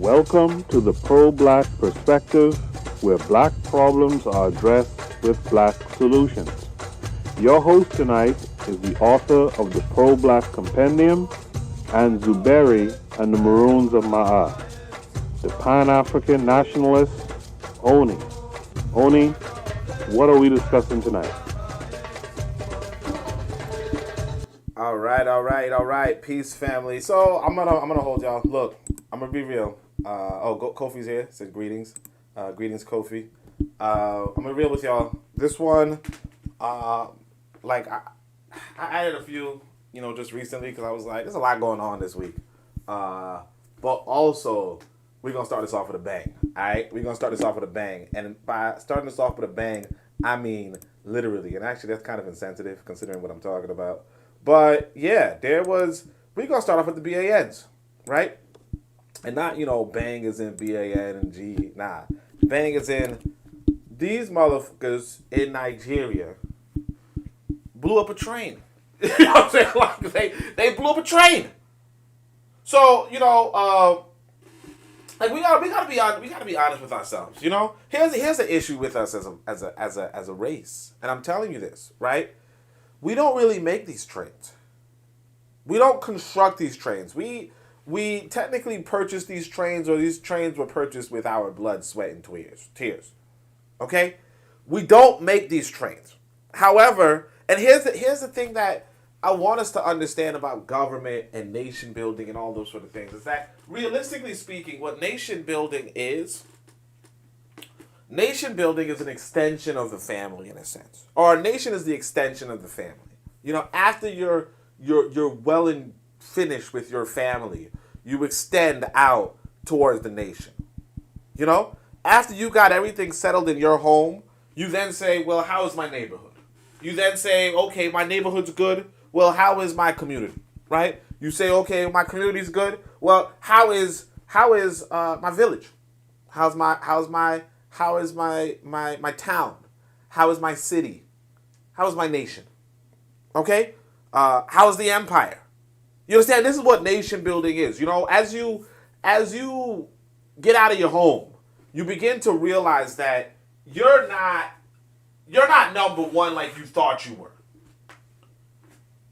Welcome to the Pro-Black Perspective, where black problems are addressed with black solutions. Your host tonight is the author of the Pro-Black Compendium and Zuberi and the Maroons of Ma'at, the Pan-African Nationalist, Oni. Oni, what are we discussing tonight? All right. Peace, family. So I'm gonna hold y'all. Look, I'm gonna be real. Kofi's here. Says greetings. Greetings, Kofi. I'm gonna be real with y'all. This one, I added a few, just recently because I was like, there's a lot going on this week. But also, we're gonna start this off with a bang. All right, we're gonna start this off with a bang, and by starting this off with a bang, I mean literally. And actually, that's kind of insensitive considering what I'm talking about. But yeah, we're gonna start off with the BANs, right? And not, bang is in BAN and G. Nah. Bang is in these motherfuckers in Nigeria blew up a train. You know what I'm saying? Like they blew up a train. So, we gotta be honest with ourselves. Here's the issue with us as a race. And I'm telling you this, right? We don't really make these trains. We don't construct these trains. We technically purchase these trains, or these trains were purchased with our blood, sweat, and tears. Okay? We don't make these trains. However, and here's the thing that I want us to understand about government and nation building and all those sort of things, is that realistically speaking, what nation building is an extension of the family in a sense. Or a nation is the extension of the family. After you're well and finished with your family, you extend out towards the nation. After you got everything settled in your home, you then say, well, how is my neighborhood? You then say, okay, my neighborhood's good. Well, how is my community? Right? You say, okay, my community's good. Well, how is my village? How is my town? How is my city? How is my nation? Okay? How is the empire? You understand? This is what nation building is. As you get out of your home, you begin to realize that you're not number one like you thought you were.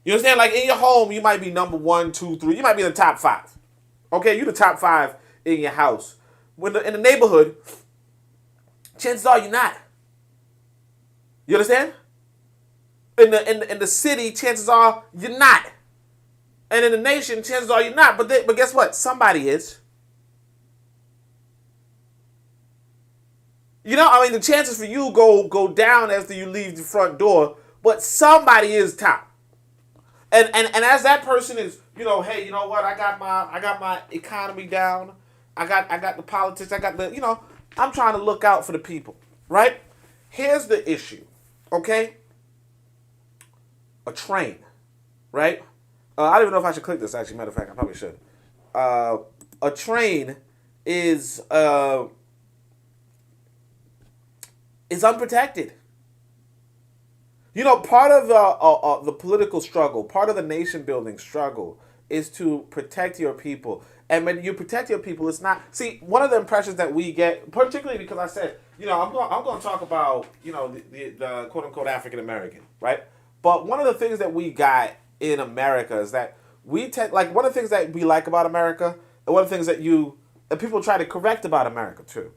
You understand? Like in your home, you might be number 1, 2, 3. You might be in the top 5. Okay, you're the top 5 in your house. In the neighborhood, chances are you're not. You understand? In the city, chances are you're not. And in the nation, chances are you're not. But guess what? Somebody is. The chances for you go down after you leave the front door, but somebody is top. And as that person is, hey, you know what? I got my economy down. I got the politics. I got the, I'm trying to look out for the people, right? Here's the issue, okay? A train, right? I don't even know if I should click this, actually. Matter of fact, I probably should. A train is unprotected. Part of the political struggle, part of the nation-building struggle is to protect your people. And when you protect your people, it's not... See, one of the impressions that we get, particularly because I said, I'm going to talk about, the quote-unquote African American, right? But one of the things that we got in America is that one of the things that we like about America, and one of the things that people try to correct about America too,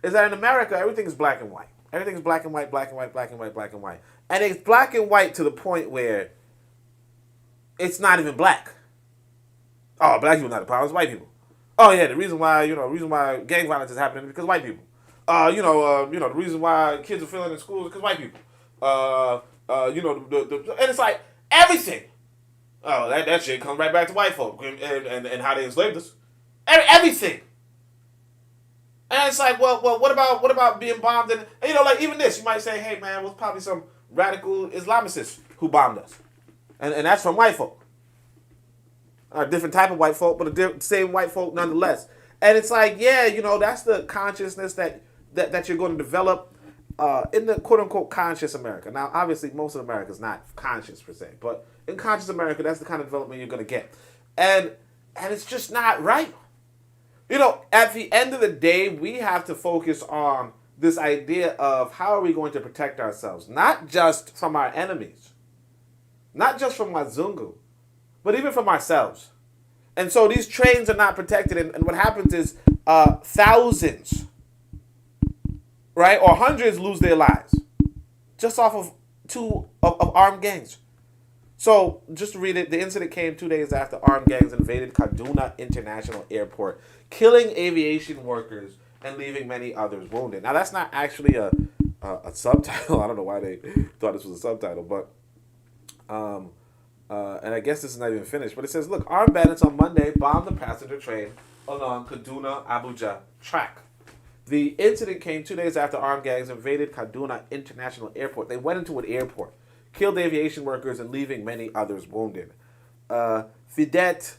is that in America, everything is black and white. Everything's black and white, black and white, black and white, black and white. And it's black and white to the point where it's not even black. Oh, black people not the problem, it's white people. Oh yeah, the reason why gang violence is happening is because of white people. The reason why kids are failing in school is because white people. And it's like everything. Oh, that shit comes right back to white folk and how they enslaved us. Everything. And it's like, well, what about being bombed? And even this, you might say, hey man, it was probably some radical Islamicists who bombed us, and that's from white folk. A different type of white folk, but the same white folk nonetheless. And it's like, yeah, that's the consciousness that you're going to develop in the quote-unquote conscious America. Now, obviously, most of America is not conscious per se, but in conscious America, that's the kind of development you're going to get. And it's just not right. At the end of the day, we have to focus on this idea of how are we going to protect ourselves, not just from our enemies, not just from Wazungu, but even from ourselves. And so these trains are not protected, and what happens is thousands, right, or hundreds lose their lives just off of two armed gangs. So, just to read it, the incident came 2 days after armed gangs invaded Kaduna International Airport, killing aviation workers and leaving many others wounded. Now, that's not actually a subtitle. I don't know why they thought this was a subtitle, but and I guess this is not even finished. But it says, look, armed bandits on Monday bombed the passenger train along Kaduna Abuja track. The incident came 2 days after armed gangs invaded Kaduna International Airport. They went into an airport, killed aviation workers, and leaving many others wounded. Fidet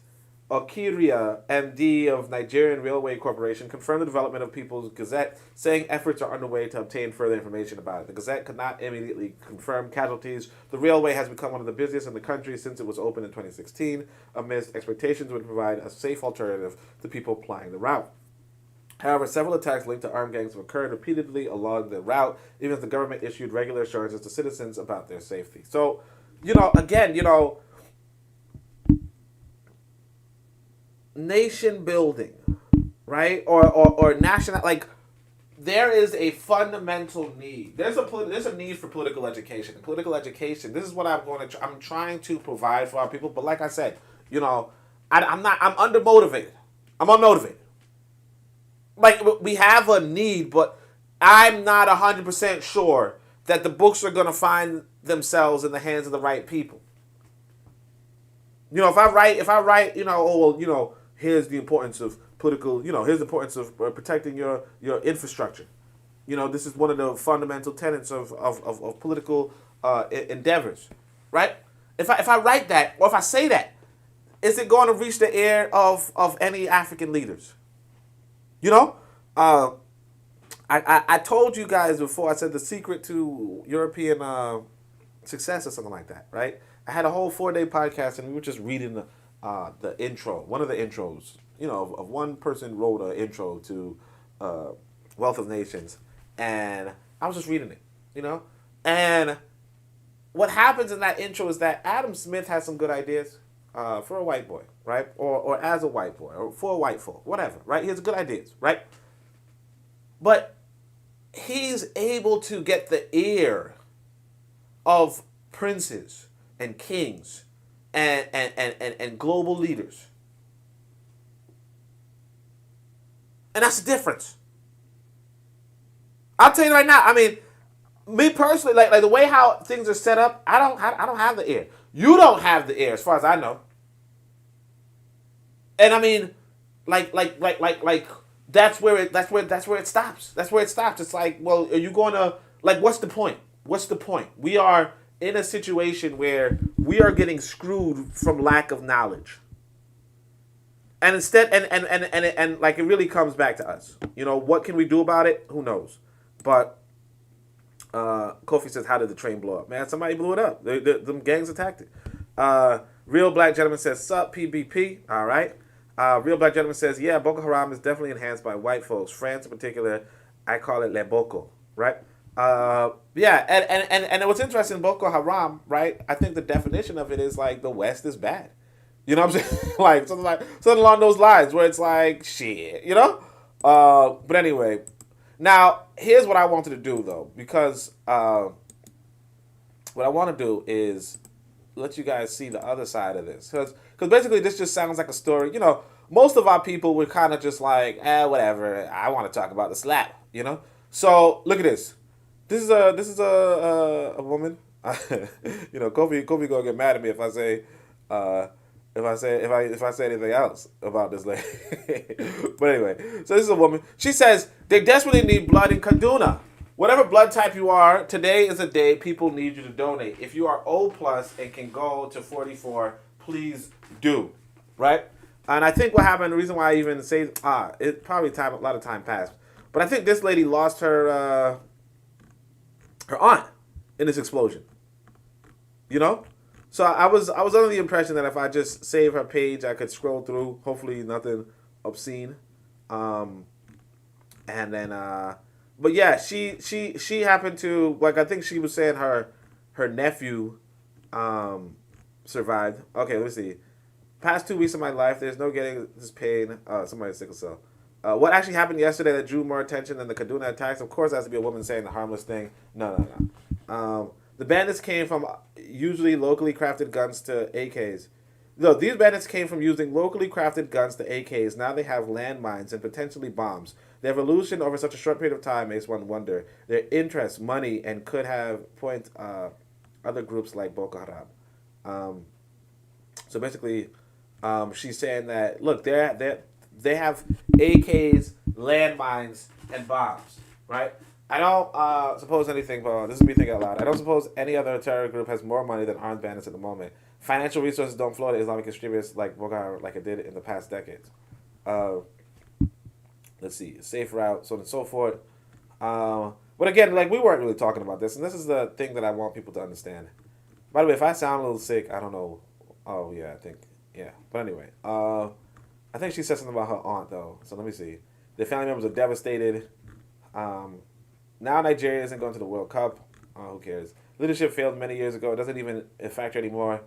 Okiria, MD of Nigerian Railway Corporation, confirmed the development of People's Gazette, saying efforts are underway to obtain further information about it. The Gazette could not immediately confirm casualties. The railway has become one of the busiest in the country since it was opened in 2016, amidst expectations would provide a safe alternative to people plying the route. However, several attacks linked to armed gangs have occurred repeatedly along the route, even as the government issued regular assurances to citizens about their safety. So, again, nation building, right? Or national, like, there is a fundamental need. There's a need for political education. And political education, this is what I'm trying to provide for our people. But like I said, I'm undermotivated. I'm unmotivated. Like, we have a need, but I'm not 100% sure that the books are going to find themselves in the hands of the right people. If I write, here's the importance of political, here's the importance of protecting your infrastructure. This is one of the fundamental tenets of political endeavors, right? If I write that, or if I say that, is it going to reach the ear of any African leaders? I told you guys before, I said the secret to European success or something like that, right? I had a whole 4-day podcast and we were just reading the intro, one of the intros, of one person wrote an intro to Wealth of Nations, and I was just reading it, and what happens in that intro is that Adam Smith has some good ideas for a white boy, right? Or as a white boy, or for a white folk, whatever, right? He has good ideas, right? But he's able to get the ear of princes and kings and global leaders. And that's the difference. I'll tell you right now, I mean, me personally, like the way how things are set up, I don't have the ear. You don't have the ear, as far as I know. And I mean, like that's where it stops. That's where it stops. It's like, well, are you going to, like, what's the point? What's the point? We are in a situation where we are getting screwed from lack of knowledge. And instead, and like, it really comes back to us. What can we do about it? Who knows? But Kofi says, how did the train blow up? Man, somebody blew it up. Them gangs attacked it. Real Black Gentleman says, sup, PBP. All right. Real Black Gentleman says, yeah, Boko Haram is definitely enhanced by white folks. France in particular, I call it Le Boko, right? Yeah, and what's interesting, Boko Haram, right? I think the definition of it is like the West is bad. You know what I'm saying? like something along those lines, where it's like, shit, But anyway, now here's what I wanted to do though, because what I want to do is let you guys see the other side of this, because basically this just sounds like a story. Most of our people were kind of just like, whatever. I want to talk about the slap. So look at this. This is a woman. Kofi gonna get mad at me if I say anything else about this lady. But anyway, so this is a woman. She says they desperately need blood in Kaduna. Whatever blood type you are, today is a day people need you to donate. If you are O plus and can go to 44, please do. Right? And I think what happened, the reason why I even say it probably a lot of time passed. But I think this lady lost her aunt in this explosion. So I was under the impression that if I just save her page, I could scroll through, hopefully nothing obscene. And then, but yeah, she happened to, like, I think she was saying her nephew survived. Okay, let's see. Past 2 weeks of my life, there's no getting this pain. Somebody's sickle cell. What actually happened yesterday that drew more attention than the Kaduna attacks? Of course, it has to be a woman saying the harmless thing. No. The bandits came from usually locally crafted guns to AKs. No, these bandits came from using locally crafted guns to AKs. Now they have landmines and potentially bombs. Their evolution over such a short period of time makes one wonder. Their interest, money, and could have point other groups like Boko Haram. So basically, she's saying that, look, they have AKs, landmines, and bombs, right? I don't suppose anything, but this is me thinking out loud. I don't suppose any other terror group has more money than armed bandits at the moment. Financial resources don't flow to Islamic extremists like Boko Haram like it did in the past decades. Let's see, safe route, so on and so forth. But again, like, we weren't really talking about this, and this is the thing that I want people to understand. By the way, if I sound a little sick, I don't know. Oh yeah, yeah. But anyway, I think she said something about her aunt though. So let me see. The family members are devastated. Now Nigeria isn't going to the World Cup. Who cares? Leadership failed many years ago. It doesn't even factor anymore.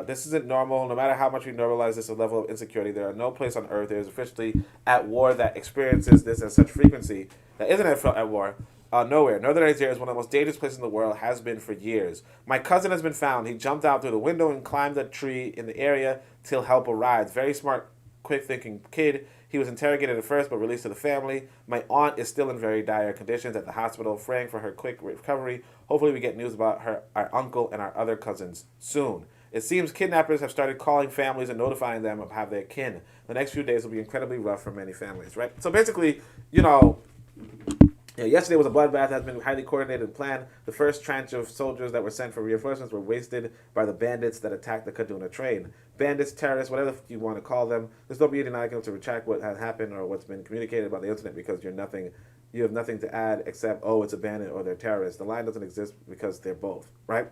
This isn't normal. No matter how much we normalize this level of insecurity, there are no place on earth that is officially at war that experiences this at such frequency. That isn't at war. Nowhere. Northern Nigeria is one of the most dangerous places in the world, has been for years. My cousin has been found. He jumped out through the window and climbed a tree in the area till help arrived. Very smart, quick-thinking kid. He was interrogated at first, but released to the family. My aunt is still in very dire conditions at the hospital, praying for her quick recovery. Hopefully we get news about our uncle, and our other cousins soon. It seems kidnappers have started calling families and notifying them of how their kin. The next few days will be incredibly rough for many families, right? So basically, yesterday was a bloodbath that has been highly coordinated and planned. The first tranche of soldiers that were sent for reinforcements were wasted by the bandits that attacked the Kaduna train. Bandits, terrorists, whatever you want to call them. There's no beauty in arguing to retract what has happened or what's been communicated about the incident because you have nothing to add except, oh, it's a bandit or they're terrorists. The line doesn't exist because they're both, right?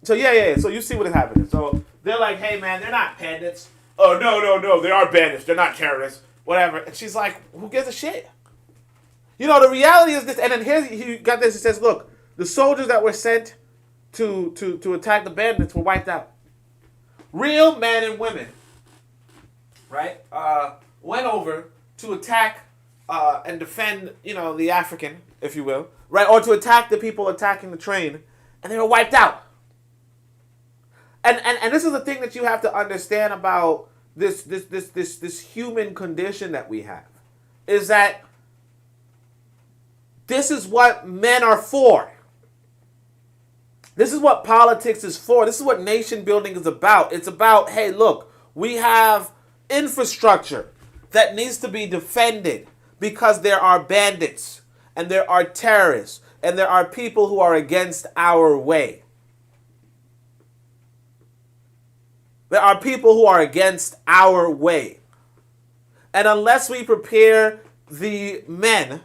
So yeah. So you see what is happening. So they're like, hey man, they're not bandits. Oh no, they are bandits. They're not terrorists. Whatever. And she's like, who gives a shit? The reality is this, and then here he got this. He says, look, the soldiers that were sent to attack the bandits were wiped out. Real men and women, right, went over to attack and defend, the African, if you will, right, or to attack the people attacking the train, and they were wiped out. And this is the thing that you have to understand about this human condition that we have, is that this is what men are for. This is what politics is for. This is what nation building is about. It's about, hey, look, we have infrastructure that needs to be defended because there are bandits and there are terrorists and there are people who are against our way. There are people who are against our way. And unless we prepare the men,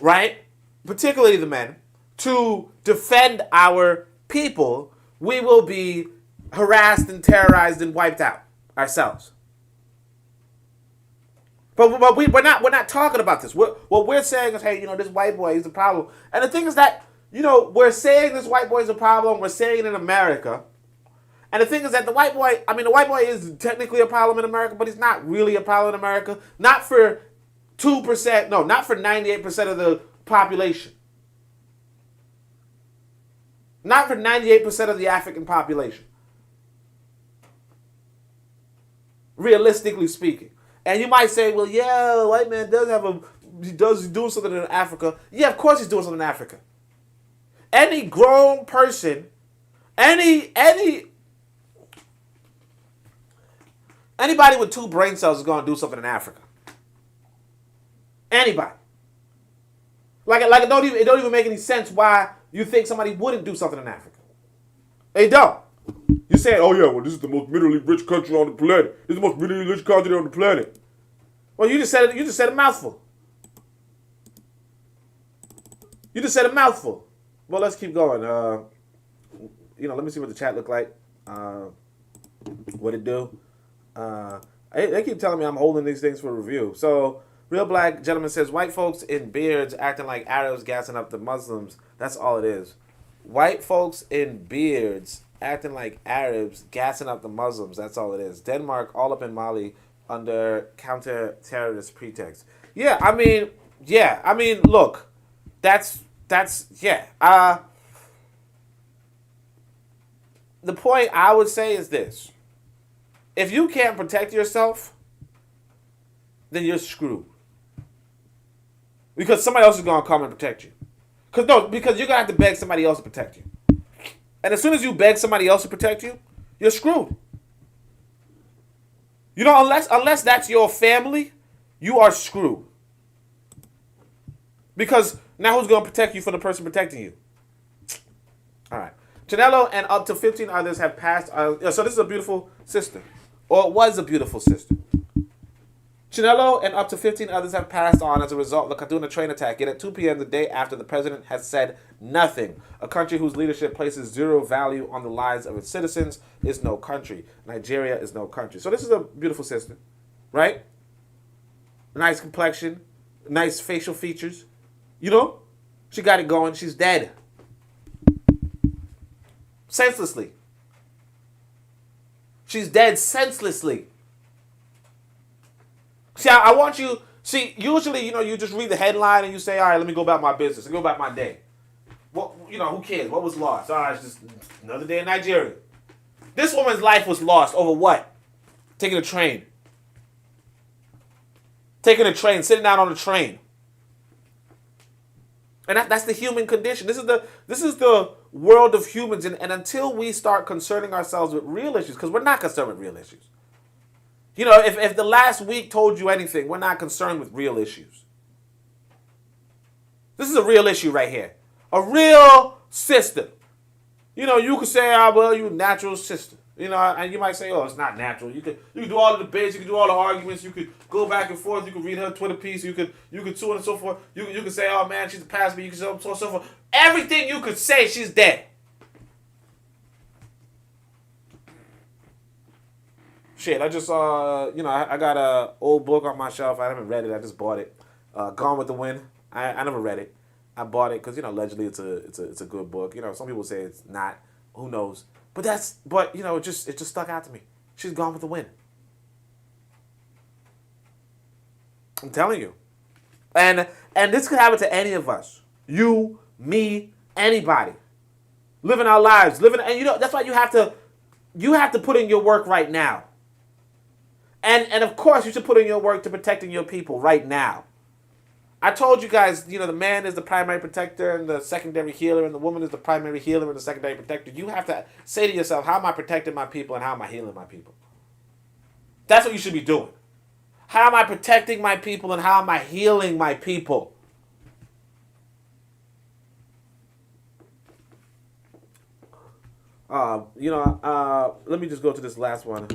right, particularly the men, to defend our people, we will be harassed and terrorized and wiped out ourselves. But we're not talking about this. What we're saying is, hey, this white boy is a problem. And the thing is that, we're saying this white boy is a problem. We're saying it in America. And the thing is that the white boy is technically a problem in America, but he's not really a problem in America. Not for 2%, no, not for 98% of the population. Not for 98% of the African population. Realistically speaking. And you might say, well, yeah, the white man does do something in Africa. Yeah, of course he's doing something in Africa. Any grown person, anybody with 2 brain cells is going to do something in Africa. Anybody. Like it don't even make any sense why you think somebody wouldn't do something in Africa. They don't. You say, oh yeah, well, this is the most minerally rich country on the planet. This is the most minerally rich country on the planet. Well, you just said it. You just said a mouthful. You just said a mouthful. Well, let's keep going. Let me see what the chat look like. What it do? They keep telling me I'm holding these things for review. So, Real Black Gentleman says, white folks in beards acting like Arabs gassing up the Muslims. That's all it is. White folks in beards acting like Arabs gassing up the Muslims. That's all it is. Denmark all up in Mali under counter-terrorist pretext. Yeah, I mean, look, yeah. The point I would say is this. If you can't protect yourself, then you're screwed. Because somebody else is going to come and protect you. Because you're going to have to beg somebody else to protect you. And as soon as you beg somebody else to protect you, you're screwed. You know, unless that's your family, you are screwed. Because now who's going to protect you for the person protecting you? All right. Chanello and up to 15 others have passed. So this is a beautiful sister. Or it was a beautiful sister. Chanello and up to 15 others have passed on as a result of the Kaduna train attack. Yet at 2 p.m. the day after, the president has said nothing. A country whose leadership places zero value on the lives of its citizens is no country. Nigeria is no country. So this is a beautiful sister, right? Nice complexion, nice facial features. You know, she got it going. She's dead. Senselessly. She's dead senselessly. See, I want you... See, usually, you just read the headline and you say, all right, let me go about my business and go about my day. What, who cares? What was lost? All right, it's just another day in Nigeria. This woman's life was lost over what? Taking a train. Sitting down on a train. And that's the human condition. This is the world of humans. And until we start concerning ourselves with real issues, because we're not concerned with real issues. If the last week told you anything, we're not concerned with real issues. This is a real issue right here. A real system. You could say, well, you're a natural system. And you might say, oh, it's not natural. You could do all the debates, you could do all the arguments, you could go back and forth, you could read her Twitter piece, you could so on and so forth. You could say, oh man, she's a past me, you could so on and so forth. Everything you could say, she's dead. Shit, I just I got a old book on my shelf. I haven't read it. I just bought it. Gone with the Wind. I never read it. I bought it because allegedly it's a good book. Some people say it's not. Who knows? But it just stuck out to me. She's Gone with the Wind. I'm telling you, and this could happen to any of us. You, me, anybody. Living our lives, and that's why you have to put in your work right now. And of course, you should put in your work to protecting your people right now. I told you guys, the man is the primary protector and the secondary healer, and the woman is the primary healer and the secondary protector. You have to say to yourself, how am I protecting my people and how am I healing my people? That's what you should be doing. How am I protecting my people and how am I healing my people? Let me just go to this last one,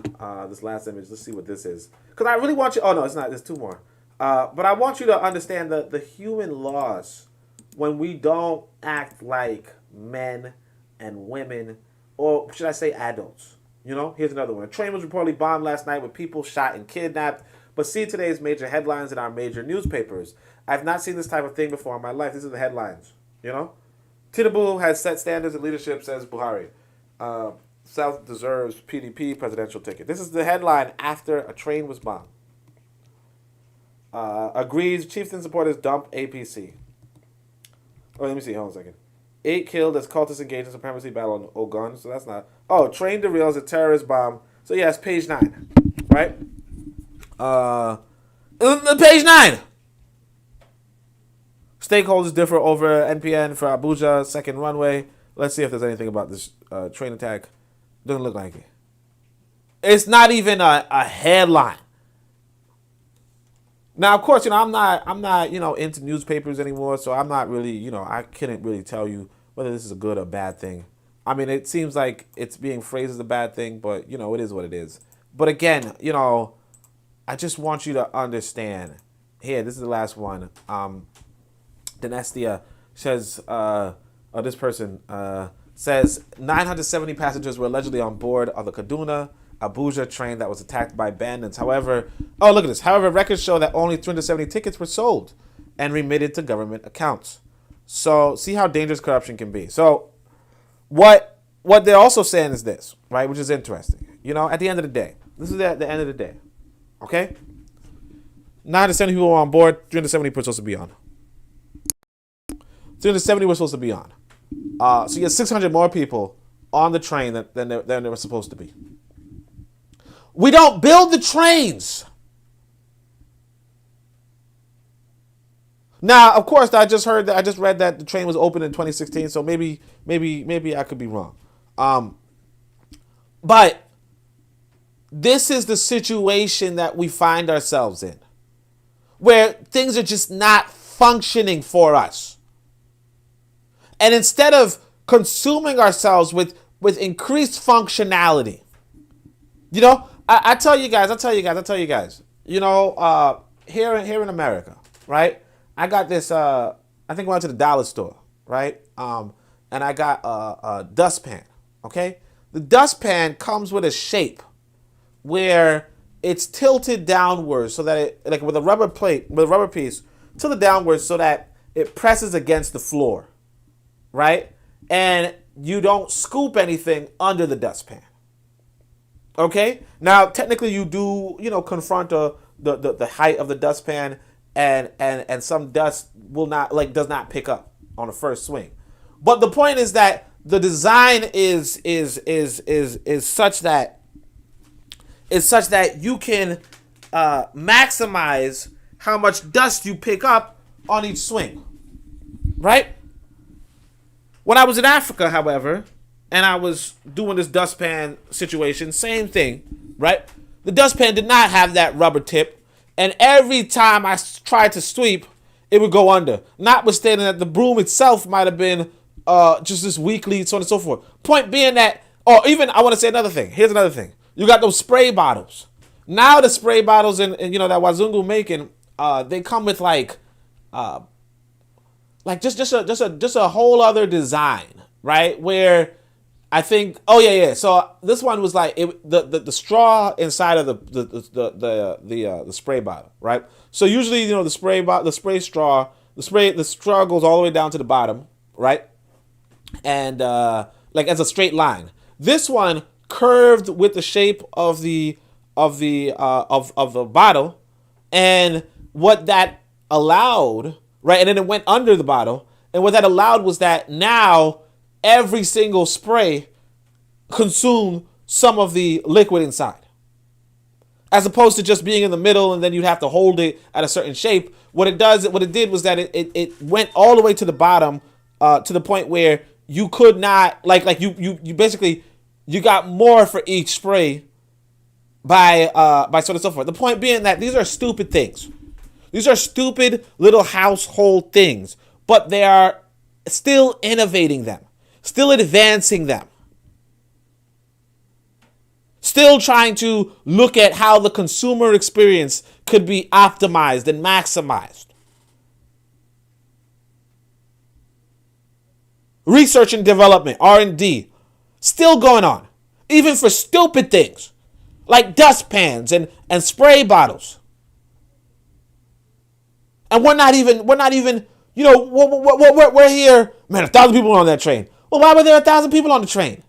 this last image. Let's see what this is. Because I really want you... Oh, no, it's not. There's two more. But I want you to understand the human loss when we don't act like men and women, or should I say adults. Here's another one. A train was reportedly bombed last night with people shot and kidnapped. But see today's major headlines in our major newspapers. I've not seen this type of thing before in my life. These are the headlines. Tinubu has set standards in leadership, says Buhari. South deserves PDP presidential ticket. This is the headline after a train was bombed. Agrees chieftain supporters dump APC. Oh, let me see. Hold on a second. 8 killed as cultists engaged in supremacy battle on Ogun. So that's not... Oh, train derails a terrorist bomb. So yes, page 9. Right? Page 9. Stakeholders differ over NPN for Abuja second runway. Let's see if there's anything about this train attack. Doesn't look like it. It's not even a headline. Now, of course, I'm not into newspapers anymore, so I'm not really, I couldn't really tell you whether this is a good or bad thing. I mean, it seems like it's being phrased as a bad thing, but it is what it is. But again, I just want you to understand. Here, this is the last one. Dynastia says, this person says 970 passengers were allegedly on board of the Kaduna Abuja train that was attacked by bandits. However, oh, look at this. However, records show that only 370 tickets were sold and remitted to government accounts. So see how dangerous corruption can be. So what they're also saying is this, right, which is interesting. At the end of the day, this is at the end of the day, okay? 970 people were on board, 370 were supposed to be on. 370 were supposed to be on. So you get 600 more people on the train than they were supposed to be. We don't build the trains. Now, of course, I just read that the train was opened in 2016, so maybe I could be wrong. But this is the situation that we find ourselves in, where things are just not functioning for us. And instead of consuming ourselves with increased functionality, I tell you guys, here in America, right? I got this, I think I went to the dollar store, right? And I got a dustpan, okay? The dustpan comes with a shape where it's tilted downwards so that it, like with a rubber piece, tilted downwards so that it presses against the floor, right? And you don't scoop anything under the dustpan. Okay? Now, technically you do, confront the height of the dustpan and some dust does not pick up on the first swing. But the point is that the design is such that you can maximize how much dust you pick up on each swing, right? When I was in Africa, however, and I was doing this dustpan situation, same thing, right? The dustpan did not have that rubber tip, and every time I tried to sweep, it would go under. Notwithstanding that the broom itself might have been just this weakly, so on and so forth. Point being that, or even I want to say another thing. Here's another thing. You got those spray bottles. Now the spray bottles and that Wazungu making, they come with just a whole other design, right? Where I think, so this one was like the straw inside of the spray bottle, right? So usually the straw goes all the way down to the bottom, right? And as a straight line. This one curved with the shape of the bottle, and what that allowed, right? And then it went under the bottle, and what that allowed was that now every single spray consumed some of the liquid inside, as opposed to just being in the middle and then you'd have to hold it at a certain shape. What it did was that it went all the way to the bottom, to the point where you could not you basically you got more for each spray by so on and so forth. The point being that these are stupid things. These are stupid little household things, but they are still innovating them, still advancing them, still trying to look at how the consumer experience could be optimized and maximized. Research and development, R&D, still going on, even for stupid things like dustpans and spray bottles. And we're not even, we're here, man, 1,000 people on that train. Well, why were there 1,000 people on the train?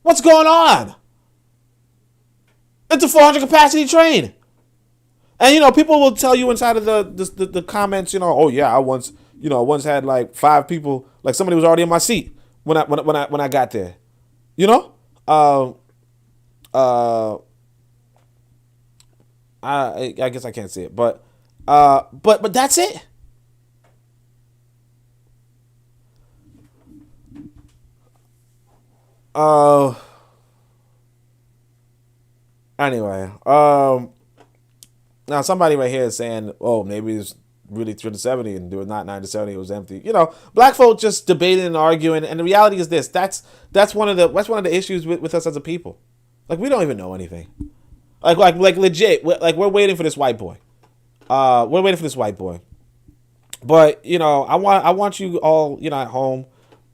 What's going on? It's a 400 capacity train. And, people will tell you inside of the comments, oh yeah, I once had like 5 people, like somebody was already in my seat when I got there. I guess I can't say it, but that's it. Anyway, now somebody right here is saying, oh, maybe it's really 370 and it was not 970, it was empty. Black folk just debating and arguing, and the reality is this: that's one of the issues with us as a people. Like, we don't even know anything. Like legit. We're waiting for this white boy. We're waiting for this white boy. But I want you all at home.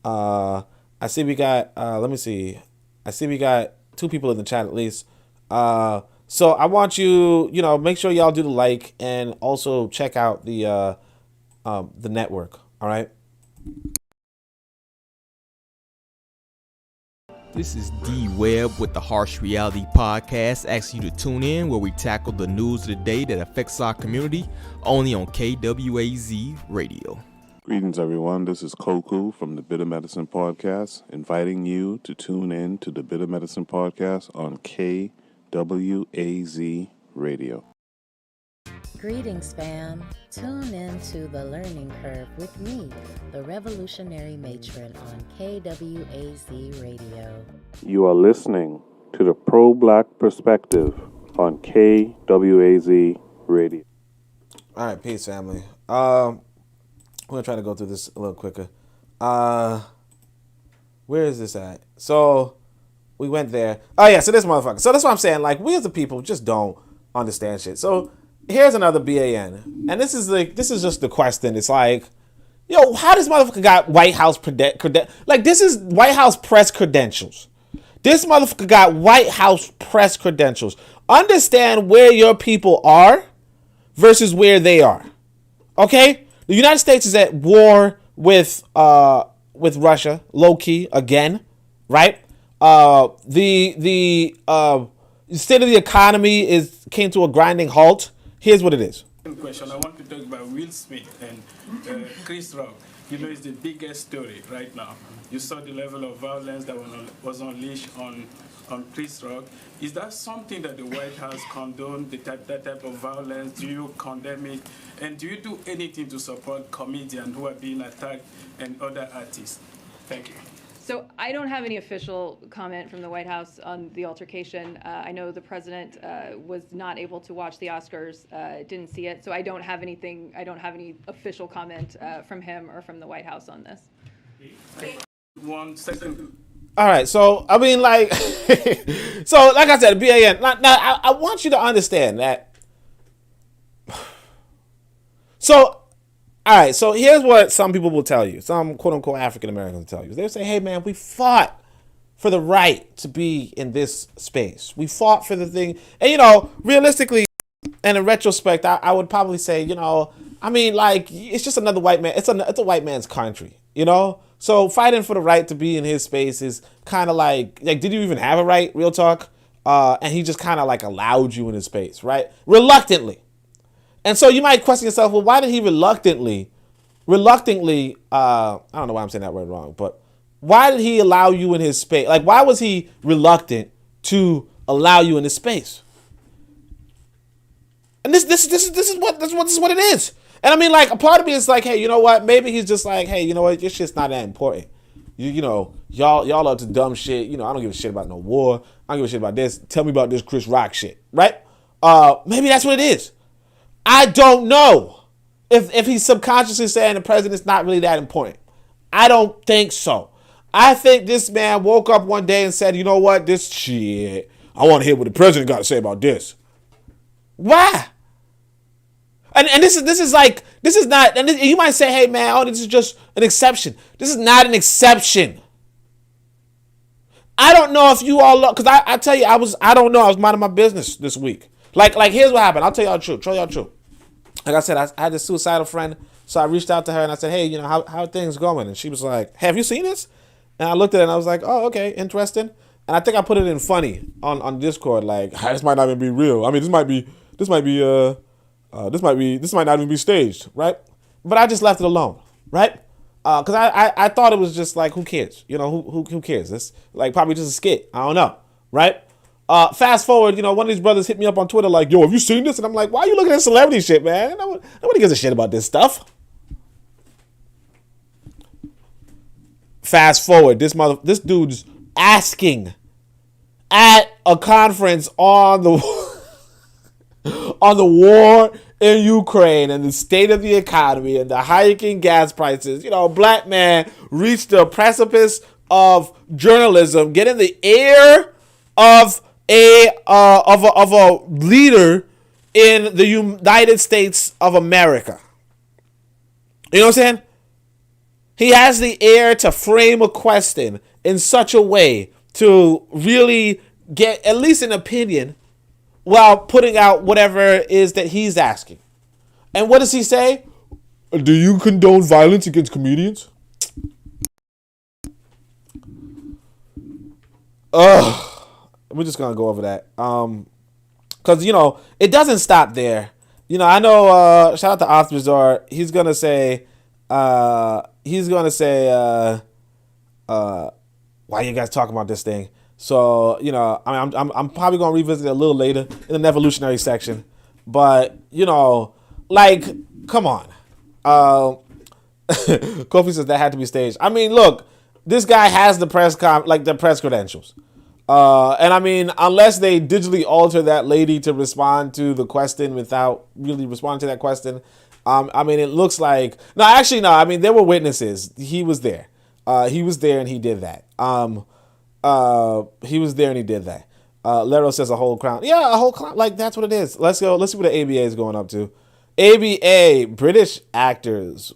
I see we got. Let me see. I see we got 2 people in the chat at least. So I want you, make sure y'all do the like and also check out the network. All right. This is D Webb with the Harsh Reality Podcast, asking you to tune in where we tackle the news of the day that affects our community, only on KWAZ Radio. Greetings, everyone. This is Koku from the Bitter Medicine Podcast, inviting you to tune in to the Bitter Medicine Podcast on KWAZ Radio. Greetings, fam. Tune in to The Learning Curve with me, the Revolutionary Matron on KWAZ Radio. You are listening to the Pro-Black Perspective on KWAZ Radio. All right, peace, family. I'm going to try to go through this a little quicker. Where is this at? So, we went there. Oh, yeah, so this motherfucker. So, that's what I'm saying. Like, we as a people just don't understand shit. So, here's another BAN. And this is just the question. It's like, yo, how does motherfucker got White House like, this is White House press credentials. This motherfucker got White House press credentials. Understand where your people are versus where they are. Okay? The United States is at war with Russia, low key again, right? The state of the economy came to a grinding halt. Here's what it is. Question. I want to talk about Will Smith and Chris Rock. It's the biggest story right now. You saw the level of violence that was unleashed on Chris Rock. Is that something that the White House condoned, that type of violence? Do you condemn it? And do you do anything to support comedians who are being attacked and other artists? Thank you. So I don't have any official comment from the White House on the altercation. I know the president was not able to watch the Oscars, didn't see it. So I don't have any official comment from him or from the White House on this. 1 second. All right, so I mean, like, so like I said, BAN. Now, I want you to understand that. So, all right, so here's what some people will tell you. Some quote unquote African Americans will tell you. They'll say, "Hey, man, we fought for the right to be in this space. We fought for the thing." And realistically, and in retrospect, I would probably say, I mean, like, it's just another white man. It's a white man's country, So fighting for the right to be in his space is kind of like, did you even have a right? Real talk. And he just kind of like allowed you in his space, right? Reluctantly. And so you might question yourself, well, why did he reluctantly, I don't know why I'm saying that word wrong, but why did he allow you in his space? Like, why was he reluctant to allow you in his space? And this is what it is. And I mean, like, a part of me is like, hey, you know what? Maybe he's just like, hey, you know what? Your shit's not that important. Y'all up to dumb shit. I don't give a shit about no war. I don't give a shit about this. Tell me about this Chris Rock shit, right? Maybe that's what it is. I don't know if he's subconsciously saying the president's not really that important. I don't think so. I think this man woke up one day and said, you know what? This shit, I want to hear what the president got to say about this. Why? And this is not, and you might say, hey man, this is just an exception. This is not an exception. I don't know if you all look, because I tell you, I was minding my business this week. Like here's what happened. I'll tell y'all the truth. Like I said, I had this suicidal friend, so I reached out to her and I said, hey, how are things going? And she was like, hey, have you seen this? And I looked at it and I was like, oh, okay, interesting. And I think I put it in funny on Discord, like, this might not even be real. I mean, this might not even be staged, right? But I just left it alone, right? Because I thought it was just like, who cares? Who cares? It's like probably just a skit. I don't know, right? Fast forward, one of these brothers hit me up on Twitter like, yo, have you seen this? And I'm like, why are you looking at celebrity shit, man? Nobody gives a shit about this stuff. Fast forward, this dude's asking at a conference on the war in Ukraine and the state of the economy and the hiking gas prices. Black man reached the precipice of journalism, get in the ear of a leader in the United States of America. You know what I'm saying? He has the air to frame a question in such a way to really get at least an opinion while putting out whatever it is that he's asking. And what does he say? Do you condone violence against comedians? We're just gonna go over that. Cause it doesn't stop there. I know shout out to Othrazar, he's gonna say why are you guys talking about this thing? So, I'm probably gonna revisit it a little later in the evolutionary section. But, come on. Kofi says that had to be staged. I mean, look, this guy has the press credentials. And I mean, unless they digitally alter that lady to respond to the question without really responding to that question, I mean, it looks like no. I mean, there were witnesses. He was there. He was there and he did that. He was there and he did that. Lero says a whole crown. Yeah, a whole crown. Like, that's what it is. Let's go. Let's see what the ABA is going up to. ABA, British actors.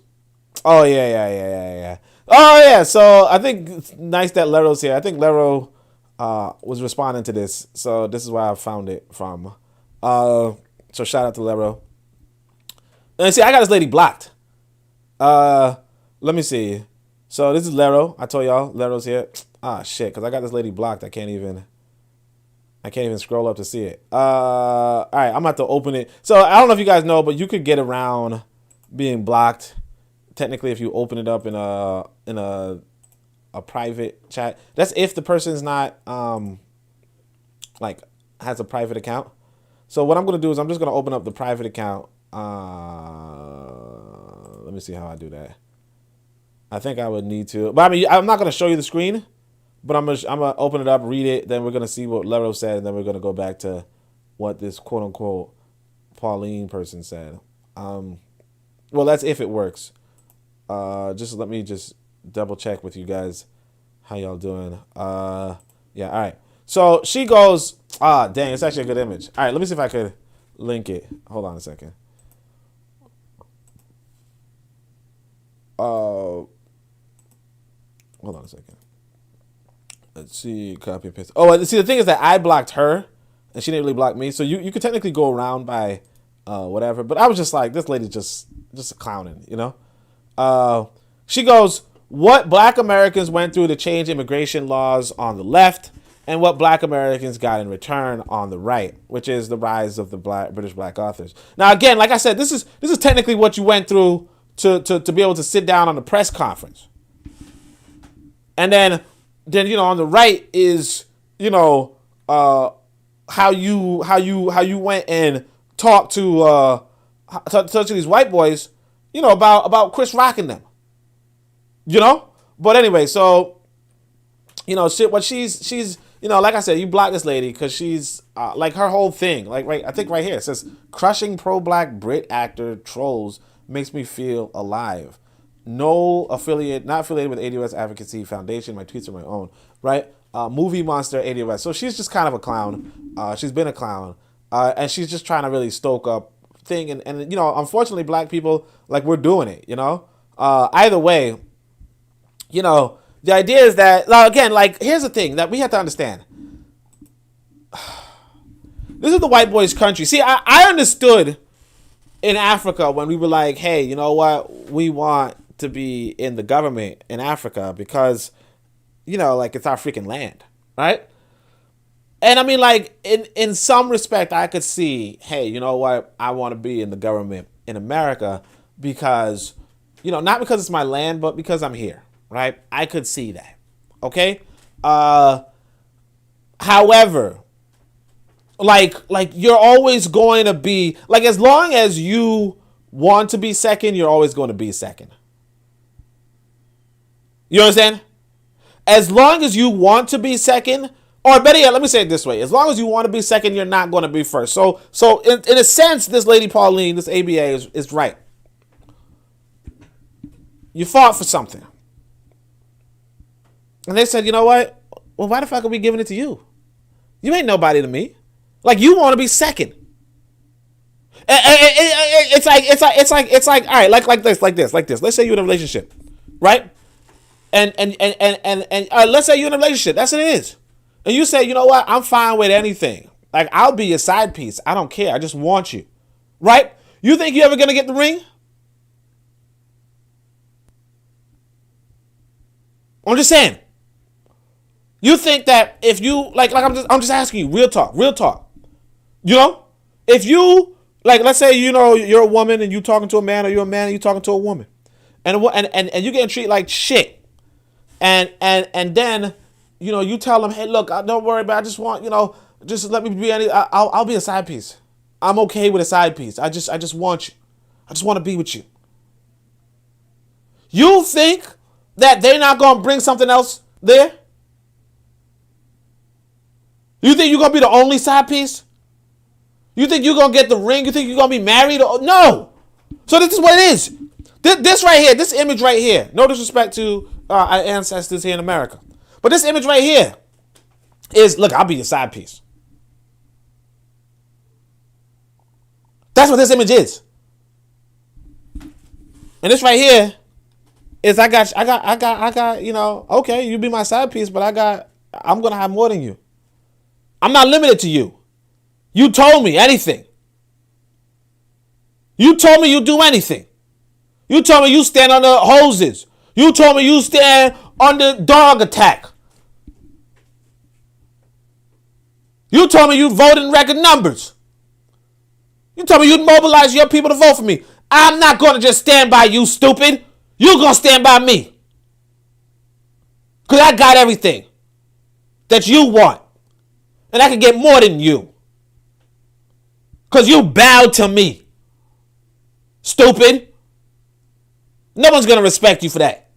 Oh, yeah. Oh, yeah. So I think it's nice that Lero's here. I think Lero was responding to this. So this is where I found it from. So shout out to Lero. And see, I got this lady blocked. Let me see. So this is Lero. I told y'all Lero's here. Ah, shit, because I got this lady blocked. I can't even scroll up to see it. All right, I'm about to open it. So I don't know if you guys know, but you could get around being blocked technically if you open it up in a private chat. That's if the person's not has a private account. So what I'm gonna do is I'm just gonna open up the private account. Let me see how I do that. I think I would need to, but I mean, I'm not gonna show you the screen. But I'm gonna open it up, read it, then we're gonna see what Lero said, and then we're gonna go back to what this quote unquote Pauline person said. Well, that's if it works. Just let me just double check with you guys how y'all doing. Yeah, all right. So she goes, dang, it's actually a good image. All right, let me see if I could link it. Hold on a second. Hold on a second. Let's see, copy and paste. Oh, see, the thing is that I blocked her, and she didn't really block me. So you could technically go around by whatever. But I was just like, this lady just clowning, She goes, what Black Americans went through to change immigration laws on the left, and what Black Americans got in return on the right, which is the rise of the British Black authors. Now, again, like I said, this is technically what you went through to be able to sit down on the press conference, and then on the right is how you went and talked to these white boys about Chris rocking them, but anyway, so shit, what she's like I said, you block this lady because she's like her whole thing, like I think right here it says crushing pro-Black Brit actor trolls makes me feel alive. Not affiliated with ADOS Advocacy Foundation. My tweets are my own, right? Movie monster ADOS. So she's just kind of a clown. She's been a clown, and she's just trying to really stoke up thing. And unfortunately, Black people, like, we're doing it. Either way, the idea is that, again, like, here's the thing that we have to understand. This is the white boys' country. See, I understood in Africa when we were like, hey, you know what? We want to be in the government in Africa because, like, it's our freaking land, right? And I mean, like, in some respect, I could see, hey, you know what? I want to be in the government in America because, not because it's my land, but because I'm here, right? I could see that, okay? However, like you're always going to be, like, as long as you want to be second, you're always going to be second. You understand? As long as you want to be second, or better yet, let me say it this way. As long as you want to be second, you're not going to be first. So in a sense, this lady Pauline, this ABA is right. You fought for something. And they said, you know what? Well, why the fuck are we giving it to you? You ain't nobody to me. Like, you want to be second. It's like, all right, like this. Let's say you're in a relationship, right? And let's say you're in a relationship. That's what it is. And you say, you know what? I'm fine with anything. Like, I'll be your side piece. I don't care. I just want you. Right? You think you're ever going to get the ring? I'm just saying. You think that if you, like I'm just asking you, real talk. You know? If you, like, let's say, you know, you're a woman and you talking to a man, or you're a man and you talking to a woman. And you getting treated like shit. And then, you know, you tell them, hey, look, don't worry about it. I just want, you know, just let me be I'll be a side piece. I'm okay with a side piece. I just want you. I just want to be with you. You think that they're not going to bring something else there? You think you're going to be the only side piece? You think you're going to get the ring? You think you're going to be married? No. So this is what it is. This right here, this image right here, no disrespect to our ancestors here in America, but this image right here is, look, I'll be your side piece. That's what this image is. And this right here is, I got, you know, okay, you be my side piece, but I'm going to have more than you. I'm not limited to you. You told me anything. You told me you do anything. You told me you stand under hoses. You told me you stand under dog attack. You told me you vote in record numbers. You told me you'd mobilize your people to vote for me. I'm not going to just stand by you, stupid. You're going to stand by me. Because I got everything that you want. And I can get more than you. Because you bowed to me. Stupid. No one's going to respect you for that.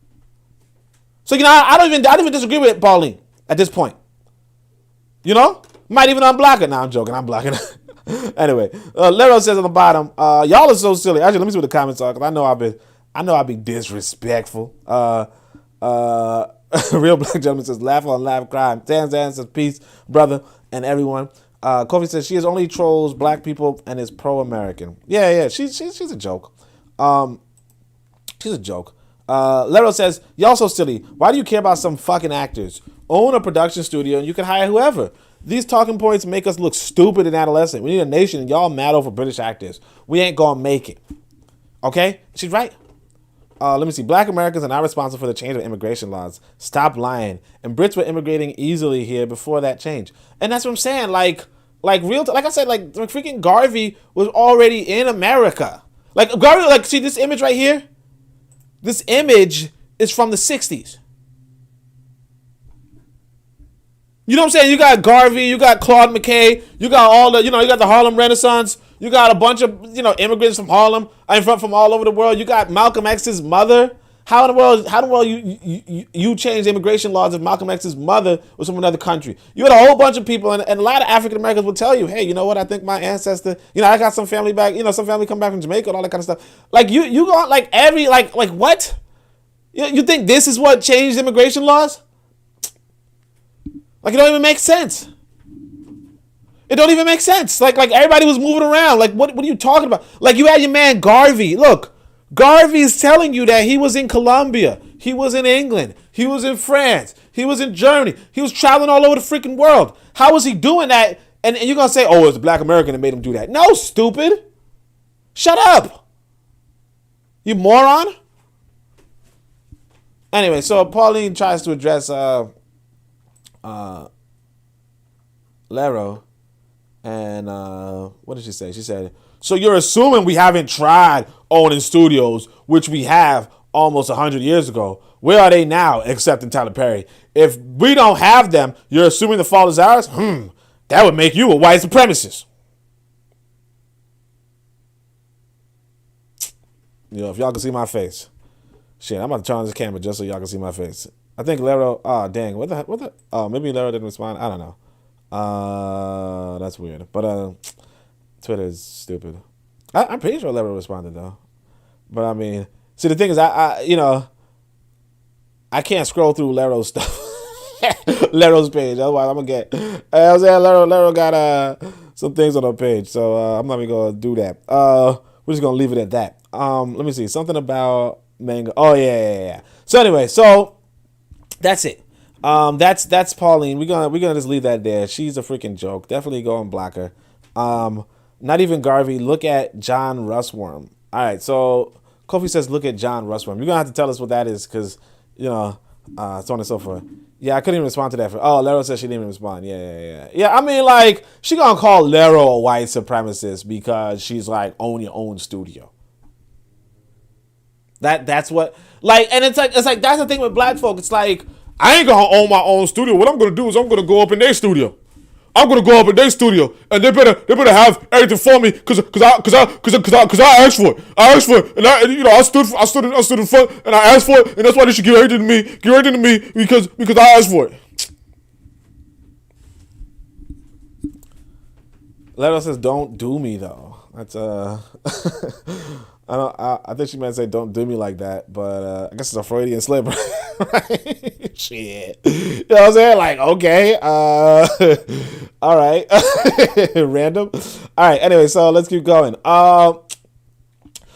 So, you know, I don't even disagree with Pauline at this point. You know? Might even unblock it. Nah, I'm joking. I'm blocking it. Anyway, Lero says on the bottom, y'all are so silly. Actually, let me see what the comments are, because I know I've been disrespectful. Real Black Gentleman says, laugh on laugh crime. Tanzan says, peace, brother, and everyone. Kofi says, she is only trolls black people and is pro-American. Yeah, she's a joke. She's a joke. Lero says, y'all so silly. Why do you care about some fucking actors? Own a production studio and you can hire whoever. These talking points make us look stupid and adolescent. We need a nation and y'all mad over British actors. We ain't gonna make it. Okay? She's right. Let me see. Black Americans are not responsible for the change of immigration laws. Stop lying. And Brits were immigrating easily here before that change. And that's what I'm saying. Like I said, like freaking Garvey was already in America. Like Garvey, like, see this image right here? This image is from the 60s. You know what I'm saying? You got Garvey, you got Claude McKay, you got all the, you know, you got the Harlem Renaissance, you got a bunch of, you know, immigrants from Harlem, from all over the world. You got Malcolm X's mother. How in the world you changed immigration laws if Malcolm X's mother was from another country? You had a whole bunch of people, and a lot of African Americans will tell you, hey, you know what? I think my ancestor, you know, I got some family back, you know, some family come back from Jamaica and all that kind of stuff. Like you go like every like what? You think this is what changed immigration laws? Like, it don't even make sense. It don't even make sense. Like everybody was moving around. Like, what are you talking about? Like, you had your man Garvey. Look, Garvey is telling you that he was in Colombia. He was in England. He was in France. He was in Germany. He was traveling all over the freaking world. How was he doing that? And you're going to say, oh, it's a black American that made him do that. No, stupid. Shut up. You moron. Anyway, so Pauline tries to address Lero, and what did she say? She said, so you're assuming we haven't tried owning studios, which we have almost 100 years ago. Where are they now, except in Tyler Perry? If we don't have them, you're assuming the fault is ours? That would make you a white supremacist. You know, if y'all can see my face. Shit, I'm about to turn on this camera just so y'all can see my face. I think Lero, dang, what the, maybe Lero didn't respond. I don't know. That's weird. But Twitter is stupid. I'm pretty sure Lero responded though. But I mean, see, the thing is, I you know, I can't scroll through Lero's stuff. Lero's page. Otherwise, I'm gonna get. I was saying Lero got some things on her page, so I'm not even gonna do that. We're just gonna leave it at that. Let me see, something about mango. Oh yeah. So anyway, so that's it. That's Pauline. We're gonna just leave that there. She's a freaking joke. Definitely go and block her. Not even Garvey. Look at John Russworm. All right, so Kofi says, look at John Russworm. You're gonna have to tell us what that is, because so on and so forth. Yeah, I couldn't even respond to that. Lero says she didn't even respond. Yeah. I mean, like, she gonna call Lero a white supremacist because she's like, own your own studio. That's what, like, and it's like that's the thing with black folk. It's like, I ain't gonna own my own studio. What I'm gonna do is I'm gonna go up in their studio. I'm gonna go up in their studio, and they better have everything for me, cause I asked for it. And I stood in front, and I asked for it, and that's why they should give everything to me because I asked for it. Leto says, "Don't do me though." That's I think she meant to say "don't do me" like that, but I guess it's a Freudian slip, right? Shit, you know what I'm saying? Like, okay, all right, random. All right, anyway, so let's keep going. So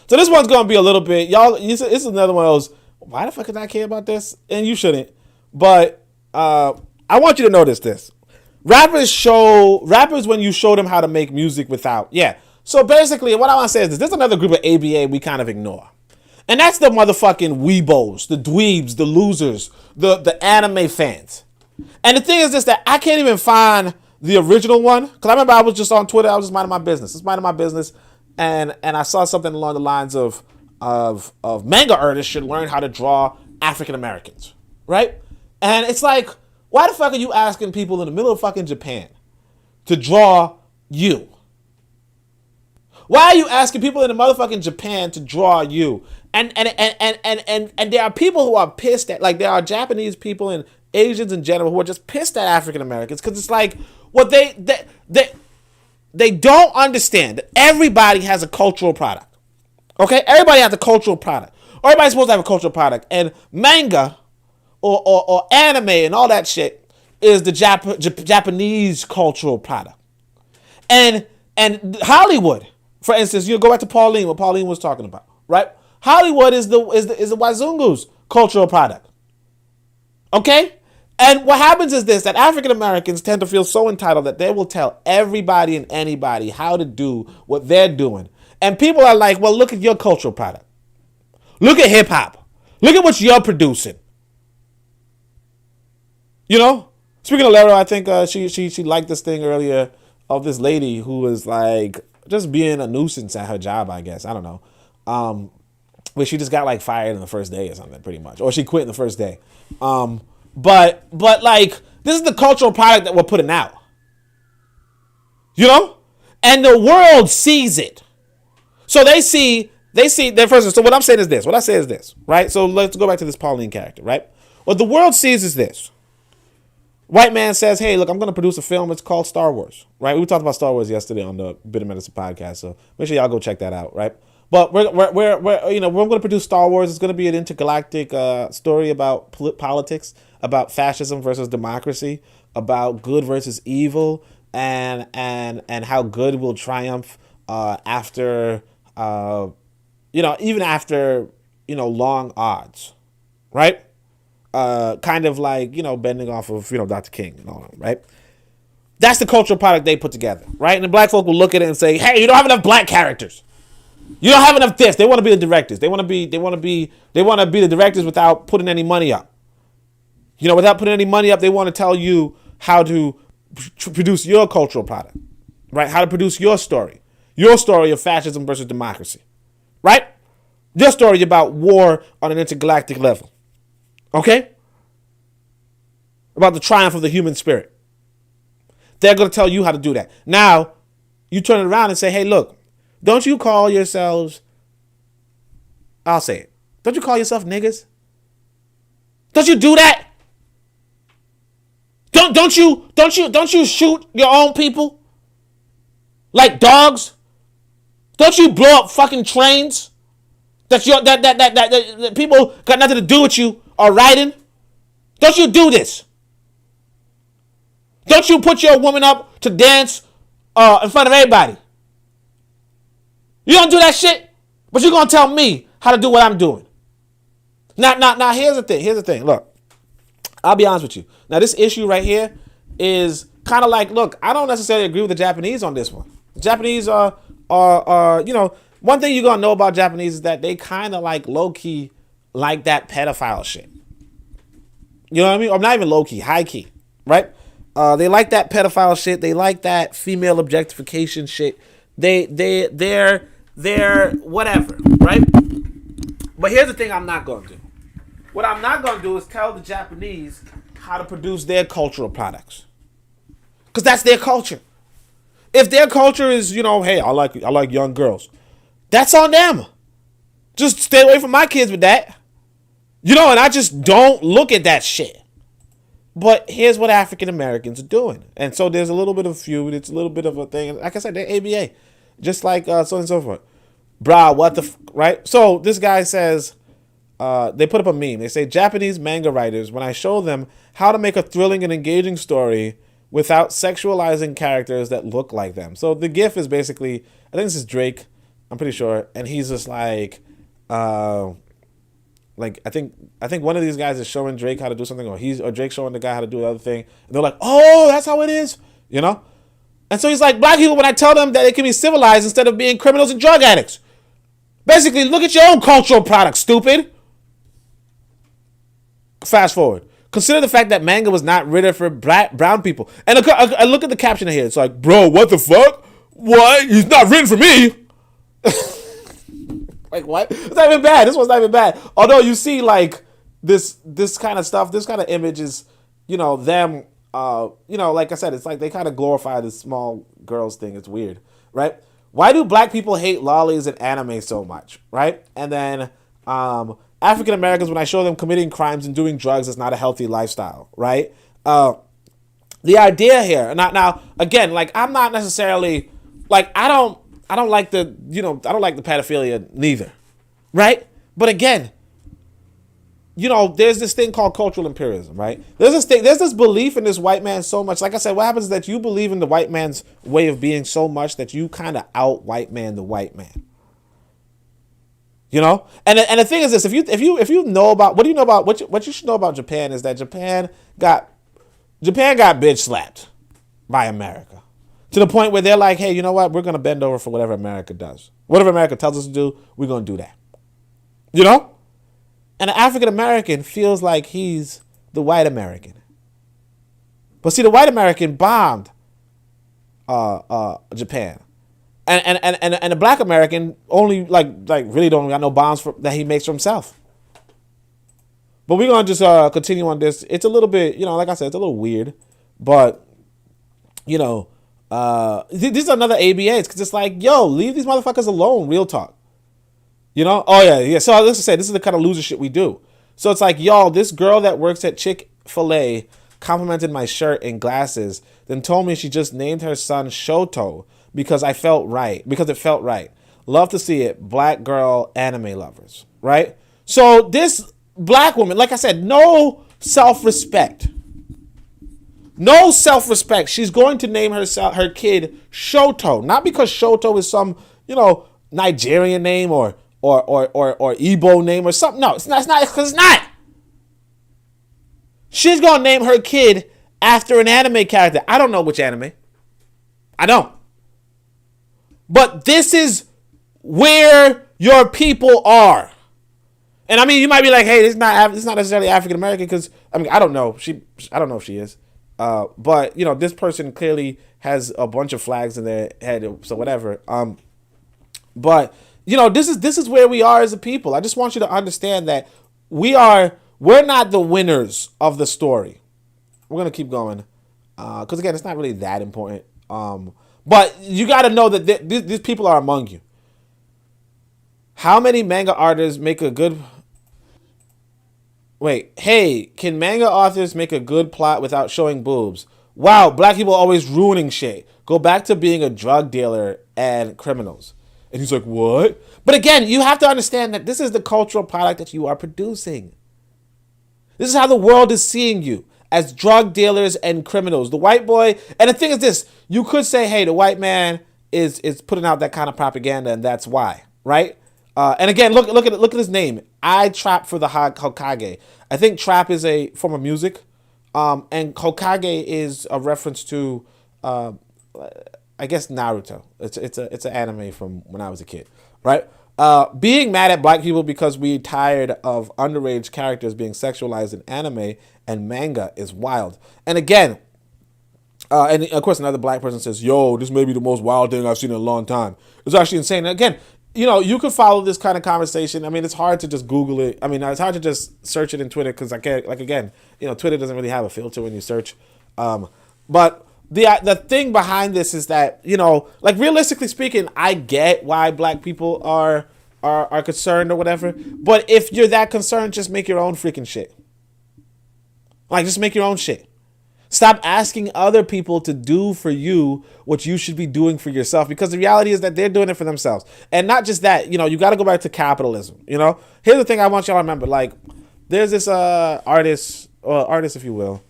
this one's gonna be a little bit, y'all. This is another one of those. Why the fuck did I care about this? And you shouldn't. But I want you to notice this. Rappers when you show them how to make music without, yeah. So basically, what I want to say is this. There's another group of ABA we kind of ignore. And that's the motherfucking weebos, the dweebs, the losers, the anime fans. And the thing is this, that I can't even find the original one. Because I remember I was just on Twitter. I was just minding my business. And I saw something along the lines of manga artists should learn how to draw African Americans. Right? And it's like, why the fuck are you asking people in the middle of fucking Japan to draw you? Why are you asking people in the motherfucking Japan to draw you? And there are people who are pissed at, like, there are Japanese people and Asians in general who are just pissed at African Americans, because it's like, what they don't understand that everybody has a cultural product. Okay? Everybody has a cultural product. Everybody's supposed to have a cultural product. And manga or anime and all that shit is the Japanese cultural product. And Hollywood, for instance, you go back to Pauline, what Pauline was talking about, right? Hollywood is the Wazungu's cultural product. Okay? And what happens is this, that African Americans tend to feel so entitled that they will tell everybody and anybody how to do what they're doing. And people are like, well, look at your cultural product. Look at hip hop. Look at what you're producing. You know? Speaking of Lara, I think she liked this thing earlier of this lady who was like just being a nuisance at her job, I guess. I don't know. But she just got like fired in the first day or something, pretty much. Or she quit in the first day. But like, this is the cultural product that we're putting out. You know? And the world sees it. So they see their first. So what I'm saying is this. Right? So let's go back to this Pauline character, right? What the world sees is this. White man says, hey, look, I'm going to produce a film. It's called Star Wars, right? We talked about Star Wars yesterday on the Bit of Medicine podcast, so make sure y'all go check that out, right? But we're going to produce Star Wars. It's going to be an intergalactic story about politics, about fascism versus democracy, about good versus evil, and how good will triumph after, even after, long odds, right? Kind of like, bending off of, Dr. King and all that, right? That's the cultural product they put together, right? And the black folk will look at it and say, hey, you don't have enough black characters. You don't have enough this. They want to be the directors. They want to be the directors without putting any money up. Without putting any money up, they want to tell you how to produce your cultural product, right? How to produce your story of fascism versus democracy, right? Your story about war on an intergalactic level. Okay? About the triumph of the human spirit. They're going to tell you how to do that. Now, you turn it around and say, hey, look, don't you call yourselves, I'll say it, don't you call yourself niggas? Don't you do that? Don't you shoot your own people like dogs? Don't you blow up fucking trains that people got nothing to do with you are riding? Don't you do this? Don't you put your woman up to dance in front of everybody? You don't do that shit, but you're gonna tell me how to do what I'm doing. Now, here's the thing. Look, I'll be honest with you. Now, this issue right here is kind of like, look, I don't necessarily agree with the Japanese on this one. The Japanese are one thing you're going to know about Japanese is that they kind of like low-key like that pedophile shit. You know what I mean? Or not even low-key, high-key, right? They like that pedophile shit. They like that female objectification shit. They're whatever, right? But here's the thing I'm not going to do. What I'm not going to do is tell the Japanese how to produce their cultural products. Because that's their culture. If their culture is, hey, I like young girls. That's on them. Just stay away from my kids with that. And I just don't look at that shit. But here's what African Americans are doing. And so there's a little bit of feud. It's a little bit of a thing. Like I said, they're ABA. Just like so on and so forth. Brah, what the right? So this guy says, they put up a meme. They say, Japanese manga writers, when I show them how to make a thrilling and engaging story without sexualizing characters that look like them. So the GIF is basically, I think this is Drake, I'm pretty sure, and he's just like I think one of these guys is showing Drake how to do something, or Drake showing the guy how to do the other thing, and they're like, oh, that's how it is, And so he's like, black people, when I tell them that they can be civilized instead of being criminals and drug addicts. Basically, look at your own cultural product, stupid. Fast forward. Consider the fact that manga was not written for brown people. And look at the caption here. It's like, bro, what the fuck? What? He's not written for me. Like, what? It's not even bad. This one's not even bad. Although you see, like, this kind of stuff, this kind of image is, them, like I said, it's like they kind of glorify this small girls thing. It's weird, right? Why do black people hate lollies and anime so much, right? And then African Americans, when I show them committing crimes and doing drugs, is not a healthy lifestyle, right? The idea here, now again, like I'm not necessarily like I don't like the I don't like the pedophilia neither, right? But again, there's this thing called cultural imperialism, right? There's this belief in this white man so much. Like I said, what happens is that you believe in the white man's way of being so much that you kind of out white man the white man. And the thing is this: if you know about what you should know about Japan is that Japan got bitch slapped by America to the point where they're like, hey, you know what? We're gonna bend over for whatever America does. Whatever America tells us to do, we're gonna do that. And an African American feels like he's the white American. But see, the white American bombed Japan. And the black American only like really don't got no bombs that he makes for himself. But we're gonna just continue on this. It's a little bit, like I said, it's a little weird, but this is another ABA. It's just like, yo, leave these motherfuckers alone. Real talk. Oh yeah. So let's just say this is the kind of loser shit we do. So it's like, yo, this girl that works at Chick-fil-A complimented my shirt and glasses, then told me she just named her son Shoto because it felt right. Love to see it. Black girl anime lovers, right? So this black woman, like I said, no self-respect. No self-respect. She's going to name her kid Shoto, not because Shoto is some, Nigerian name or Igbo name or something. No, it's not because it's not. She's gonna name her kid after an anime character. I don't know which anime. I don't. But this is where your people are. And I mean, you might be like, hey, it's not necessarily African American because I don't know. I don't know if she is. But this person clearly has a bunch of flags in their head, so whatever. But this is where we are as a people. I just want you to understand that we're not the winners of the story. We're gonna keep going, because again, it's not really that important. But you got to know that these people are among you. How many manga artists make a good? Wait, hey, can manga authors make a good plot without showing boobs? Wow, black people always ruining shit. Go back to being a drug dealer and criminals. And he's like, what? But again, you have to understand that this is the cultural product that you are producing. This is how the world is seeing you, as drug dealers and criminals. The white boy, and the thing is this, you could say, hey, the white man is putting out that kind of propaganda, and that's why, right? And again, look at his name. I trap for the Hokage. I think trap is a form of music. And Hokage is a reference to, I guess, Naruto. It's an anime from when I was a kid, right? Being mad at black people because we're tired of underage characters being sexualized in anime and manga is wild. And again, and of course another black person says, yo, this may be the most wild thing I've seen in a long time. It's actually insane. And again, you can follow this kind of conversation. I mean, it's hard to just Google it. I mean, it's hard to just search it in Twitter because I can't, like, again, Twitter doesn't really have a filter when you search. But the thing behind this is that, like, realistically speaking, I get why black people are concerned or whatever. But if you're that concerned, just make your own freaking shit. Like, just make your own shit. Stop asking other people to do for you what you should be doing for yourself, because the reality is that they're doing it for themselves. And not just that, you got to go back to capitalism. Here's the thing I want y'all to remember. Like, there's this artist, if you will.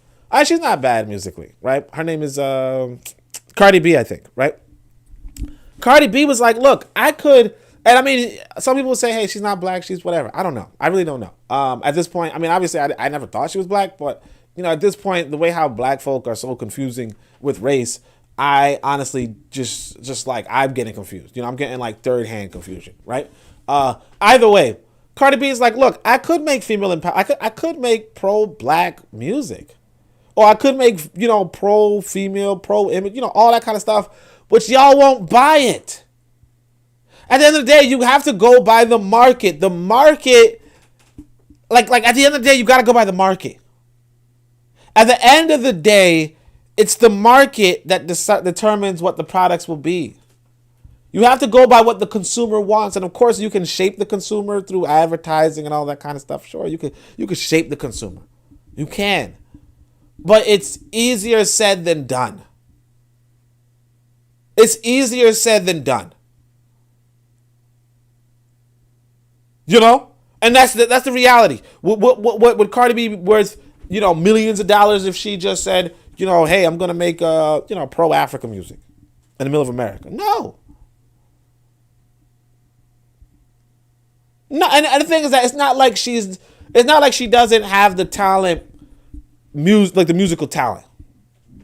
She's not bad musically, right? Her name is Cardi B, I think, right? Cardi B was like, look, I could, and I mean, some people say, hey, she's not black, she's whatever. I don't know. I really don't know. At this point, I mean, obviously, I never thought she was black, but at this point, the way how black folk are so confusing with race, I honestly just like, I'm getting confused. I'm getting like third-hand confusion, right? Either way, Cardi B is like, look, I could make female empowerment. I could make pro-black music. Or I could make, pro-female, pro-image, all that kind of stuff, but y'all won't buy it. At the end of the day, you have to go by the market. The market, like at the end of the day, you got to go by the market. At the end of the day, it's the market that determines what the products will be. You have to go by what the consumer wants. And of course, you can shape the consumer through advertising and all that kind of stuff. Sure, you could shape the consumer. You can. But it's easier said than done. It's easier said than done. And that's the reality. What would Cardi B be worth, millions of dollars if she just said, hey, I'm gonna make pro-African music in the middle of America? No. And the thing is that it's not like she doesn't have the talent, like the musical talent.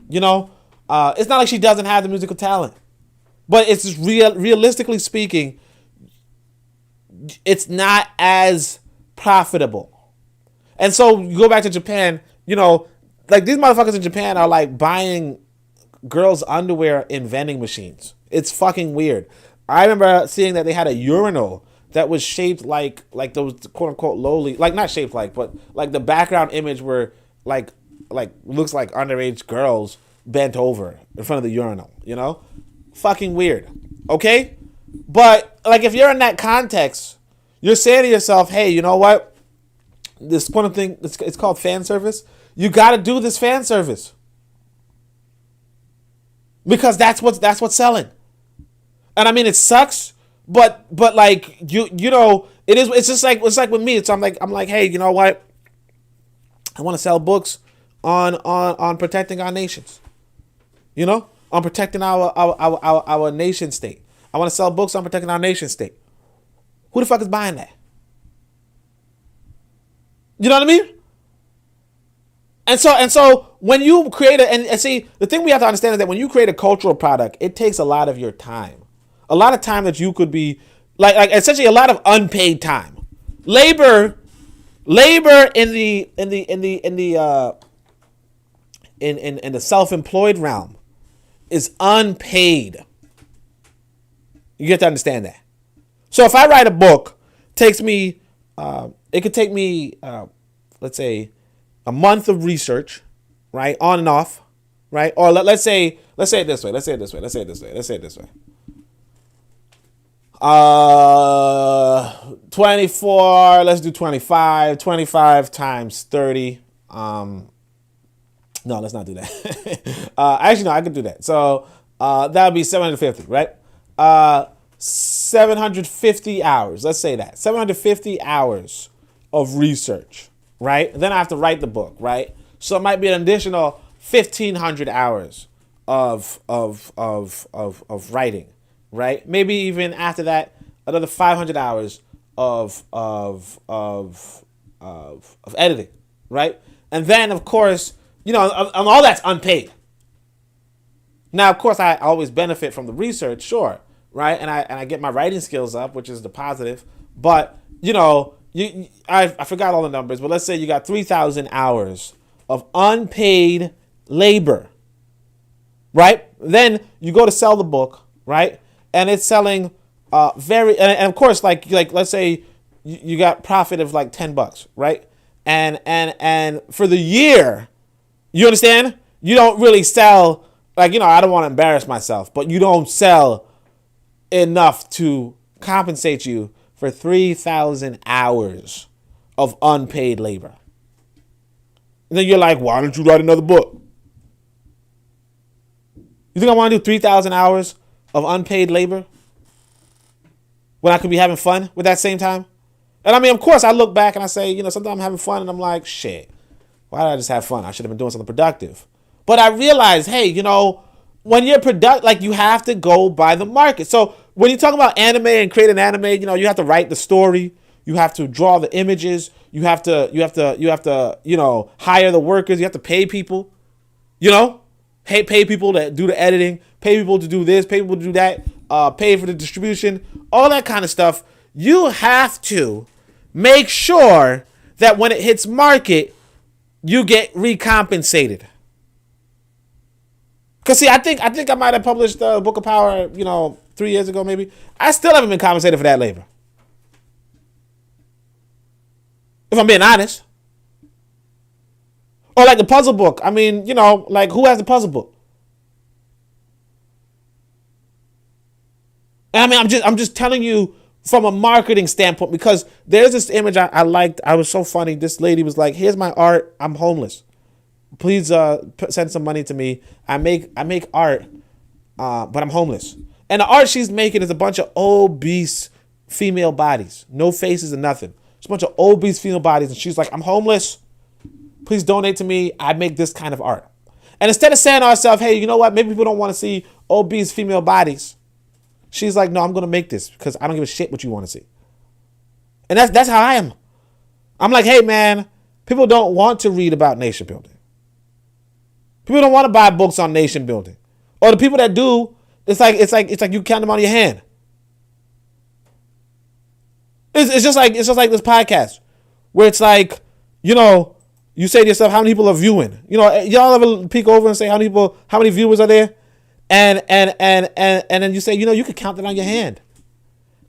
It's not like she doesn't have the musical talent, but it's just realistically speaking, it's not as profitable. And so you go back to Japan, like these motherfuckers in Japan are like buying girls' underwear in vending machines. It's fucking weird. I remember seeing that they had a urinal that was shaped like those quote unquote lowly, like not shaped like, but like the background image were like looks like underage girls bent over in front of the urinal, Fucking weird. Okay? But like if you're in that context, you're saying to yourself, hey, you know what? This kind of thing, it's called fan service. You got to do this fan service. Because that's what's selling. And I mean, it sucks, but like it's just like with me. I'm like, hey, you know what? I want to sell books on protecting our nations. On protecting our nation state. I want to sell books on protecting our nation state. Who the fuck is buying that? You know what I mean? And so when you create and see, the thing we have to understand is that when you create a cultural product, it takes a lot of your time. A lot of time that you could be like essentially a lot of unpaid time. Labor in the self-employed realm is unpaid. You get to understand that. So if I write a book, it could take me, let's say, a month of research, right, on and off, right? Or let's say it this way. 24. Let's do 25. 25 times 30. No, let's not do that. Actually, no, I could do that. So that would be 750, right? 750 hours. Let's say that 750 hours of research, right? And then I have to write the book, right? So it might be an additional 1,500 hours of writing, right? Maybe even after that, another 500 hours of editing, right? And then of course and all that's unpaid. Now, of course, I always benefit from the research, sure, right? And I get my writing skills up, which is the positive. But I forgot all the numbers, but let's say you got 3,000 hours of unpaid labor, right? Then you go to sell the book, right? And it's selling and of course, like let's say you got profit of like $10, right? And for the year, you understand? You don't really sell, like, I don't want to embarrass myself, but you don't sell enough to compensate you for 3,000 hours of unpaid labor. And then you're like, why don't you write another book? You think I want to do 3,000 hours of unpaid labor when I could be having fun with that same time? And I mean, of course, I look back and I say, sometimes I'm having fun and I'm like, shit, why did I just have fun? I should have been doing something productive. But I realized, hey, when you're productive, like, you have to go by the market. So when you talk about anime and create an anime, you have to write the story. You have to draw the images. You have to hire the workers. You have to pay people, pay people to do the editing, pay people to do this, pay people to do that, pay for the distribution, all that kind of stuff. You have to make sure that when it hits market, you get recompensated. Because, see, I think I might have published the Book of Power, 3 years ago, maybe. I still haven't been compensated for that labor. If I'm being honest. Or like the puzzle book. I mean, like, who has the puzzle book? And I mean, I'm just telling you from a marketing standpoint, because there's this image I liked. I was so funny. This lady was like, here's my art. I'm homeless. Please send some money to me. I make art, but I'm homeless. And the art she's making is a bunch of obese female bodies. No faces and nothing. It's a bunch of obese female bodies. And she's like, I'm homeless. Please donate to me. I make this kind of art. And instead of saying to herself, hey, you know what? Maybe people don't want to see obese female bodies. She's like, no, I'm going to make this because I don't give a shit what you want to see. And that's how I am. I'm like, hey, man, people don't want to read about nation building. People don't want to buy books on nation building. Or the people that do, it's like you count them on your hand. It's just like this podcast where it's like, you say to yourself, how many people are viewing? Y'all ever peek over and say how many viewers are there? And then you say, you can count it on your hand.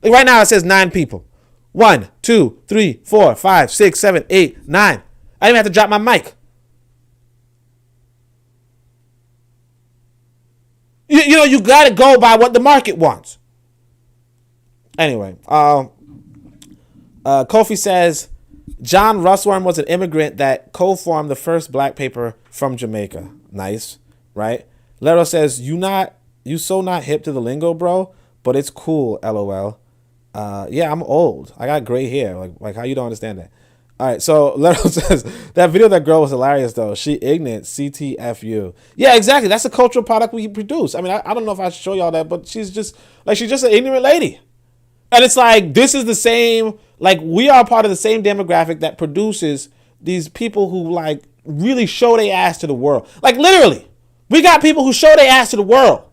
Like right now it says 9 people. 1, 2, 3, 4, 5, 6, 7, 8, 9. I even have to drop my mic. You got to go by what the market wants. Anyway, Kofi says, John Russworm was an immigrant that co-formed the first black paper from Jamaica. Nice, right? Lero says, you so not hip to the lingo, bro, but it's cool, LOL. Yeah, I'm old. I got gray hair. Like how you don't understand that? All right, so Lero says, that video of that girl was hilarious, though. She ignorant, CTFU. Yeah, exactly. That's a cultural product we produce. I mean, I don't know if I should show y'all that, but she's just an ignorant lady. And it's like, this is the same, like, we are part of the same demographic that produces these people who, like, really show their ass to the world. Like, literally, we got people who show their ass to the world.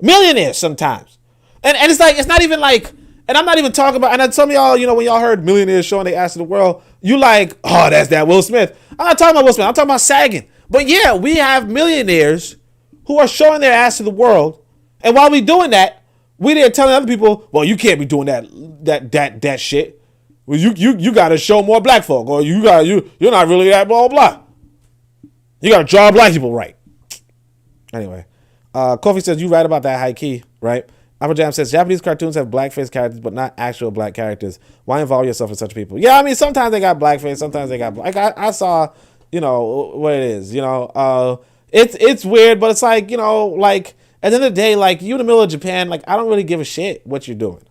Millionaires sometimes. And it's like, it's not even like, and I'm not even talking about, and some of y'all, when y'all heard millionaires showing their ass to the world, you like, oh, that's that Will Smith. I'm not talking about Will Smith. I'm talking about sagging. But yeah, we have millionaires who are showing their ass to the world. And while we doing that, we there telling other people, well, you can't be doing that shit. Well, you got to show more black folk, or you're not really that blah, blah. You got to draw black people right. Anyway, Kofi says, you right about that high key, right? Upper Jam says, Japanese cartoons have blackface characters, but not actual black characters. Why involve yourself in such people? Yeah, I mean, sometimes they got blackface, sometimes they got black. I saw, what it is, it's weird, but it's like, like, at the end of the day, like, you in the middle of Japan, like, I don't really give a shit what you're doing.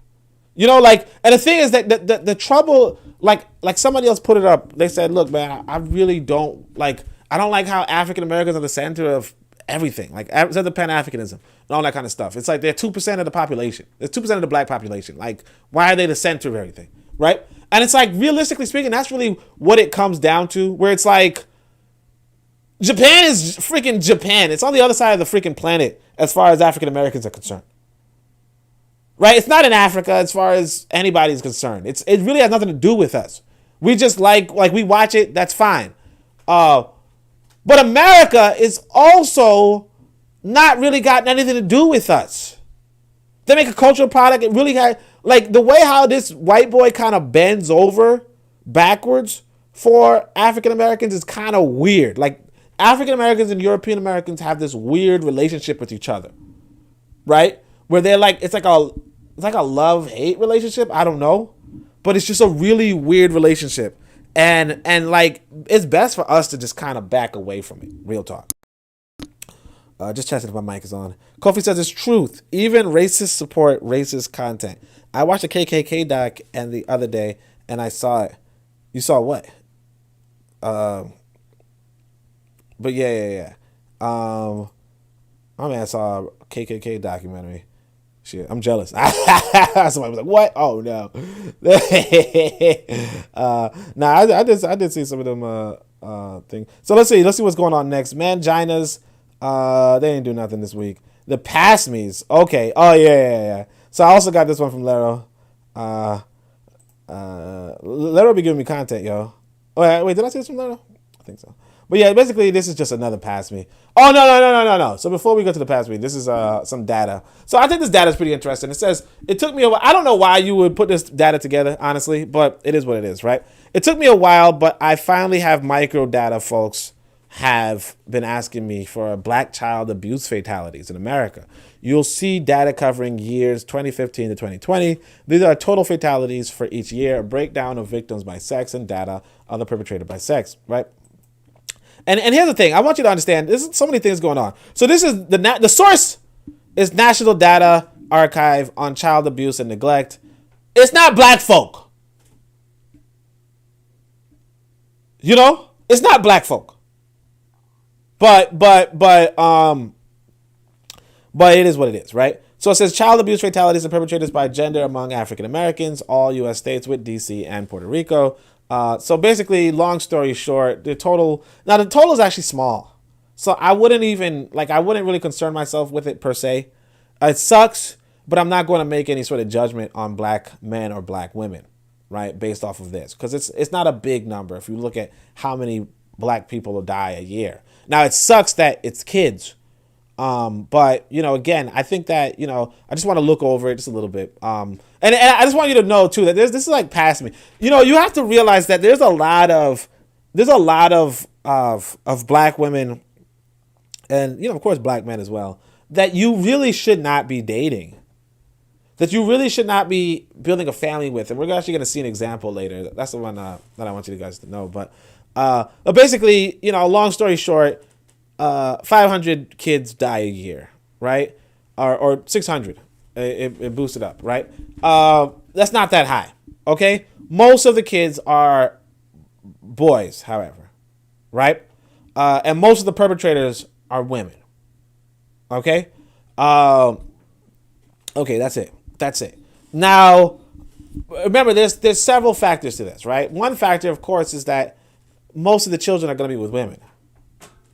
Like, and the thing is that the trouble, like somebody else put it up. They said, look, man, I really don't like how African Americans are the center of everything. Like, it's the Pan-Africanism and all that kind of stuff. It's like they're 2% of the population. They're 2% of the black population. Like, why are they the center of everything? Right? And it's like, realistically speaking, that's really what it comes down to, where it's like, Japan is freaking Japan. It's on the other side of the freaking planet as far as African Americans are concerned. Right? It's not in Africa as far as anybody's concerned. It really has nothing to do with us. We just like we watch it, that's fine. But America is also not really got anything to do with us. They make a cultural product. It really had, like, the way how this white boy kind of bends over backwards for African Americans is kind of weird. Like, African Americans and European Americans have this weird relationship with each other, right? Where they're like, it's like a love-hate relationship. I don't know, but it's just a really weird relationship, and like, it's best for us to just kind of back away from it. Real talk. Just checking if my mic is on. Kofi says it's truth. Even racists support racist content. I watched a KKK doc and the other day, and I saw it. You saw what? But yeah. I mean, I saw a KKK documentary. Shit, I'm jealous. Somebody was like, "What? Oh no." I did see some of them things. So let's see what's going on next. Manginas. They didn't do nothing this week. The Pass Me's. Okay. Oh yeah. So I also got this one from Lero. Lero be giving me content, yo. Oh wait, did I say this from Lero? I think so. But yeah, basically this is just another Pass Me. Oh no. So before we go to the Pass Me, this is some data. So I think this data is pretty interesting. It says it took me a while. I don't know why you would put this data together, honestly, but it is what it is, right? It took me a while, but I finally have micro data, folks. Have been asking me for black child abuse fatalities in America. You'll see data covering years 2015 to 2020. These are total fatalities for each year, a breakdown of victims by sex and data on the perpetrator by sex, right? And here's the thing. I want you to understand, there's so many things going on. So this is the source is National Data Archive on Child Abuse and Neglect. It's not black folk. You know? It's not black folk. But it is what it is, right? So it says child abuse fatalities and perpetrators by gender among African Americans, all U.S. states with D.C. and Puerto Rico. So basically, long story short, the total is actually small. So I wouldn't really concern myself with it per se. It sucks, but I'm not going to make any sort of judgment on black men or black women, right? Based off of this, because it's not a big number if you look at how many black people die a year. Now, it sucks that it's kids. But, again, I think that, I just want to look over it just a little bit. And I just want you to know, too, that this is like past me. You have to realize that there's a lot of black women and, of course, black men as well, that you really should not be dating, that you really should not be building a family with. And we're actually going to see an example later. That's the one that I want you guys to know. But basically, long story short, 500 kids die a year, right? Or 600. It boosted up, right? That's not that high, okay? Most of the kids are boys, however, right? And most of the perpetrators are women, okay? Okay, that's it. Now, remember, there's several factors to this, right? One factor, of course, is that most of the children are going to be with women.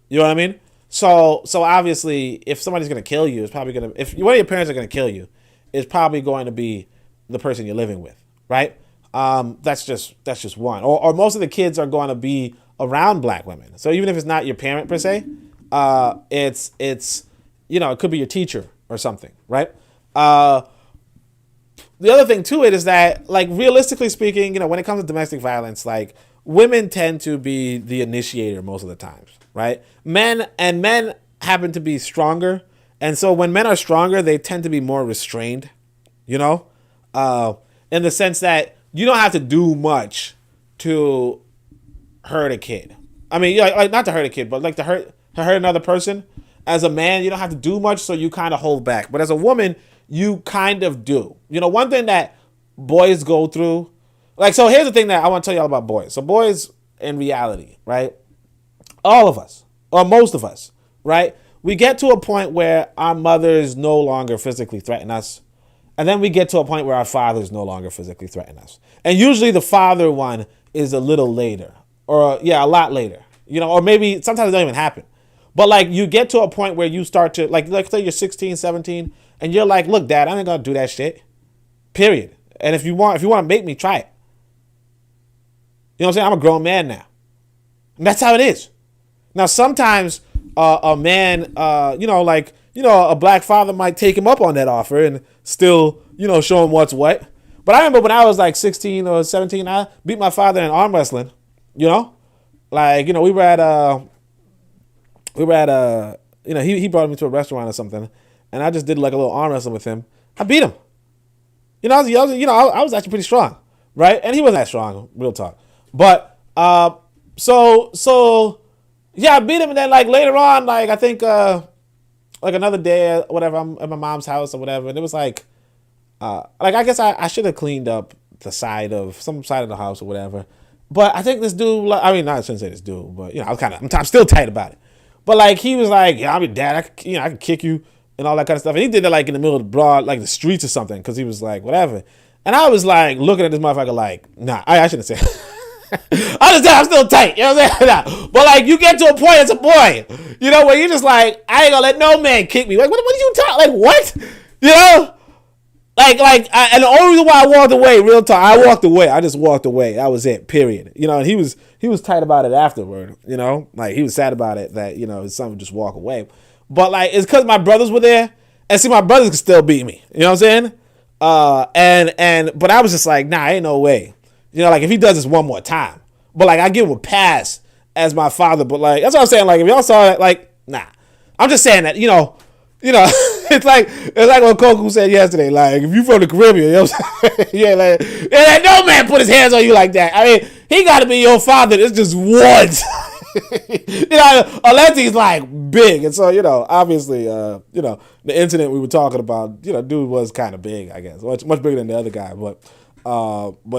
You know what I mean? So obviously, if somebody's going to kill you, it's probably going to, if one of your parents are going to kill you, it's probably going to be the person you're living with, right? That's just one. Or most of the kids are going to be around black women. So even if it's not your parent per se, it's it could be your teacher or something, right? The other thing to it is that, like, realistically speaking, when it comes to domestic violence, like, women tend to be the initiator most of the times, right? Men happen to be stronger. And so when men are stronger, they tend to be more restrained, in the sense that you don't have to do much to hurt a kid. I mean, like, not to hurt a kid, but like to hurt another person. As a man, you don't have to do much, so you kind of hold back. But as a woman, you kind of do. One thing that boys go through, like, so here's the thing that I want to tell you all about boys. So boys, in reality, right? All of us, or most of us, right? We get to a point where our mothers no longer physically threaten us. And then we get to a point where our fathers no longer physically threaten us. And usually the father one is a little later, or a lot later, you know, or maybe sometimes it don't even happen. But like you get to a point where you start to like say you're 16, 17, and you're like, look, Dad, I ain't gonna do that shit. Period. And if you want to make me, try it. You know what I'm saying? I'm a grown man now. And that's how it is. Now sometimes a man, a black father might take him up on that offer and still, show him what's what. But I remember when I was like 16 or 17, I beat my father in arm wrestling. We were at he brought me to a restaurant or something, and I just did like a little arm wrestling with him. I beat him. I was actually pretty strong, right? And he wasn't that strong, real talk. But so yeah, I beat him, and then like later on, like I think like another day or whatever, I'm at my mom's house or whatever, and it was like I guess I should have cleaned up some side of the house or whatever. But I think this dude, I shouldn't say this dude, but I'm still tight about it. But like he was like, yeah, I'm your dad, I can kick you and all that kind of stuff. And he did it like in the middle of the broad, like the streets or something, because he was like, whatever. And I was like looking at this motherfucker like, nah, I shouldn't say I'm still tight, you know what I'm saying? Nah. But like you get to a point as a boy, where you're just like, I ain't gonna let no man kick me. Like, what are you talking? Like, what? And the only reason why I walked away, real talk, I just walked away. That was it, period. And he was tight about it afterward, like he was sad about it that, his son would just walk away. But like, it's because my brothers were there, and see, my brothers could still beat me, you know what I'm saying? But I was just like, nah, ain't no way. Like if he does this one more time, but like I give him a pass as my father, but like, that's what I'm saying. Like if y'all saw it, like, nah, I'm just saying that, it's like what Koku said yesterday. Like, if you from the Caribbean, you know what I'm saying? Yeah, like no man put his hands on you like that. I mean, he got to be your father. It's just once, unless he's like big. And so, obviously, the incident we were talking about, dude was kind of big, I guess, much bigger than the other guy. But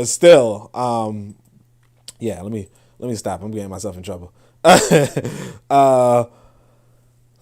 still, yeah. Let me stop. I'm getting myself in trouble.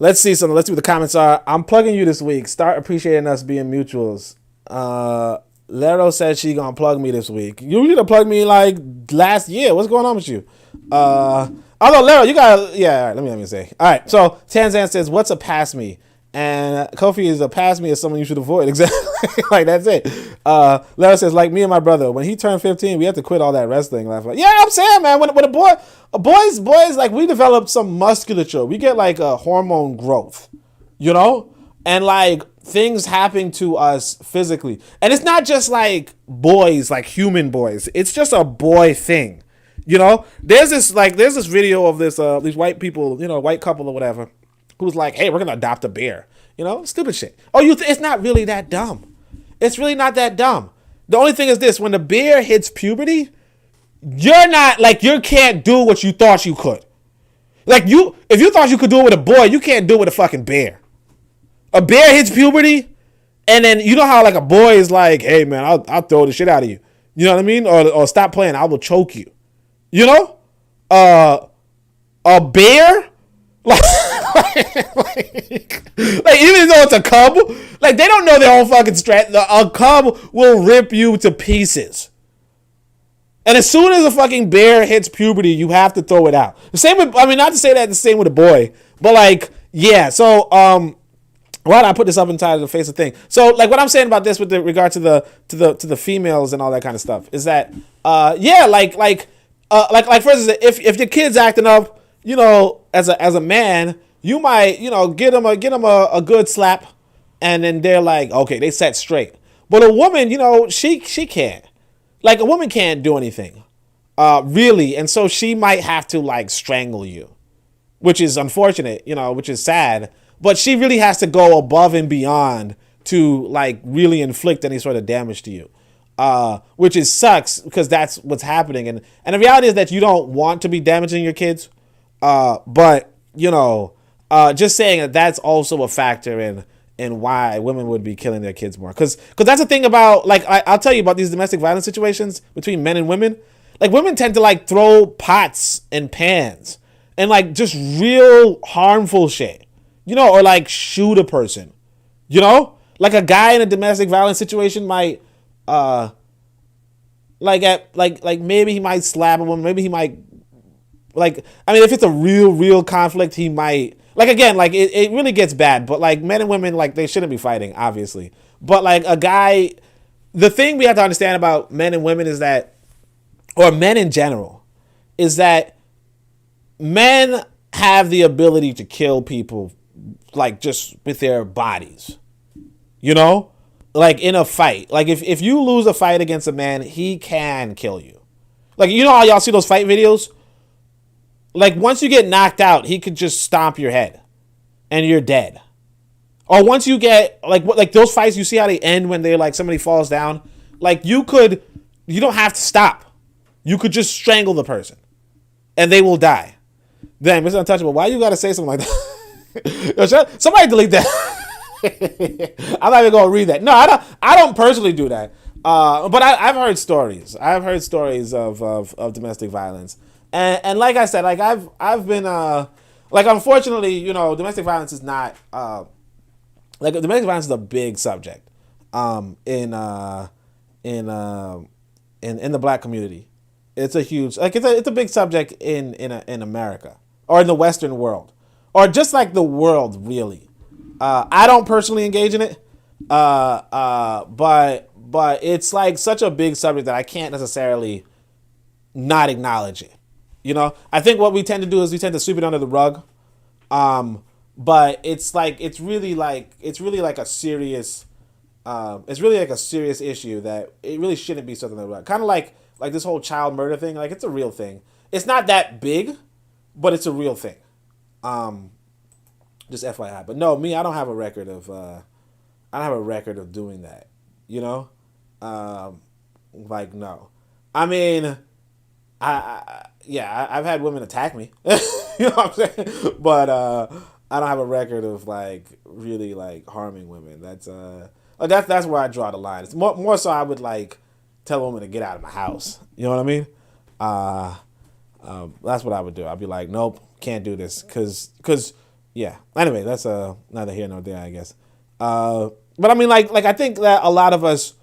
Let's see something. Let's see what the comments are. I'm plugging you this week. Start appreciating us being mutuals. Lero said she gonna plug me this week. You should have plugged me like last year. What's going on with you? Although Lero, you got yeah. All right, let me say. All right. So Tanzan says, "What's a pass me?" And Kofi is a pass me is someone you should avoid. Exactly. Like that's it. Lero says, like me and my brother, when he turned 15, we had to quit all that wrestling. Like, yeah, I'm saying, man, when boys, like we developed some musculature. We get like a hormone growth, and like things happen to us physically. And it's not just like boys, like human boys. It's just a boy thing. There's this video of these white people, white couple or whatever, who's like, hey, we're going to adopt a bear. Stupid shit. Oh, it's not really that dumb. It's really not that dumb. The only thing is this, when the bear hits puberty, you're not, like, you can't do what you thought you could. Like, if you thought you could do it with a boy, you can't do it with a fucking bear. A bear hits puberty, and then you know how, like, a boy is like, hey, man, I'll throw the shit out of you. You know what I mean? Or stop playing, I will choke you. A bear? Like even though it's a cub, like they don't know their own fucking strength. A cub will rip you to pieces. And as soon as a fucking bear hits puberty, you have to throw it out. The same with, not to say that the same with a boy, but like, yeah. So, why did I put this up inside of the face of thing? So, like, what I'm saying about this with regard to the females and all that kind of stuff is that, yeah, like for instance, if your kid's acting up, as a man, you might, get them a good slap, and then they're like, okay, they set straight. But a woman, she can't. Like, a woman can't do anything, really, and so she might have to like strangle you, which is unfortunate, which is sad. But she really has to go above and beyond to like really inflict any sort of damage to you, which is sucks because that's what's happening. And the reality is that you don't want to be damaging your kids. But just saying that that's also a factor in why women would be killing their kids more. Cause that's the thing about, like, I'll tell you about these domestic violence situations between men and women. Like, women tend to like throw pots and pans and like just real harmful shit, or like shoot a person, like a guy in a domestic violence situation might, like maybe he might slap a woman, maybe he might, like, I mean, if it's a real conflict, he might, like, again, like, it really gets bad, but, like, men and women, like, they shouldn't be fighting, obviously. But, like, a guy, the thing we have to understand about men and women is that, or men in general, is that men have the ability to kill people, like, just with their bodies, you know? Like, in a fight. Like, if you lose a fight against a man, he can kill you. Like, you know how y'all see those fight videos? Like, once you get knocked out, he could just stomp your head and you're dead. Or once you get, like those fights, you see how they end when they, like, somebody falls down? Like, you don't have to stop. You could just strangle the person and they will die. Damn, Mr. Untouchable, why you gotta say something like that? Yo, somebody delete that. I'm not even gonna read that. No, I don't personally do that. But I've heard stories. I've heard stories of domestic violence, and like I said, like I've been like, unfortunately, you know, domestic violence is not like, domestic violence is a big subject in the black community. It's a huge, like, it's a big subject in America, or in the Western world, or just like the world, really. I don't personally engage in it, but it's like such a big subject that I can't necessarily not acknowledge it. You know, I think what we tend to do is we tend to sweep it under the rug. But it's really like a serious issue that it really shouldn't be something like, kind of like this whole child murder thing. Like, it's a real thing. It's not that big, but it's a real thing. Just FYI. But no, me, I don't have a record of doing that. You know, like, no. I mean, I've had women attack me. You know what I'm saying? But I don't have a record of, like, really, like, harming women. That's where I draw the line. It's more so I would, like, tell a woman to get out of my house. You know what I mean? That's what I would do. I'd be like, nope, can't do this, cause yeah. Anyway, that's neither here nor there, I guess. But I mean, like I think that a lot of us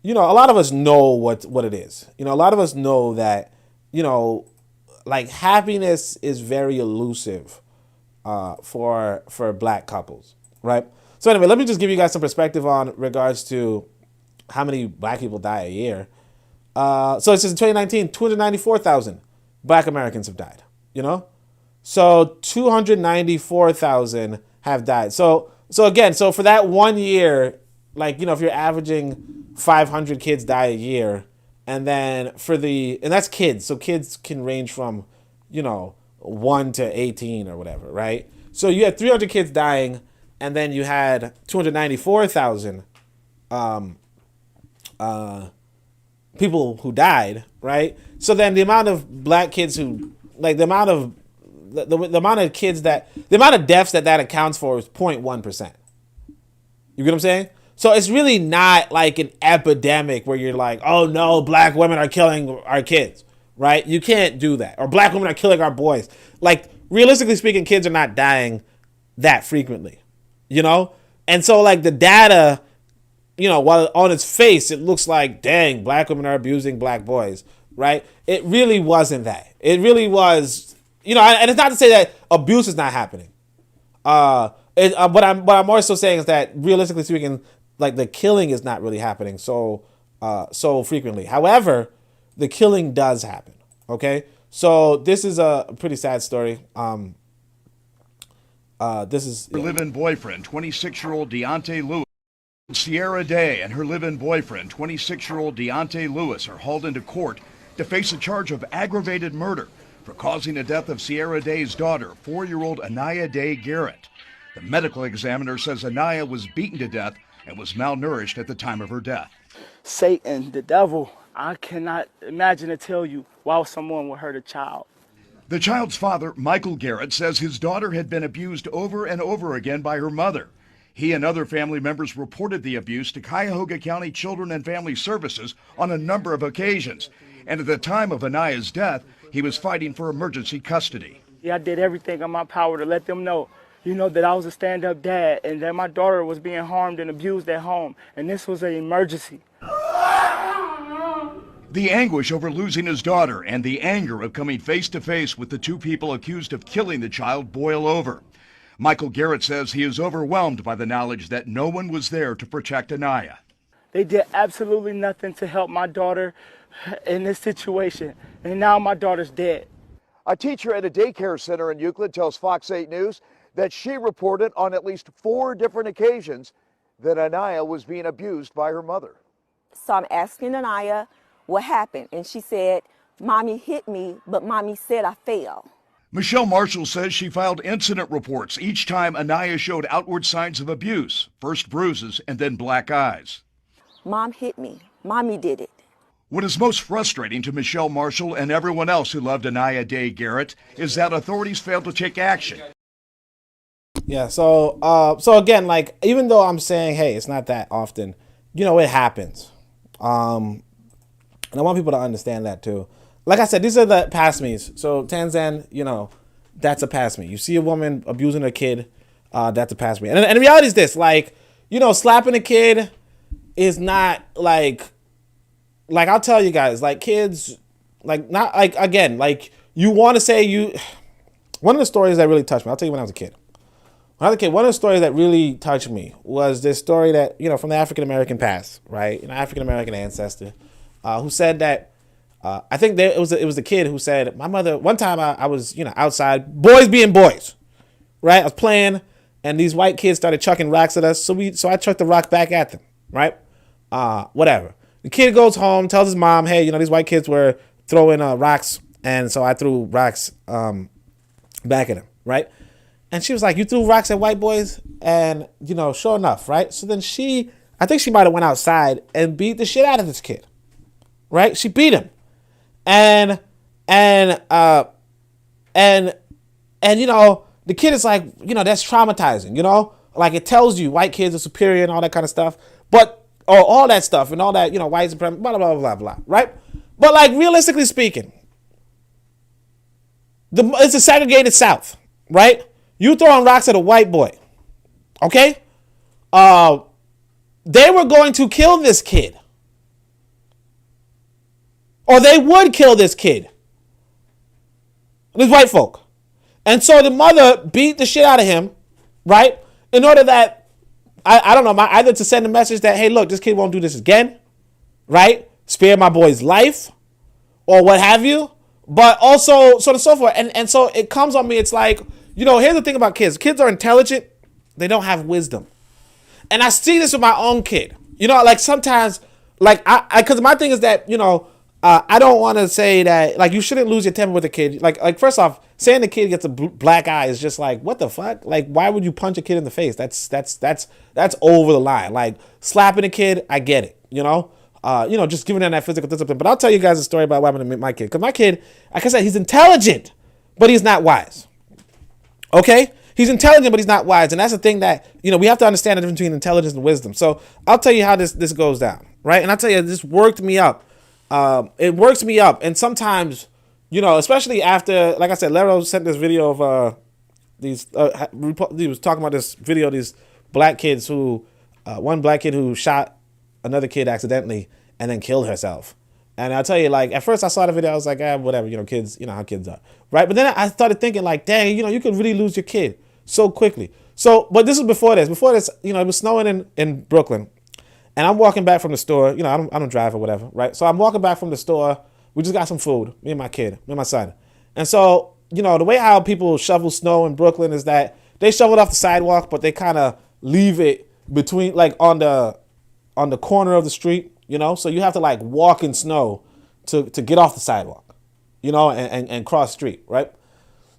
know what it is. You know, a lot of us know that, you know, like, happiness is very elusive for black couples, right? So anyway, let me just give you guys some perspective on regards to how many black people die a year. So it's just in 2019, 294,000 black Americans have died, you know? So 294,000 have died. So again, so for that 1 year, like, you know, if you're averaging 500 kids die a year, and then and that's kids. So kids can range from, you know, 1 to 18 or whatever, right? So you had 300 kids dying, and then you had 294,000 people who died, right? So then the amount of black kids who, like, the amount of kids the amount of deaths that accounts for is 0.1%. You get what I'm saying? So it's really not like an epidemic where you're like, oh no, black women are killing our kids, right? You can't do that. Or black women are killing our boys. Like, realistically speaking, kids are not dying that frequently, you know? And so, like, the data, you know, while on its face, it looks like, dang, black women are abusing black boys, right? It really wasn't that. It really was, you know, and it's not to say that abuse is not happening. What I'm more so saying is that, realistically speaking, like, the killing is not really happening so frequently. However, the killing does happen. Okay, so this is a pretty sad story. This is her live-in boyfriend, 26-year-old Deontay Lewis. Sierra Day and her live-in boyfriend, 26-year-old Deontay Lewis, are hauled into court to face a charge of aggravated murder for causing the death of Sierra Day's daughter, 4-year-old Anaya Day Garrett. The medical examiner says Anaya was beaten to death and was malnourished at the time of her death. Satan, the devil, I cannot imagine to tell you why someone would hurt a child. The child's father, Michael Garrett, says his daughter had been abused over and over again by her mother. He and other family members reported the abuse to Cuyahoga County Children and Family Services on a number of occasions. And at the time of Anaya's death, he was fighting for emergency custody. I did everything in my power to let them know, you know, that I was a stand-up dad and that my daughter was being harmed and abused at home. And this was an emergency. The anguish over losing his daughter and the anger of coming face to face with the two people accused of killing the child boil over. Michael Garrett says he is overwhelmed by the knowledge that no one was there to protect Anaya. They did absolutely nothing to help my daughter in this situation, and now my daughter's dead. A teacher at a daycare center in Euclid tells Fox 8 News that she reported on at least 4 different occasions that Anaya was being abused by her mother. So I'm asking Anaya what happened, and she said, "Mommy hit me, but Mommy said I fell." Michelle Marshall says she filed incident reports each time Anaya showed outward signs of abuse, first bruises and then black eyes. Mom hit me. Mommy did it. What is most frustrating to Michelle Marshall and everyone else who loved Anaya Day Garrett is that authorities failed to take action. Yeah, so again, like, even though I'm saying, hey, it's not that often, it happens. And I want people to understand that too. Like I said, these are the past me's. So Tanzan, that's a past me. You see a woman abusing a kid, that's a past me. And the reality is this, like, slapping a kid is not like I'll tell you guys, like, kids, like, not like, again, like, you want to say one of the stories that really touched me, I'll tell you when I was a kid. When I was a kid, one of the stories that really touched me was this story that, from the African American past, right? An African American ancestor who said that, I think it was a kid who said, my mother, one time I was, outside, boys being boys, right? I was playing and these white kids started chucking rocks at us. So I chucked the rock back at them, right? Whatever. The kid goes home, tells his mom, hey, these white kids were throwing rocks. And so I threw rocks back at him, right? And she was like, you threw rocks at white boys? And, sure enough, right? So then I think she might have went outside and beat the shit out of this kid, right? She beat him. And the kid is like, that's traumatizing, like, it tells you white kids are superior and all that kind of stuff, but, or all that stuff and all that, white supremacy, blah, blah, blah, blah, blah, right? But, like, realistically speaking, it's a segregated South, right? You throwing rocks at a white boy, okay? They were going to kill this kid. Or they would kill this kid. These white folk. And so the mother beat the shit out of him, right? In order that, I don't know, either to send a message that, hey, look, this kid won't do this again, right? Spare my boy's life, or what have you. But also, so on and so forth. And so it comes on me, it's like, here's the thing about kids. Kids are intelligent. They don't have wisdom. And I see this with my own kid. Like, sometimes, like, because my thing is that, I don't want to say that, like, you shouldn't lose your temper with a kid. Like first off, saying the kid gets a black eye is just like, what the fuck? Like, why would you punch a kid in the face? That's over the line. Like, slapping a kid, I get it, just giving them that physical discipline. But I'll tell you guys a story about what happened to my kid. Because my kid, like I said, he's intelligent, but he's not wise. Okay? He's intelligent, but he's not wise. And that's the thing that, we have to understand the difference between intelligence and wisdom. So I'll tell you how this goes down, right? And I'll tell you, this worked me up. It works me up. And sometimes, especially after, like I said, Lero sent this video of he was talking about this video of these black kids one black kid who shot another kid accidentally and then killed herself. And I'll tell you, like, at first I saw the video, I was like, whatever, kids, how kids are, right? But then I started thinking, like, dang, you could really lose your kid so quickly. So, but this was before this. Before this, it was snowing in Brooklyn. And I'm walking back from the store. I don't drive or whatever, right? So I'm walking back from the store. We just got some food, me and my son. And so, the way how people shovel snow in Brooklyn is that they shovel it off the sidewalk, but they kind of leave it between, like, on the corner of the street, So you have to, like, walk in snow to get off the sidewalk, and cross the street, right?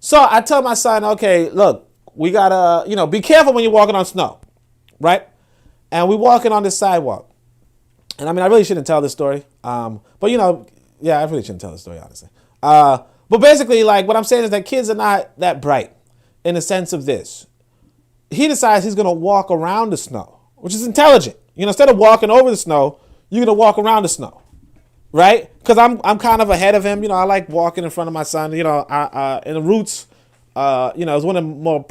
So I tell my son, okay, look, we gotta, be careful when you're walking on snow, right? And we walking on this sidewalk. And I mean, I really shouldn't tell this story. But I really shouldn't tell this story, honestly. But basically, like, what I'm saying is that kids are not that bright in the sense of this. He decides he's going to walk around the snow, which is intelligent. Instead of walking over the snow, you're going to walk around the snow, right? Because I'm kind of ahead of him. I like walking in front of my son. In the Roots, it's one of the more,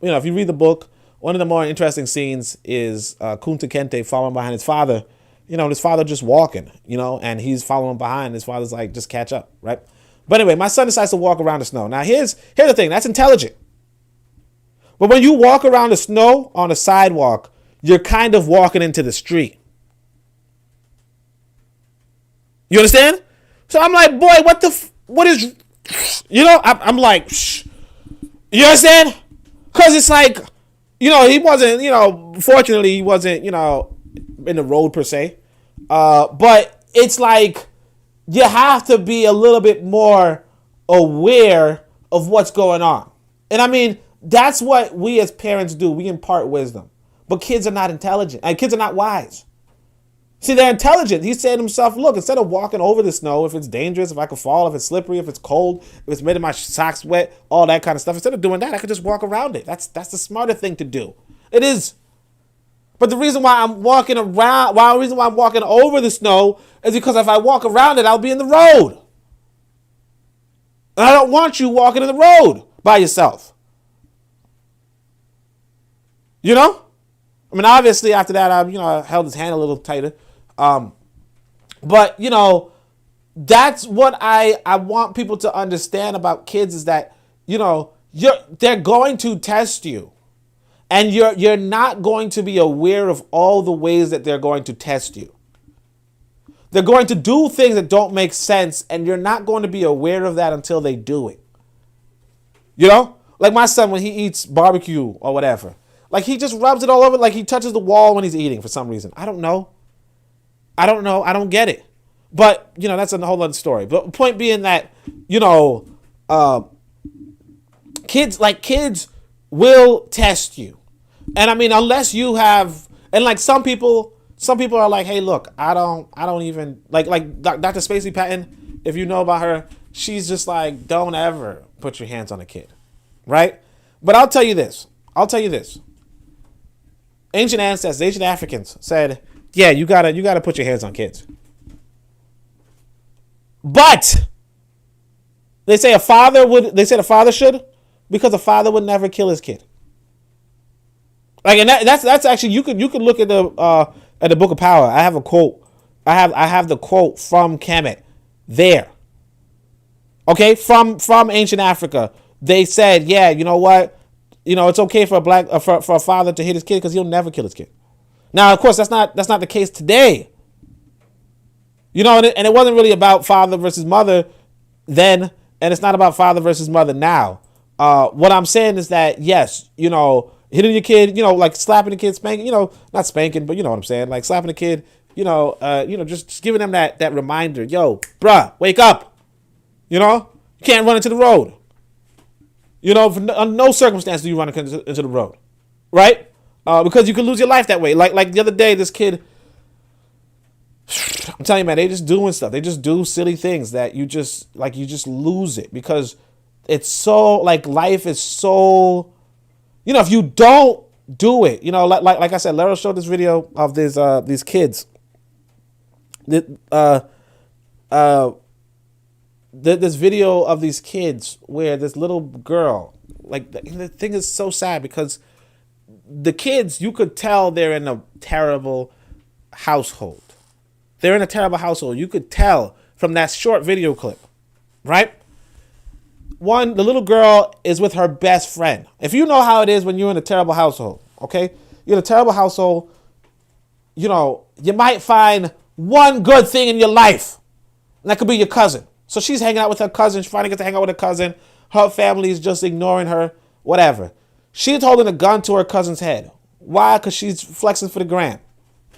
if you read the book, one of the more interesting scenes is Kunta Kinte following behind his father his father just walking, and he's following behind. His father's like, just catch up, right? But anyway, my son decides to walk around the snow. Now, here's the thing. That's intelligent. But when you walk around the snow on a sidewalk, you're kind of walking into the street. You understand? So I'm like, boy, what is, I'm like, shh. You understand? Because it's like, he wasn't, fortunately, he wasn't, in the road per se. But it's like, you have to be a little bit more aware of what's going on. And I mean, that's what we as parents do. We impart wisdom. But kids are not intelligent. And kids are not wise. See, they're intelligent. He said to himself, look, instead of walking over the snow, if it's dangerous, if I could fall, if it's slippery, if it's cold, if it's making my socks wet, all that kind of stuff, instead of doing that, I could just walk around it. That's the smarter thing to do. It is. But the reason why I'm walking over the snow is because if I walk around it, I'll be in the road. And I don't want you walking in the road by yourself. I mean, obviously after that, I held his hand a little tighter. But that's what I want people to understand about kids is that, they're going to test you. And you're not going to be aware of all the ways that they're going to test you. They're going to do things that don't make sense, and you're not going to be aware of that until they do it. Like my son, when he eats barbecue or whatever, like he just rubs it all over, like he touches the wall when he's eating for some reason. I don't know. I don't get it. But, that's a whole other story. But the point being that, kids will test you. And I mean, unless you have, and like some people are like, hey, look, I don't even, like Dr. Spacey Patton, if you know about her, she's just like, don't ever put your hands on a kid, right? But I'll tell you this. Ancient ancestors, ancient Africans said, yeah, you gotta put your hands on kids. But they say a father should, because a father would never kill his kid. Like, and that's actually, you could look at the Book of Power. I have a quote. I have the quote from Kemet there. Okay, from ancient Africa, they said, yeah, you know what, it's okay for a father to hit his kid because he'll never kill his kid. Now, of course, that's not the case today. And it wasn't really about father versus mother then, and it's not about father versus mother now. What I'm saying is that, yes, hitting your kid, like slapping the kid, spanking, not spanking, but you know what I'm saying, like slapping the kid, just giving them that reminder, yo, bruh, wake up, you can't run into the road, under no circumstance do you run into the road, right? Because you could lose your life that way. Like the other day, this kid, I'm telling you, man, they just doing stuff. They just do silly things that you just lose it because it's so, like, life is so, if you don't do it, like I said, Lara showed this video of these kids. This video of these kids where this little girl, like, the thing is so sad because the kids, you could tell they're in a terrible household. They're in a terrible household. You could tell from that short video clip, right? One, the little girl is with her best friend. If you know how it is when you're in a terrible household, okay? You're in a terrible household, you might find one good thing in your life. And that could be your cousin. So she's hanging out with her cousin. She finally gets to hang out with her cousin. Her family is just ignoring her, whatever. She's holding a gun to her cousin's head. Why? Because she's flexing for the gram,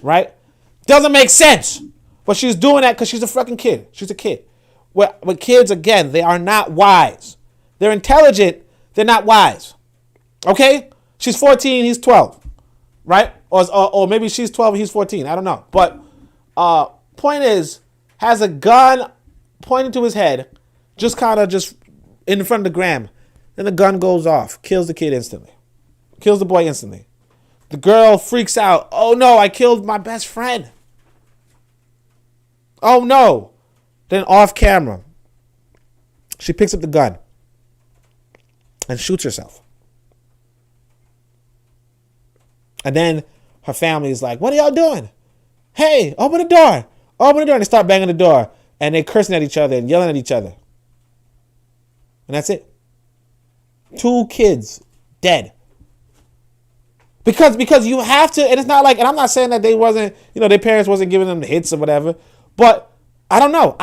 right? Doesn't make sense. But she's doing that because she's a fucking kid. She's a kid. But kids, again, they are not wise. They're intelligent. They're not wise. Okay? She's 14. He's 12. Right? Or maybe she's 12 and he's 14. I don't know. But point is, has a gun pointed to his head, just kind of just in front of the gram. Then the gun goes off. Kills the kid instantly. Kills the boy instantly. The girl freaks out. Oh, no, I killed my best friend. Oh, no. Then off camera, she picks up the gun and shoots herself. And then her family is like, what are y'all doing? Hey, open the door. Open the door. And they start banging the door. And they cursing at each other and yelling at each other. And that's it. 2 kids dead. Because you have to, and it's not like, and I'm not saying that they wasn't, their parents wasn't giving them the hits or whatever, but I don't know.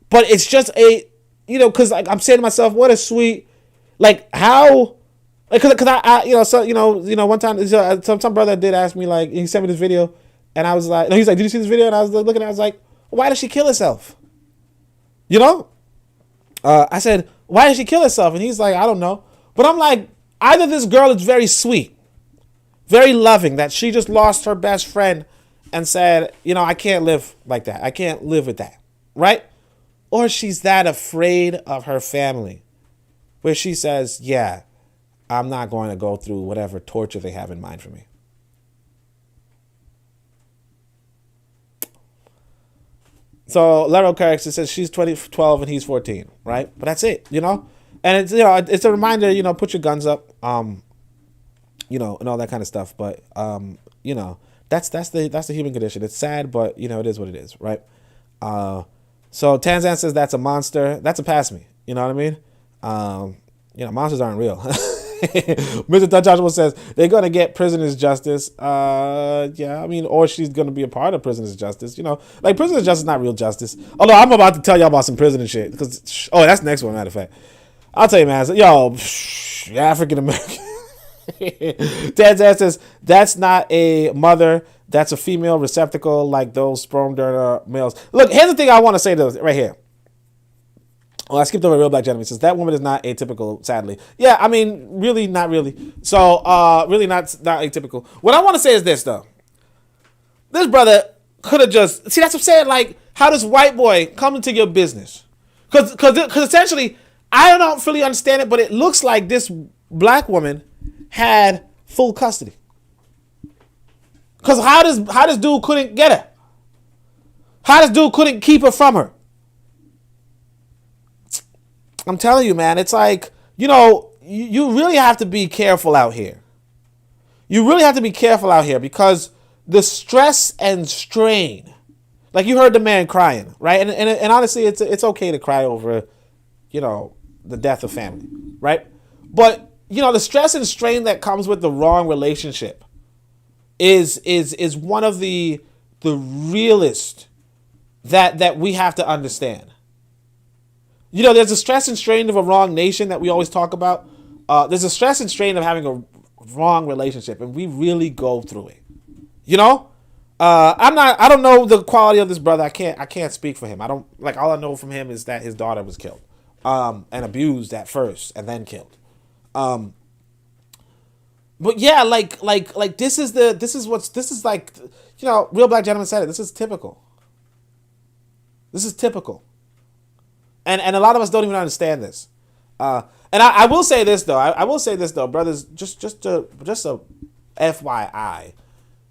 But it's just because like I'm saying to myself, what a sweet, like how, because I one time some brother did ask me, like, he sent me this video, and I was like, no, he's like, did you see this video? And I was looking at it, I was like, why did she kill herself? I said, why did she kill herself? And he's like, I don't know. But I'm like, either this girl is very sweet, very loving, that she just lost her best friend and said, I can't live like that. I can't live with that. Right? Or she's that afraid of her family where she says, yeah, I'm not going to go through whatever torture they have in mind for me. So Lero Carrick says she's 12 and he's 14, right? But that's it, And it's it's a reminder, put your guns up, and all that kind of stuff. But that's the human condition. It's sad, but it is what it is, right? So Tanzan says that's a monster. That's a pass me. You know what I mean? Monsters aren't real. Mr. Joshua says they're gonna get prisoner's justice. Yeah, I mean, or she's gonna be a part of prisoner's justice. Like prisoner's justice is not real justice. Although I'm about to tell y'all about some prison shit because that's the next one. Matter of fact, I'll tell you, man. African American. Dad says that's not a mother. That's a female receptacle, like those sperm donor males. Look, here's the thing I want to say to this right here. Well, I skipped over a real black gentleman. Says that woman is not atypical, sadly. Yeah, I mean, really, not really. So, really not atypical. What I want to say is this, though. This brother could have just... See, that's what I'm saying. Like, how does white boy come into your business? Because essentially, I don't really understand it, but it looks like this black woman had full custody. Because how does dude couldn't get her? How does dude couldn't keep her from her? I'm telling you, man, it's like, you really have to be careful out here. You really have to be careful out here because the stress and strain, like you heard the man crying, right? And honestly, it's okay to cry over, the death of family, right? But, the stress and strain that comes with the wrong relationship is one of the realest that we have to understand. There's a stress and strain of a wrong nation that we always talk about. There's a stress and strain of having a wrong relationship, and we really go through it. I don't know the quality of this brother. I can't speak for him. All I know from him is that his daughter was killed, and abused at first and then killed. But yeah, like this is like, real black gentleman said it. This is typical. This is typical. And a lot of us don't even understand this. And I will say this though. I will say this though, brothers. Just a FYI,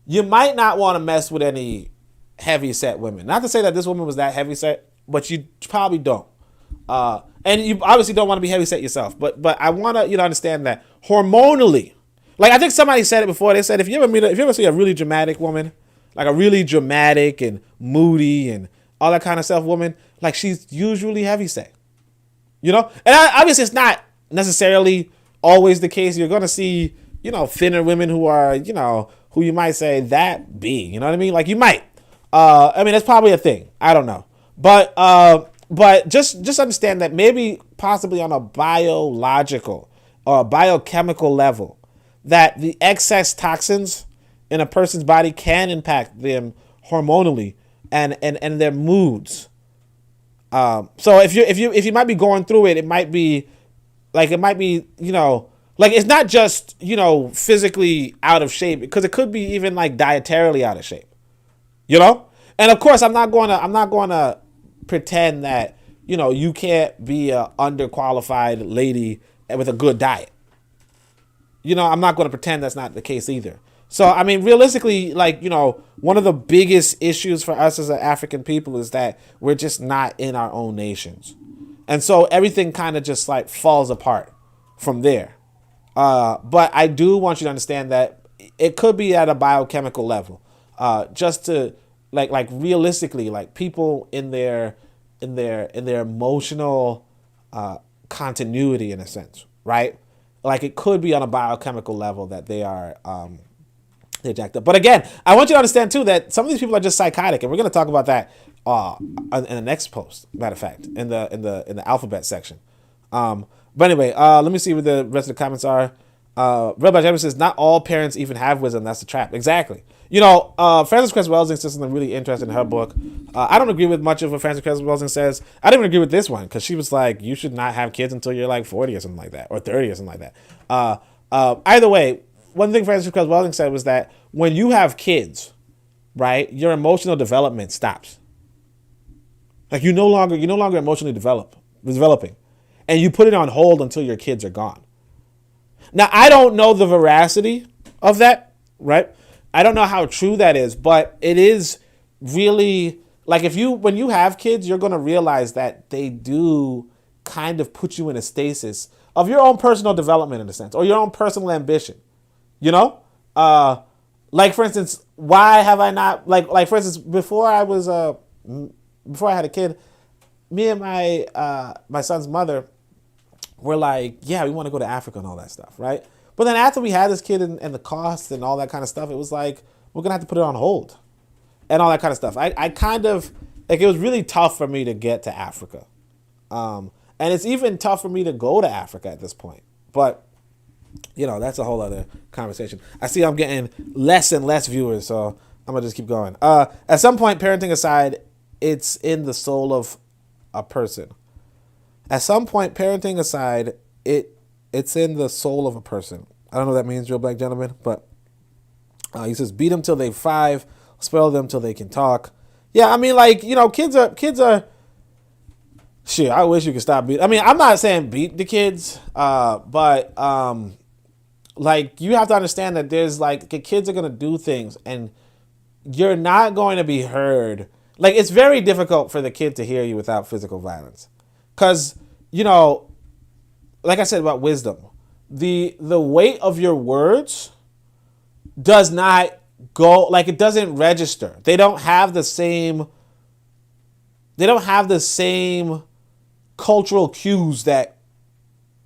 you might not want to mess with any heavy set women. Not to say that this woman was that heavy set, but you probably don't. And you obviously don't want to be heavy set yourself. But I want to understand that hormonally, like I think somebody said it before. They said if you ever see a really dramatic woman, like a really dramatic and moody and all that kind of stuff woman, like she's usually heavy set, and obviously it's not necessarily always the case. You're going to see, thinner women who are, who you might say that be, you know what I mean? Like you might, I mean, that's probably a thing. I don't know. But just understand that maybe possibly on a biological or a biochemical level that the excess toxins in a person's body can impact them hormonally and their moods. So if you might be going through it, it might be, like it's not just, physically out of shape, because it could be even like dietarily out of shape, And of course, I'm not going to pretend that, you can't be a underqualified lady with a good diet. I'm not going to pretend that's not the case either. So, I mean, realistically, one of the biggest issues for us as an African people is that we're just not in our own nations. And so everything kind of just falls apart from there. But I do want you to understand that it could be at a biochemical level. just to like realistically, like people in their emotional continuity in a sense, right? Like it could be on a biochemical level that they are they're jacked up. But again, I want you to understand too that some of these people are just psychotic, and we're going to talk about that in the next post. Matter of fact, in the alphabet section. But anyway, let me see what the rest of the comments are. Red by Jemmy says, not all parents even have wisdom. That's the trap. Exactly. You know, Frances Cress Welsing says something really interesting in her book. I don't agree with much of what Frances Cress Welsing says. I didn't even agree with this one because she was like, you should not have kids until you're like 40 or something like that, or 30 or something like that. Either way, one thing Frances Cress Welsing said was that when you have kids, right, your emotional development stops. Like you're no longer emotionally developing, and you put it on hold until your kids are gone. Now, I don't know the veracity of that, right? I don't know how true that is, but it is really like when you have kids, you're going to realize that they do kind of put you in a stasis of your own personal development in a sense, or your own personal ambition, you know? Like for instance, why have I not, like for instance, before I had a kid, me and my son's mother were like, yeah, we want to go to Africa and all that stuff, right? But then after we had this kid and the costs and all that kind of stuff, it was like, we're going to have to put it on hold and all that kind of stuff. I kind of, like, it was really tough for me to get to Africa. And it's even tough for me to go to Africa at this point. But, you know, that's a whole other conversation. I see I'm getting less and less viewers, so I'm going to just keep going. At some point, parenting aside, it's in the soul of a person. At some point, parenting aside, it's in the soul of a person. I don't know what that means, real black gentleman, but he says, beat them till they're 5, spoil them till they can talk. Yeah, I mean, like, you know, kids are, shit, I wish you could stop beating. I mean, I'm not saying beat the kids, but, like, you have to understand that there's, like, the kids are going to do things, and you're not going to be heard. Like, it's very difficult for the kid to hear you without physical violence. Because, you know, like I said about wisdom, the weight of your words does not go, like, it doesn't register. They don't have the same cultural cues that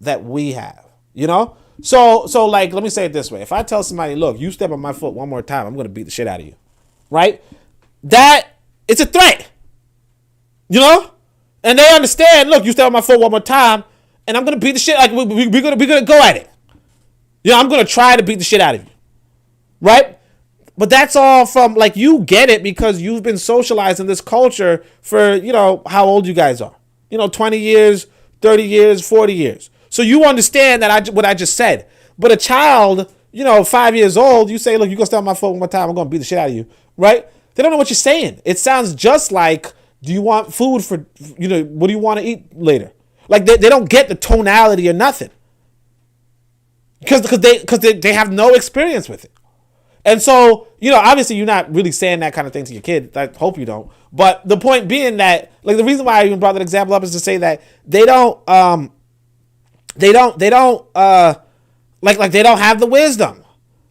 we have, you know? So like, let me say it this way. If I tell somebody, look, you step on my foot one more time, I'm going to beat the shit out of you, right? That, it's a threat, you know? And they understand, look, you step on my foot one more time, and I'm going to beat the shit, like, we're going to go at it. You know, I'm going to try to beat the shit out of you, right? But that's all from, like, you get it because you've been socialized in this culture for, you know, how old you guys are. You know, 20 years, 30 years, 40 years. So you understand that what I just said. But a child, you know, 5 years old, you say, look, you go step on my foot one more time, I'm going to beat the shit out of you, right? They don't know what you're saying. It sounds just like, do you want food for, you know, what do you want to eat later? Like, they don't get the tonality or nothing. Because they have no experience with it. And so, you know, obviously you're not really saying that kind of thing to your kid. I hope you don't. But the point being that, like, the reason why I even brought that example up is to say that they don't have the wisdom.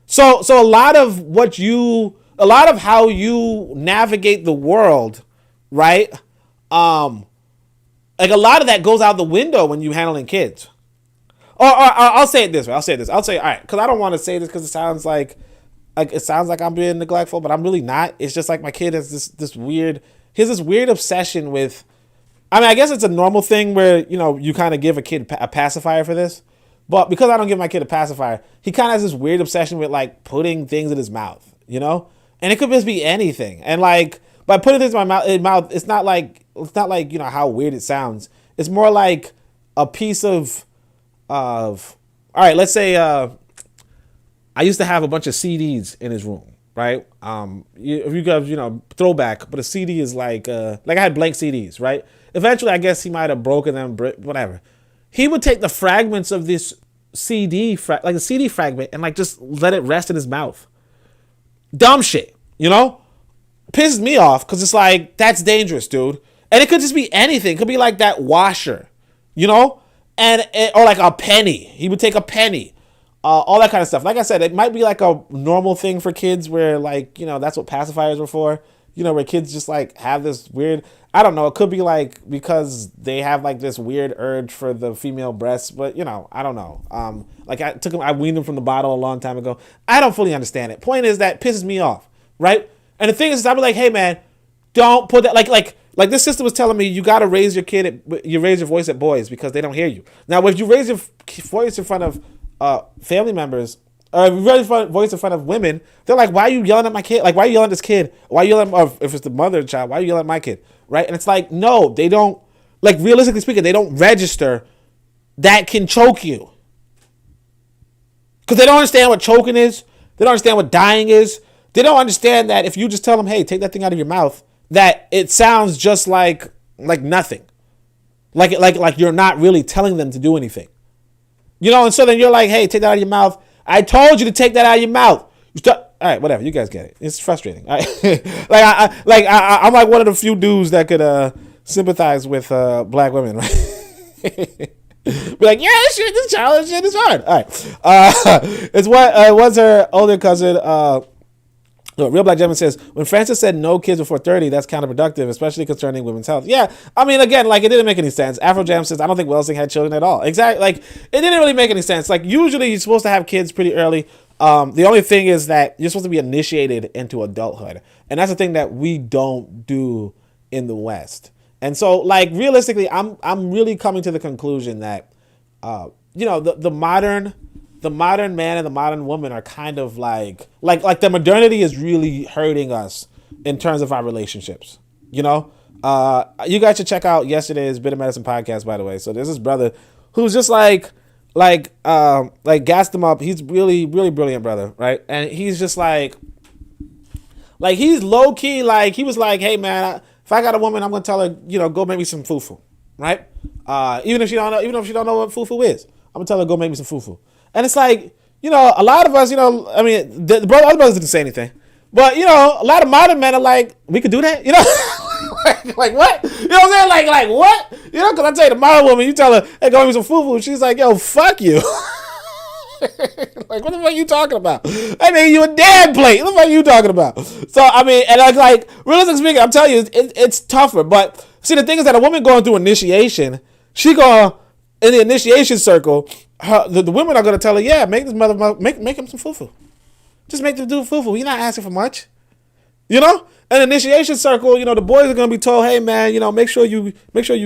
So a lot of how you navigate the world, right? Like, a lot of that goes out the window when you're handling kids. Or I'll say it this way. I'll say, all right, because I don't want to say this because it sounds like I'm being neglectful, but I'm really not. It's just like my kid has this weird obsession with, I mean, I guess it's a normal thing where, you know, you kind of give a kid a pacifier for this. But because I don't give my kid a pacifier, he kind of has this weird obsession with, like, putting things in his mouth, you know? And it could just be anything. And, like, by putting things in my mouth, it's not like, you know, how weird it sounds. It's more like a piece of all right, let's say I used to have a bunch of CDs in his room, right? If you guys, you know, throwback, but a CD is like I had blank CDs, right? Eventually, I guess he might have broken them, whatever. He would take the fragments of this CD, like a CD fragment, and, like, just let it rest in his mouth. Dumb shit, you know? Pisses me off because it's like, that's dangerous, dude. And it could just be anything. It could be like that washer, you know? Or like a penny. He would take a penny. all that kind of stuff. Like I said, it might be like a normal thing for kids where like, you know, that's what pacifiers were for, you know, where kids just like have this weird, I don't know, it could be like because they have like this weird urge for the female breasts, but you know, I don't know. Like I weaned them from the bottle a long time ago. I don't fully understand it. Point is that pisses me off, right? And the thing is, I'd be like, hey man, don't put that, like this sister was telling me, you got to raise your voice at boys because they don't hear you. Now, if you raise your voice in front of family members, or if you raise your voice in front of women, they're like, why are you yelling at my kid? Like, why are you yelling at this kid? Why are you yelling, or if it's the mother of the child, why are you yelling at my kid? Right? And it's like, no, they don't, like realistically speaking, they don't register that can choke you. Because they don't understand what choking is. They don't understand what dying is. They don't understand that if you just tell them, hey, take that thing out of your mouth, that it sounds just like nothing. Like you're not really telling them to do anything. You know, and so then you're like, hey, take that out of your mouth. I told you to take that out of your mouth. All right, whatever. You guys get it. It's frustrating. All right? I'm like one of the few dudes that could sympathize with black women, right? Be like, yeah, this child shit is hard. All right. It was her older cousin. Real Black Gentleman says, when Francis said no kids before 30, that's counterproductive, especially concerning women's health. Yeah, I mean, again, like, it didn't make any sense. Afro Jam says, I don't think Welsing had children at all. Exactly. Like, it didn't really make any sense. Like, usually you're supposed to have kids pretty early. The only thing is that you're supposed to be initiated into adulthood. And that's the thing that we don't do in the West. And so, like, realistically, I'm really coming to the conclusion that, you know, the modern man and the modern woman are kind of like the modernity is really hurting us in terms of our relationships. You know, you guys should check out yesterday's Bit of Medicine podcast, by the way. So there's this brother who's just like gassed him up. He's really, really brilliant brother, right? And he's just like he's low key, like he was like, hey man, if I got a woman, I'm gonna tell her, you know, go make me some fufu, right? Even if she don't know what fufu is, I'm gonna tell her go make me some fufu. And it's like, you know, a lot of us, you know, I mean, the other brothers didn't say anything, but you know, a lot of modern men are like, we could do that, you know, like what? You know what I'm saying? Like what? You know, because I tell you, the modern woman, you tell her, hey, go make me some fufu, she's like, yo, fuck you. Like, what the fuck are you talking about? I mean, you a damn plate. What the fuck are you talking about? So, I mean, and like realistically speaking, I'm telling you, it's tougher. But see, the thing is that a woman going through initiation, she go in the initiation circle. The women are gonna tell her, yeah, make this make him some fufu. Just make them do fufu. You're not asking for much, you know. In the initiation circle, you know, the boys are gonna be told, hey man, you know, make sure you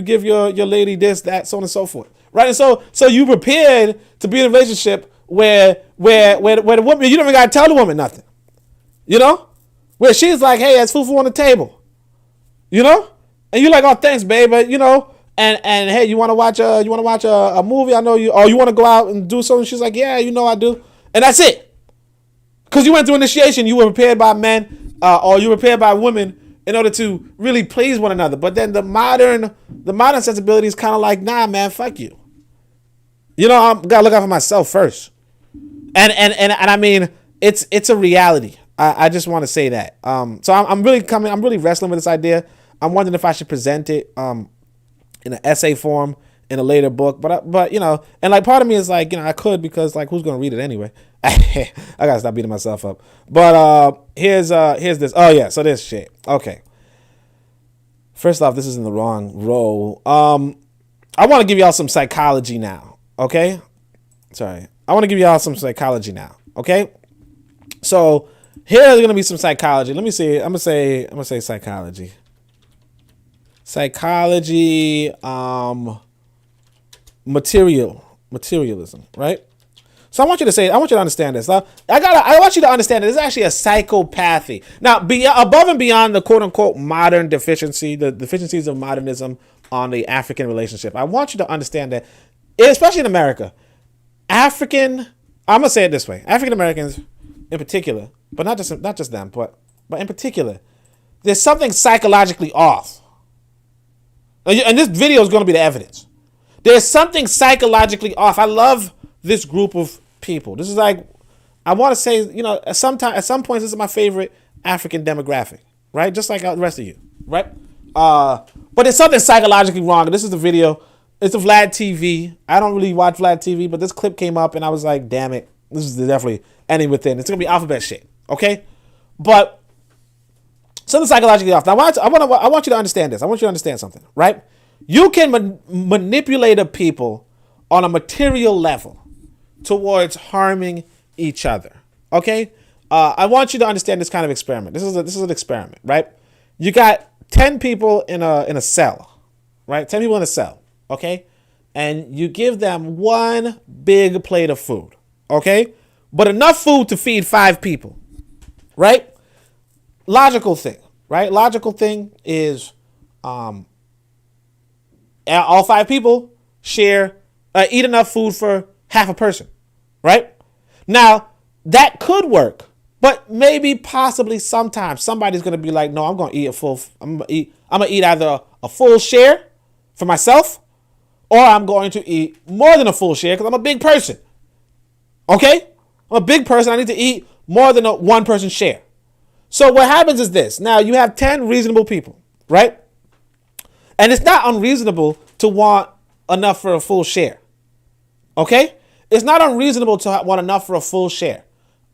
give your lady this, that, so on and so forth, right? And so you prepared to be in a relationship where the woman, you don't even gotta tell the woman nothing, you know, where she's like, hey, there's fufu on the table, you know, and you're like, oh, thanks, babe, but you know. And hey, you want to watch a movie? I know you. Or you want to go out and do something? She's like, yeah, you know I do. And that's it. Because you went through initiation, you were prepared by men, or you were prepared by women in order to really please one another. But then the modern sensibility is kind of like, nah, man, fuck you. You know, I gotta look out for myself first. And I mean, it's a reality. I just want to say that. So I'm really wrestling with this idea. I'm wondering if I should present it in an essay form in a later book, but you know, and like part of me is like, you know, I could, because like who's gonna read it anyway? I gotta stop beating myself up. But here's this. Oh yeah, so this shit. Okay. First off, this is in the wrong row. I want to give y'all some psychology now. Okay. Sorry. I want to give y'all some psychology now. Okay. So here's gonna be some psychology. Let me see. I'm gonna say psychology. Psychology, materialism, right? So I want you to understand this. I want you to understand that this is actually a psychopathy. Now, above and beyond the quote unquote modern deficiency, the deficiencies of modernism on the African relationship, I want you to understand that, especially in America, I'm gonna say it this way: African Americans, in particular, but not just them, but in particular, there's something psychologically off. And this video is going to be the evidence. There's something psychologically off. I love this group of people. This is like, I want to say, you know, at some points, this is my favorite African demographic, right? Just like the rest of you, right? But there's something psychologically wrong. This is the video. It's a Vlad TV. I don't really watch Vlad TV, but this clip came up and I was like, damn it. This is definitely ending within. It's gonna be alphabet shit. Okay, but something psychologically off. Now, I want you to understand this. I want you to understand something, right? You can manipulate a people on a material level towards harming each other. Okay, I want you to understand this kind of experiment. This is an experiment, right? You got 10 people in a cell, right? 10 people in a cell, okay? And you give them one big plate of food, okay? But enough food to feed 5 people, right? Logical thing, right? Logical thing is all 5 people share, eat enough food for half a person, right? Now, that could work, but maybe possibly sometimes somebody's going to be like, no, I'm going to eat I'm going to eat either a full share for myself, or I'm going to eat more than a full share because I'm a big person. Okay? I'm a big person. I need to eat more than a one person share. So what happens is this. Now you have 10 reasonable people, right? And it's not unreasonable to want enough for a full share. Okay? It's not unreasonable to want enough for a full share.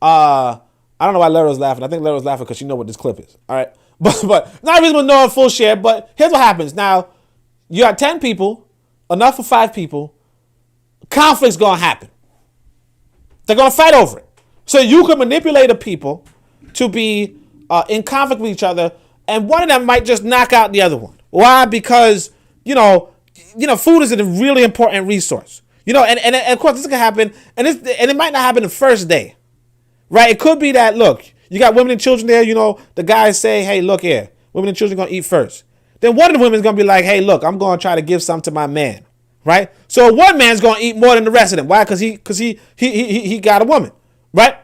I don't know why Lara's laughing. I think Lara's laughing because she knows what this clip is. All right? But not reasonable to know a full share, but here's what happens. Now, you got 10 people, enough for 5 people. Conflict's going to happen. They're going to fight over it. So you can manipulate a people to be in conflict with each other, and one of them might just knock out the other one. Why? Because, food is a really important resource. And of course this can happen, and it might not happen the first day, right? It could be that, look, you got women and children there, the guys say, hey, look here, women and children are going to eat first. Then one of the women is going to be like, hey, look, I'm going to try to give some to my man, right? So one man's going to eat more than the rest of them. Why? Because he got a woman, right?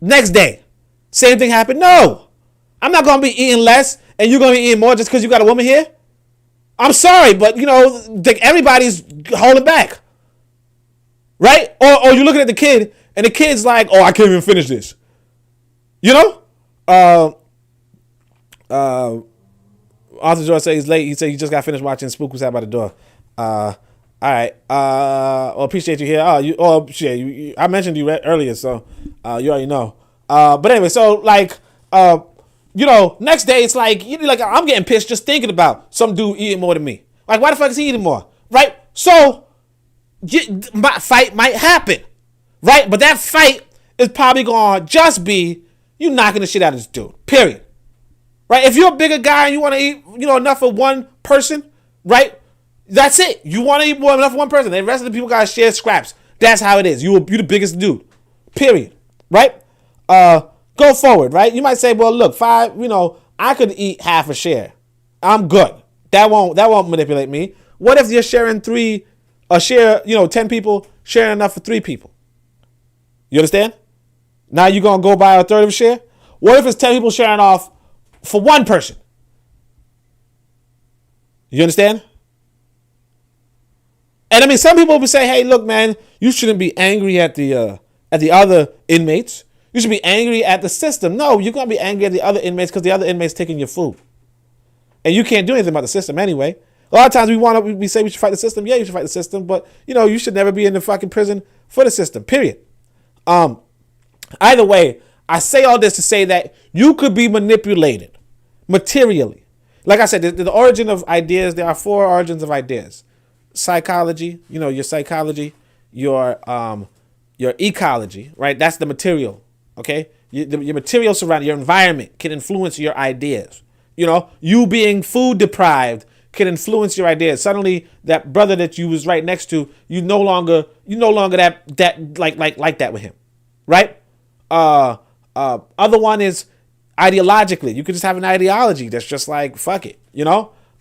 Next day, same thing happened. No, I'm not going to be eating less and you're going to be eating more just because you got a woman here. I'm sorry, but everybody's holding back, right? Or you're looking at the kid and the kid's like, oh, I can't even finish this. Arthur George said he's late. He said he just got finished watching Spook Was Out by the Door. All right. Well, appreciate you here. I mentioned you earlier, so you already know. But anyway, so next day it's like I'm getting pissed just thinking about some dude eating more than me. Like, why the fuck is he eating more, right? So, fight might happen, right? But that fight is probably gonna just be you knocking the shit out of this dude. Period. Right? If you're a bigger guy and you want to eat, enough for one person, right? That's it. You want to eat more enough for one person. The rest of the people gotta share scraps. That's how it is. You the biggest dude. Period. Right? Go forward, right? You might say, well, look, 5, I could eat half a share. I'm good. That won't manipulate me. What if you're sharing 10 people sharing enough for 3 people? You understand? Now you're going to go buy a third of a share? What if it's 10 people sharing off for one person? You understand? And I mean, some people will say, hey, look, man, you shouldn't be angry at the other inmates. You should be angry at the system. No, you're going to be angry at the other inmates because the other inmates taking your food. And you can't do anything about the system anyway. A lot of times we say we should fight the system. Yeah, you should fight the system. But, you should never be in the fucking prison for the system, period. Either way, I say all this to say that you could be manipulated materially. Like I said, the origin of ideas, there are 4 origins of ideas. Psychology, your psychology, your ecology, right? That's the material. Okay, your material surrounding your environment can influence your ideas. You being food deprived can influence your ideas. Suddenly, that brother that you was right next to, you no longer that like that with him, right? Other one is ideologically. You could just have an ideology that's just like fuck it.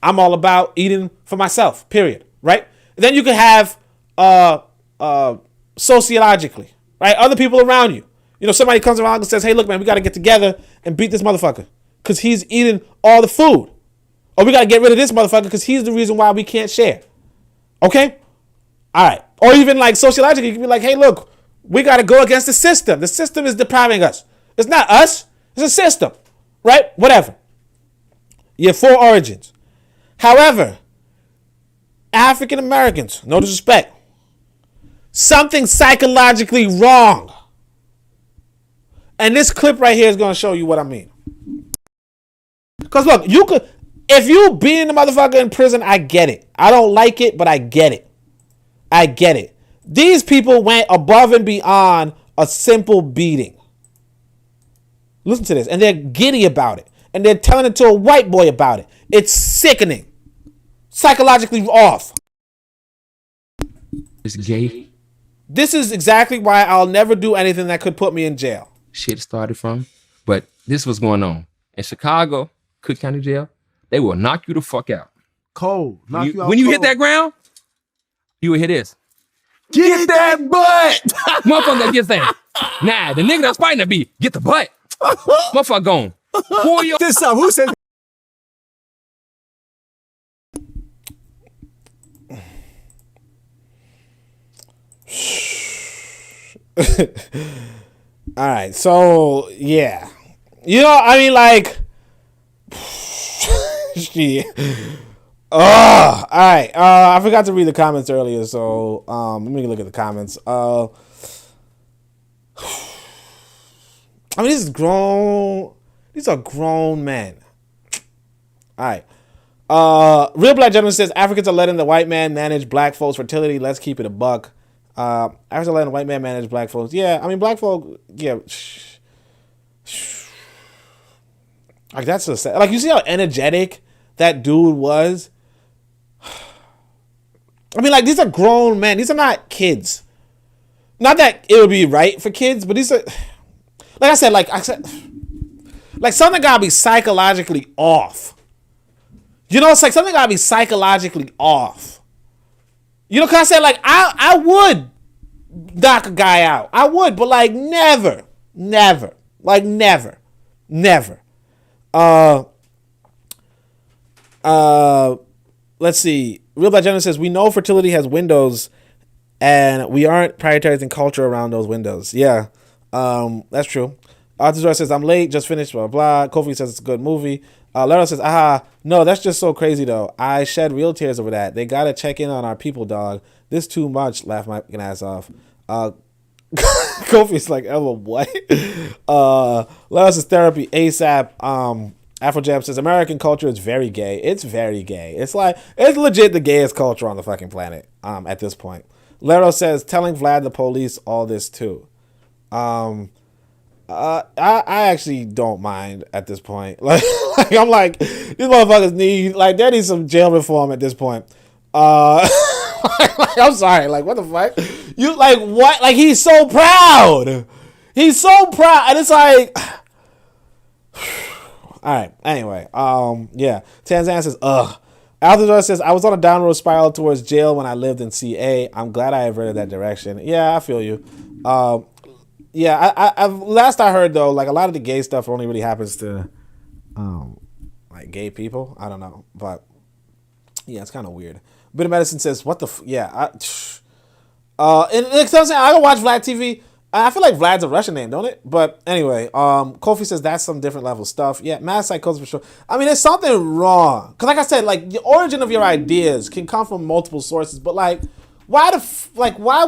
I'm all about eating for myself. Period. Right? And then you could have sociologically, right? Other people around you. Somebody comes around and says, hey, look, man, we got to get together and beat this motherfucker because he's eating all the food. Or we got to get rid of this motherfucker because he's the reason why we can't share. Okay? All right. Or even like sociologically, you can be like, hey, look, we got to go against the system. The system is depriving us. It's not us. It's a system. Right? Whatever. You have 4 origins. However, African Americans, no disrespect, something psychologically wrong. And this clip right here is going to show you what I mean. Because look, you could, if you being the motherfucker in prison, I get it. I don't like it, but I get it. I get it. These people went above and beyond a simple beating. Listen to this. And they're giddy about it. And they're telling it to a white boy about it. It's sickening. Psychologically off. It's gay. This is exactly why I'll never do anything that could put me in jail. Shit started from. But this was going on. In Chicago, Cook County Jail, they will knock you the fuck out. Cold. Knock you out when you cold. hit that ground, you will hear this. Get that butt! Motherfucker gets that. Nah, the nigga that's fighting that beat, get the butt. Motherfucker gone. Pull your this up. Who said All right, so yeah, you know, I mean, like, shit. All right. I forgot to read the comments earlier, so let me look at the comments. I mean, this is grown. These are grown men. All right. Real Black Gentleman says Africans are letting the white man manage black folks' fertility. Let's keep it a buck. Africans are letting the white man manage black folks. Yeah, I mean, black folk. Yeah. Like, that's so sad. Like, you see how energetic that dude was? I mean, like, these are grown men. These are not kids. Not that it would be right for kids, but these are, like I said, something gotta be psychologically off. You know, it's like something gotta be psychologically off. You know, cause I said, like, I would knock a guy out. I would, but like never. Like never. Let's see. Real Black Gentleman says, we know fertility has windows and we aren't prioritizing culture around those windows. Yeah. That's true. Arthur says, I'm late, just finished, blah, blah. Kofi says it's a good movie. Lero says, no, that's just so crazy though. I shed real tears over that. They gotta check in on our people, dog. This too much. Laugh my ass off. Kofi's like, oh, what? Lero says therapy ASAP. Afrojam says American culture is very gay. It's very gay. It's like, it's legit the gayest culture on the fucking planet at this point. Lero says telling Vlad the police all this too. I actually don't mind at this point. Like I'm like, these motherfuckers they need some jail reform at this point. I'm sorry, like, what the fuck? You, like, what? Like, he's so proud. He's so proud. And it's like, all right, anyway, yeah. Tanzania says, ugh. Althazar says, I was on a downward spiral towards jail when I lived in CA. I'm glad I averted that direction. Yeah, I feel you. Yeah, I've last I heard though, like, a lot of the gay stuff only really happens to, like, gay people. I don't know, but yeah, it's kind of weird. Bit of Medicine says, what the yeah, and it tells me I don't watch Vlad TV. I feel like Vlad's a Russian name, don't it? But anyway, Kofi says that's some different level stuff. Yeah, mass psychosis for sure. I mean, there's something wrong. Because like I said, like, the origin of your ideas can come from multiple sources. But like, why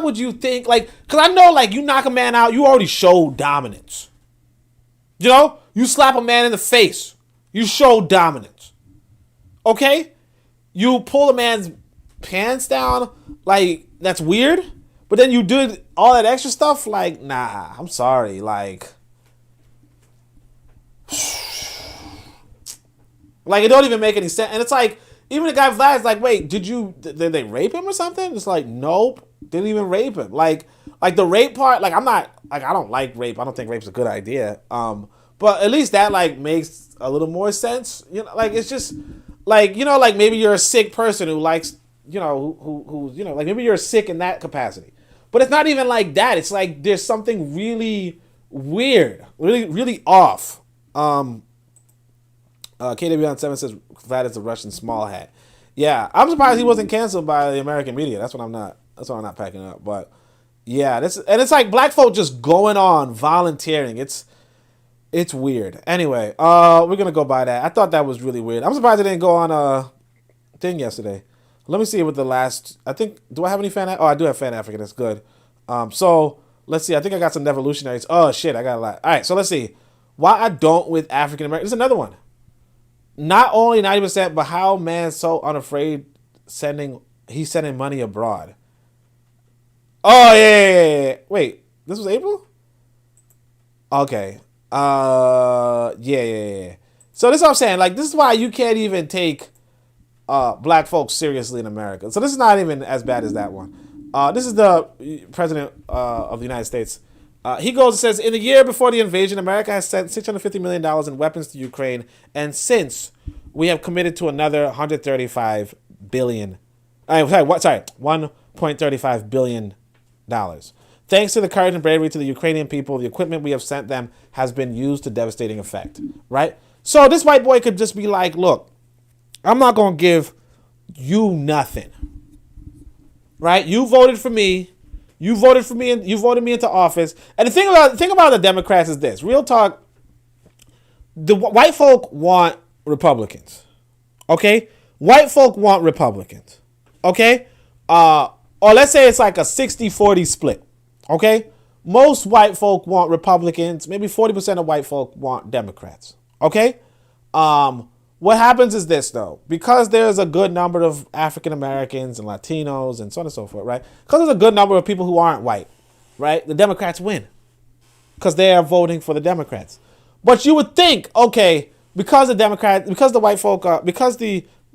would you think, like, because I know, like, you knock a man out, you already show dominance. You know? You slap a man in the face. You show dominance. Okay? You pull a man's pants down, like, that's weird. But then you did all that extra stuff, like, nah, I'm sorry, like, it don't even make any sense. And it's like, even the guy Vlad's like, wait, did they rape him or something? It's like, nope, didn't even rape him. Like the rape part, like, I don't like rape. I don't think rape's a good idea. But at least that, like, makes a little more sense. You know, like, it's just, like, you know, like, maybe you're a sick person who likes, you know, who you know, like, maybe you're sick in that capacity. But it's not even like that. It's like there's something really weird, really, really off. KW on 7 says Vlad is a Russian small hat. Yeah, I'm surprised he wasn't canceled by the American media. That's what I'm not packing up. But yeah, it's like black folk just going on volunteering. It's weird. Anyway, we're gonna go by that. I thought that was really weird. I'm surprised it didn't go on a thing yesterday. let me see what the last. I think. Do I have any fan? Oh, I do have Fan African. That's good. So let's see. I think I got some revolutionaries. Oh shit, I got a lot. All right, so let's see. Why I don't with African Americans. There's another one. Not only 90%, but how man so unafraid he's sending money abroad. Oh yeah. Wait, this was April? Okay. Yeah. So this is what I'm saying. Like, this is why you can't even take black folks seriously in America. So this is not even as bad as that one. This is the president of the United States. He goes and says, in the year before the invasion, America has sent $650 million in weapons to Ukraine. And since we have committed to another $135 billion. $1.35 billion. Thanks to the courage and bravery to the Ukrainian people, the equipment we have sent them has been used to devastating effect. Right? So this white boy could just be like, look, I'm not going to give you nothing. Right? You voted for me. You voted for me and you voted me into office. And the thing about the Democrats is this. Real talk. The white folk want Republicans. Okay? White folk want Republicans. Okay? Or let's say it's like a 60-40 split. Okay? Most white folk want Republicans. Maybe 40% of white folk want Democrats. Okay? What happens is this, though. Because there's a good number of African Americans and Latinos and so on and so forth, right? Because there's a good number of people who aren't white, right? The Democrats win. Because they are voting for the Democrats. But you would think, okay, because the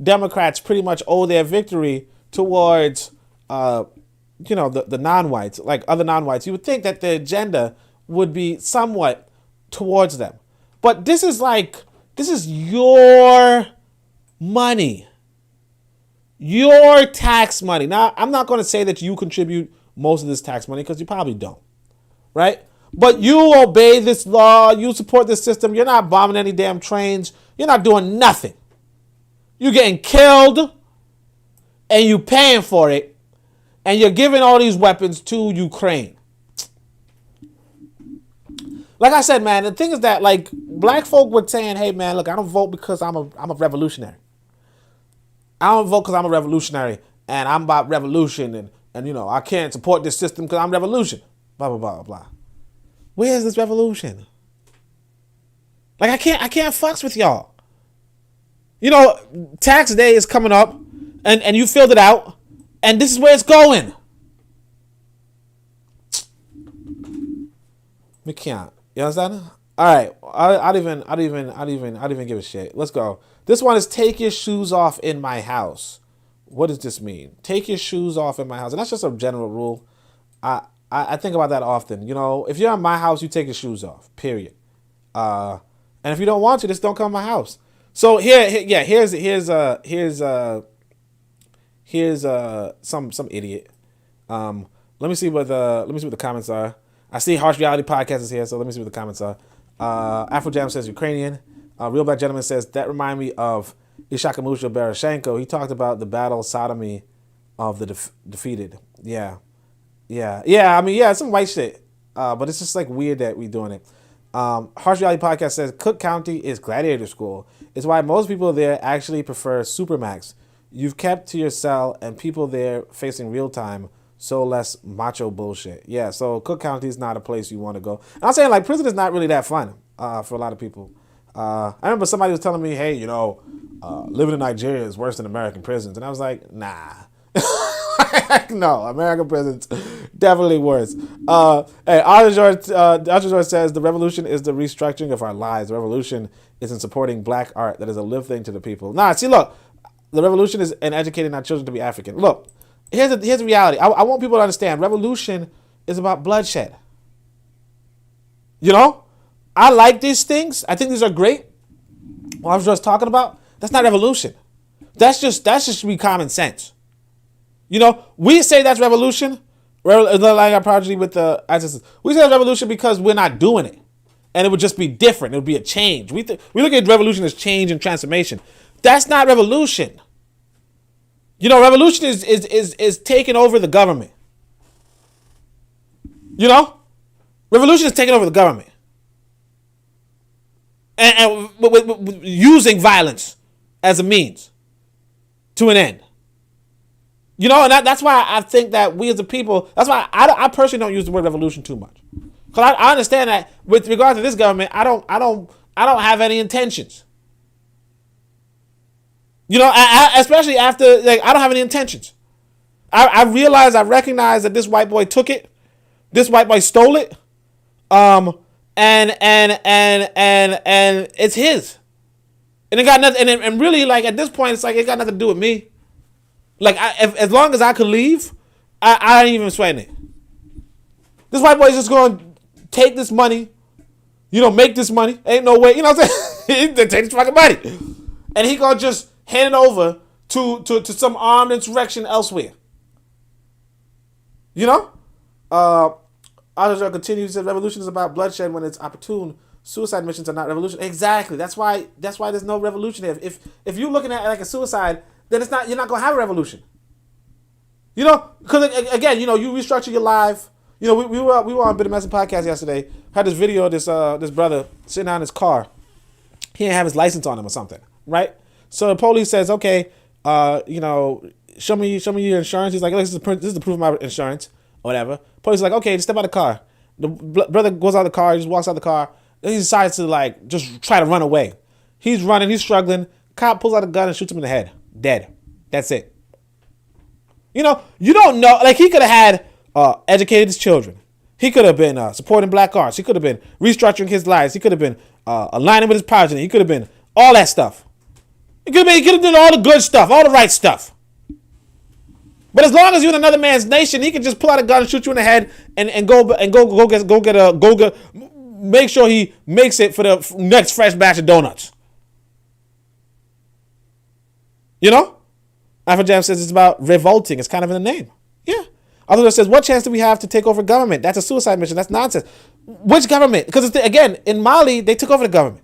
Democrats pretty much owe their victory towards, the non-whites, like other non-whites, you would think that the agenda would be somewhat towards them. But this is your money. Your tax money. Now, I'm not going to say that you contribute most of this tax money because you probably don't. Right? But you obey this law. You support this system. You're not bombing any damn trains. You're not doing nothing. You're getting killed and you paying for it. And you're giving all these weapons to Ukraine. Like I said, man, the thing is that, like, black folk were saying, hey, man, look, I don't vote because I'm a revolutionary. I don't vote because I'm a revolutionary and I'm about revolution and I can't support this system because I'm revolution. Blah, blah, blah, blah. Where's this revolution? Like, I can't fucks with y'all. Tax day is coming up and you filled it out and this is where it's going. We can't. You understand? All right. I don't even give a shit. Let's go. This one is take your shoes off in my house. What does this mean? Take your shoes off in my house. And that's just a general rule. I think about that often. If you're in my house, you take your shoes off. Period. And if you don't want to, just don't come to my house. So here's some idiot. Let me see what the comments are. I see Harsh Reality Podcast is here, so let me see what the comments are. Afrojam says Ukrainian. Real Black Gentleman says, that remind me of Ishakamusha Barashenko. He talked about the battle sodomy of the defeated. Yeah. I mean, it's some white shit. But it's just like weird that we doing it. Harsh Reality Podcast says, Cook County is gladiator school. It's why most people there actually prefer Supermax. You've kept to your cell and people there facing real time. So less macho bullshit. Yeah, so Cook County is not a place you want to go. And I'm saying, like, prison is not really that fun for a lot of people. I remember somebody was telling me, hey, living in Nigeria is worse than American prisons. And I was like, nah. No, American prisons definitely worse. Hey, Arthur George says, the revolution is the restructuring of our lives. The revolution is in supporting black art that is a live thing to the people. Nah, see, look, the revolution is in educating our children to be African. Look. Here's the reality. I want people to understand. Revolution is about bloodshed. I like these things. I think these are great. What I was just talking about, that's not revolution. That's just be common sense. We say that's revolution. Like our prodigy with the ancestors. We say that's revolution because we're not doing it, and it would just be different. It would be a change. We look at revolution as change and transformation. That's not revolution. Revolution is taking over the government. Revolution is taking over the government. And with using violence as a means to an end. You know, and that's why I think that we as a people, that's why I personally don't use the word revolution too much. Because I understand that with regard to this government, I don't have any intentions. You know, especially after, like, I don't have any intentions. I recognize that this white boy took it. This white boy stole it. And it's his. And it got nothing, and really, like, at this point, it's like, it got nothing to do with me. Like, as long as I could leave, I ain't even sweating it. This white boy's just going to take this money, you know, make this money. Ain't no way, you know what I'm saying? He take this fucking money. And he going to just hand it over to some armed insurrection elsewhere. You know? Ancestral continues, says revolution is about bloodshed when it's opportune. Suicide missions are not revolution. Exactly. That's why there's no revolution here. If you're looking at it like a suicide, then you're not gonna have a revolution. You know, because again, you know, you restructure your life. You know, we were on Bit of Medicine podcast yesterday. Had this video of this brother sitting down in his car. He didn't have his license on him or something, right? So the police says, okay, you know, show me your insurance. He's like, this is the proof of my insurance or whatever. Police is like, okay, just step out of the car. The brother goes out of the car. He just walks out of the car. Then he decides to, like, just try to run away. He's running. He's struggling. Cop pulls out a gun and shoots him in the head. Dead. That's it. You know, you don't know. Like, he could have had educated his children. He could have been supporting black arts. He could have been restructuring his lives. He could have been aligning with his progeny. He could have been all that stuff. He could have done all the good stuff, all the right stuff. But as long as you're in another man's nation, he can just pull out a gun and shoot you in the head and make sure he makes it for the next fresh batch of donuts. You know? Alpha Jam says it's about revolting. It's kind of in the name. Yeah. Other says, what chance do we have to take over government? That's a suicide mission. That's nonsense. Which government? Because again, in Mali, they took over the government.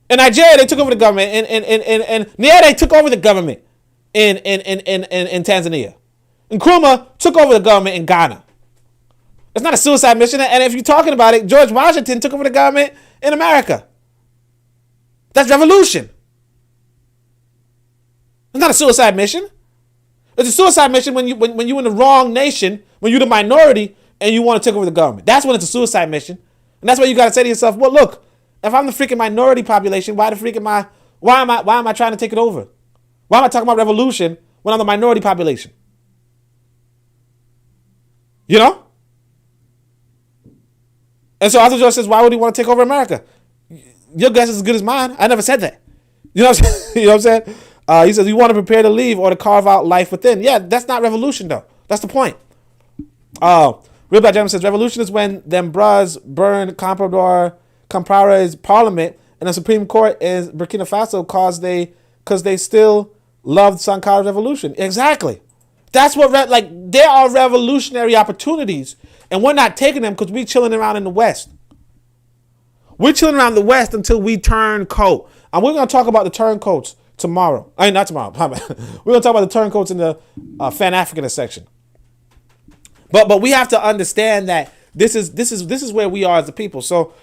In Nigeria, they took over the government. In Niger, they took over the government. In Tanzania. Nkrumah took over the government in Ghana. It's not a suicide mission. And if you're talking about it, George Washington took over the government in America. That's revolution. It's not a suicide mission. It's a suicide mission when you're in the wrong nation, when you're the minority and you want to take over the government. That's when it's a suicide mission. And that's why you got to say to yourself, well, look, if I'm the freaking minority population, why am I trying to take it over? Why am I talking about revolution when I'm the minority population? You know? And so Arthur George says, why would he want to take over America? Your guess is as good as mine. I never said that. You know what I'm saying? You know what I'm saying? He says, you want to prepare to leave or to carve out life within. Yeah, that's not revolution, though. That's the point. Real Black Gentleman says, revolution is when them bras burn Compare's parliament and the Supreme Court in Burkina Faso because they still loved Sankofa's revolution. Exactly. That's what, there are revolutionary opportunities, and we're not taking them because we're chilling around in the West. We're chilling around the West until we turn coat. And we're going to talk about the turncoats tomorrow. I mean, not tomorrow. We're going to talk about the turncoats in the Pan-African section. But we have to understand that this is where we are as a people. So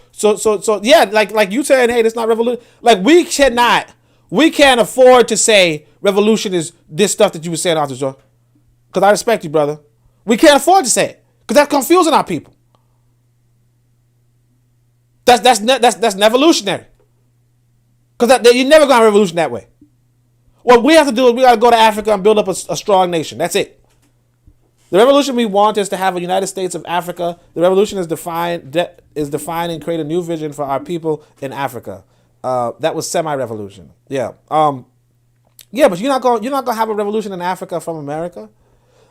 yeah, like you saying, hey, it's not revolution. Like we can't afford to say revolution is this stuff that you were saying, Arthur Joe. Because I respect you, brother. We can't afford to say it because that's confusing our people. That's evolutionary. Because you're never going to have a revolution that way. What we have to do is we got to go to Africa and build up a strong nation. That's it. The revolution we want is to have a United States of Africa. The revolution is defined and create a new vision for our people in Africa. That was semi-revolution. Yeah. Yeah, but you're not gonna have a revolution in Africa from America.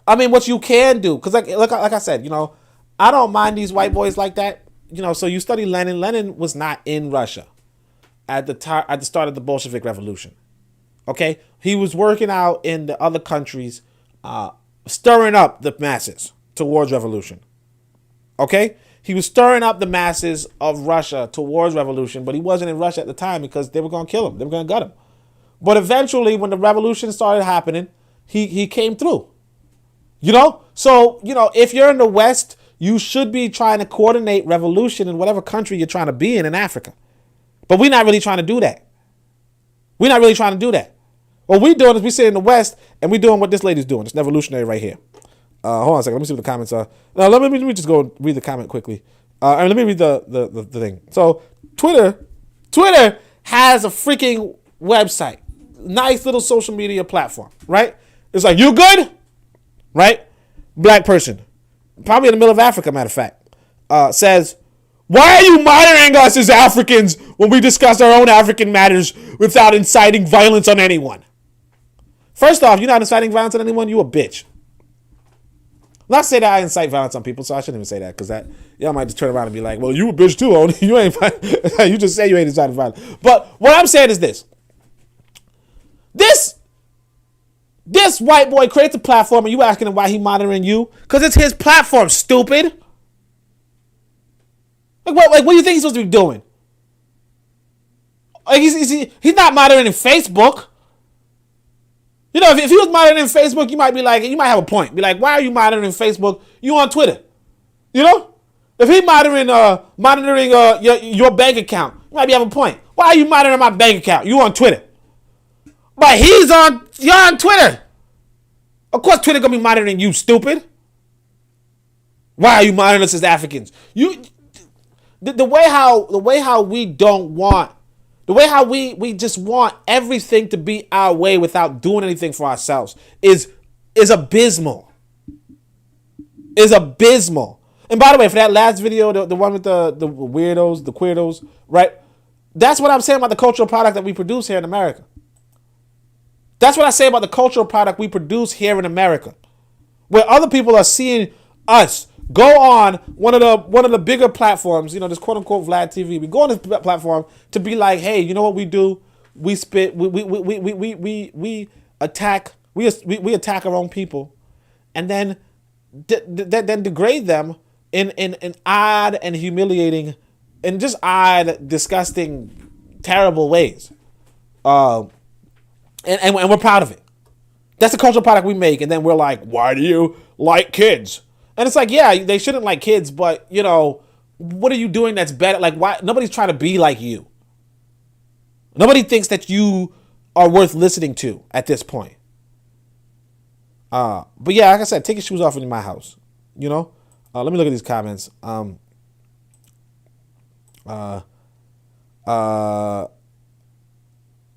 I mean, what you can do, because like I said, you know, I don't mind these white boys like that. You know, so you study Lenin. Lenin was not in Russia at the start of the Bolshevik Revolution. Okay, he was working out in the other countries, stirring up the masses towards revolution. Okay, he was stirring up the masses of Russia towards revolution, but he wasn't in Russia at the time because they were going to kill him. They were going to gut him. But eventually, when the revolution started happening, he came through. You know, so you know if you're in the West, you should be trying to coordinate revolution in whatever country you're trying to be in Africa. But we're not really trying to do that. We're not really trying to do that. What we doing is we sit in the West and we doing what this lady's doing. It's evolutionary right here. Hold on a second. Let me see what the comments are. Now, let me just go read the comment quickly. Let me read the thing. So Twitter has a freaking website. Nice little social media platform, right? It's like, you good? Right? Black person. Probably in the middle of Africa, matter of fact. Says, why are you monitoring us as Africans when we discuss our own African matters without inciting violence on anyone? First off, you're not inciting violence on anyone, you a bitch. Not say that I incite violence on people, so I shouldn't even say that, because that y'all might just turn around and be like, well, you a bitch too, Oni. You ain't you just say you ain't inciting violence. But what I'm saying is this. This white boy creates a platform and you asking him why he monitoring you? Because it's his platform, stupid. What do you think he's supposed to be doing? Like he's not monitoring Facebook. You know, if he was monitoring Facebook, you might have a point. Be like, why are you monitoring Facebook? You on Twitter. You know? If he's monitoring your bank account, you might have a point. Why are you monitoring my bank account? You on Twitter. But you're on Twitter. Of course Twitter gonna be monitoring you, stupid. Why are you monitoring us as Africans? The way how we just want everything to be our way without doing anything for ourselves is abysmal. Is abysmal. And by the way, for that last video, the one with the weirdos, the queerdos, right? That's what I'm saying about the cultural product that we produce here in America. That's what I say about the cultural product we produce here in America. Where other people are seeing us go on one of the bigger platforms, you know, this quote unquote Vlad TV. We go on this platform to be like, hey, you know what we do? We spit, we attack our own people, and then then degrade them in odd and humiliating and just odd, disgusting, terrible ways. And we're proud of it. That's the cultural product we make, and then we're like, why do you like kids? And it's like, yeah, they shouldn't like kids, but, you know, what are you doing that's better? Like, why? Nobody's trying to be like you. Nobody thinks that you are worth listening to at this point. But yeah, like I said, take your shoes off in my house. You know? Let me look at these comments. Let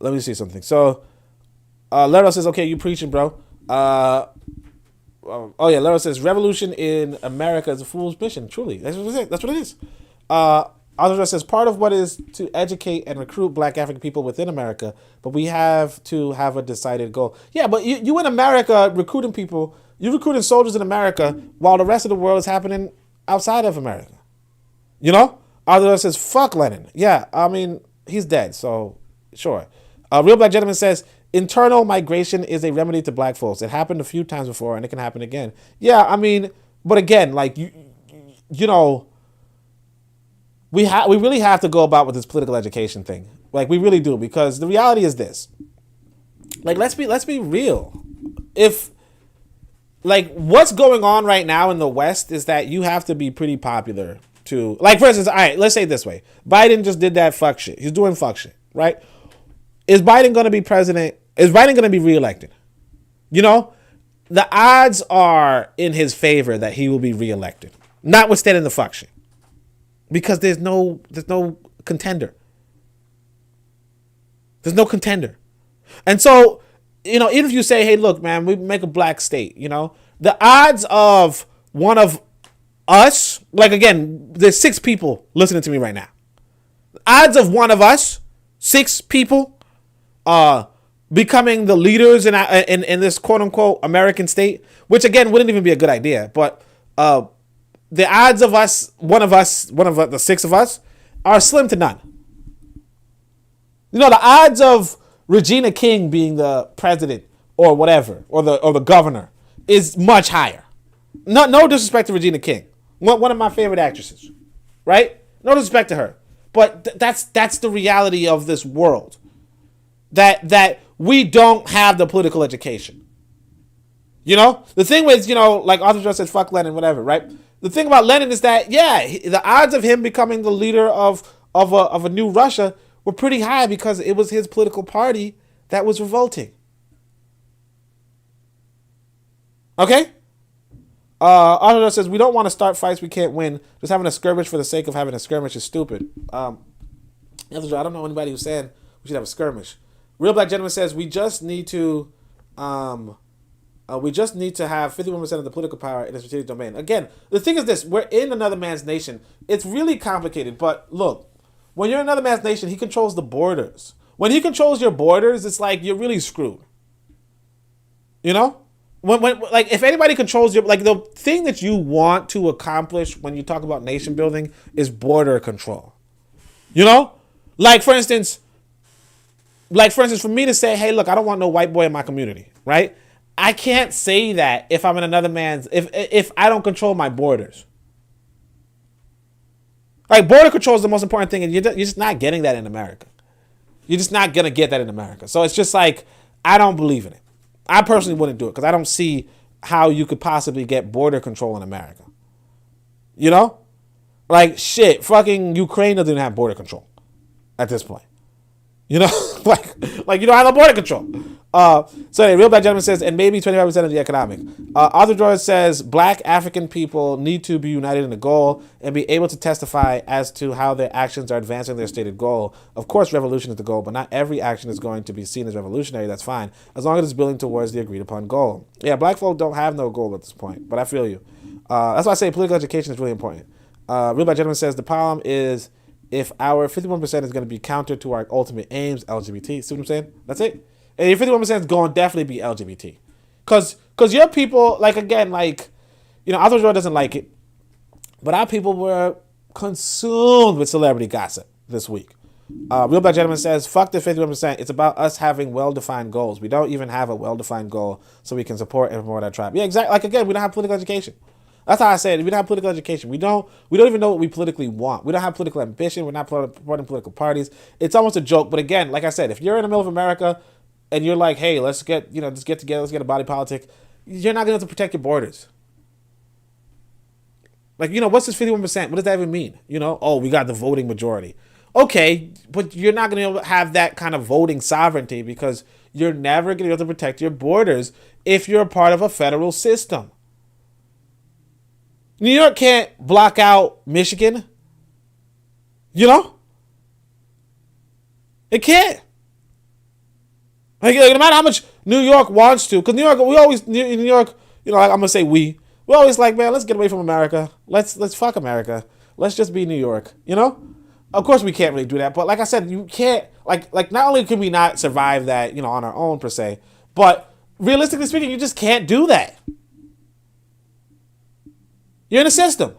me see something. So, Lero says, okay, you preaching, bro. Lero says, revolution in America is a fool's mission. Truly. That's what it is. Alder says, part of what is to educate and recruit black African people within America, but we have to have a decided goal. Yeah, but you in America recruiting people, you're recruiting soldiers in America while the rest of the world is happening outside of America. You know? Alder says, fuck Lenin. Yeah, I mean, he's dead, so sure. Real Black Gentleman says, internal migration is a remedy to black folks. It happened a few times before, and it can happen again. Yeah, I mean, but again, like you know, we really have to go about with this political education thing. Like we really do, because the reality is this. Like let's be real. If like what's going on right now in the West is that you have to be pretty popular to, like, for instance, all right, let's say it this way. Biden just did that fuck shit. He's doing fuck shit, right? Is Biden going to be president? Is Biden going to be reelected? You know, the odds are in his favor that he will be reelected, notwithstanding the fuck shit, because there's no contender. There's no contender. And so, you know, even if you say, hey, look, man, we make a black state, you know, the odds of one of us, like, again, there's 6 people listening to me right now. The odds of one of us, 6 people, becoming the leaders in this quote unquote American state, which again wouldn't even be a good idea, but the odds of us, one of the 6 of us, are slim to none. You know, the odds of Regina King being the president or whatever, or the governor, is much higher. No disrespect to Regina King, one of my favorite actresses, right? No disrespect to her, but that's the reality of this world. That we don't have the political education. You know, the thing with, you know, like Arthur just said, fuck Lenin, whatever, right? The thing about Lenin is that, yeah, the odds of him becoming the leader of a new Russia were pretty high because it was his political party that was revolting. Okay? Arthur says, we don't want to start fights we can't win. Just having a skirmish for the sake of having a skirmish is stupid. I don't know anybody who's saying we should have a skirmish. Real Black Gentleman says, we just need to have 51% of the political power in the strategic domain. Again, the thing is this, we're in another man's nation. It's really complicated, but look, when you're in another man's nation, he controls the borders. When he controls your borders, it's like you're really screwed. You know? When like if anybody controls your, like, the thing that you want to accomplish when you talk about nation building is border control. You know? Like for instance, for me to say, hey, look, I don't want no white boy in my community, right? I can't say that if I'm in another man's, if I don't control my borders. Like, border control is the most important thing, and you're just not getting that in America. You're just not going to get that in America. So it's just like, I don't believe in it. I personally wouldn't do it because I don't see how you could possibly get border control in America. You know? Like, shit, fucking Ukraine doesn't even have border control at this point. You know? like you don't have no border control. So anyway, Real Black Gentleman says, and maybe 25% of the economic. Arthur George says, Black African people need to be united in a goal and be able to testify as to how their actions are advancing their stated goal. Of course, revolution is the goal, but not every action is going to be seen as revolutionary. That's fine, as long as it's building towards the agreed upon goal. Yeah, Black folk don't have no goal at this point, but I feel you. That's why I say political education is really important. Real Black Gentleman says, the problem is if our 51% is going to be counter to our ultimate aims, LGBT. See what I'm saying? That's it. And your 51% is going to definitely be LGBT. Because your people, like, again, like, you know, Arthur George doesn't like it, but our people were consumed with celebrity gossip this week. Real Black Gentleman says, fuck the 51%. It's about us having well-defined goals. We don't even have a well-defined goal so we can support and promote our tribe. Yeah, exactly. Like, again, we don't have political education. That's how I said it. We don't have political education. We don't even know what we politically want. We don't have political ambition. We're not supporting political parties. It's almost a joke. But again, like I said, if you're in the middle of America and you're like, hey, let's get together, let's get a body politic, you're not going to have to protect your borders. Like, you know, what's this 51%? What does that even mean? You know, oh, we got the voting majority. Okay, but you're not going to have that kind of voting sovereignty because you're never going to be able to protect your borders if you're a part of a federal system. New York can't block out Michigan. You know? It can't. Like, no matter how much New York wants to, because New York, you know, like, I'm going to say we're always like, man, let's get away from America. Let's fuck America. Let's just be New York, you know? Of course we can't really do that, but like I said, you can't, like not only can we not survive that, you know, on our own per se, but realistically speaking, you just can't do that. You're in a system.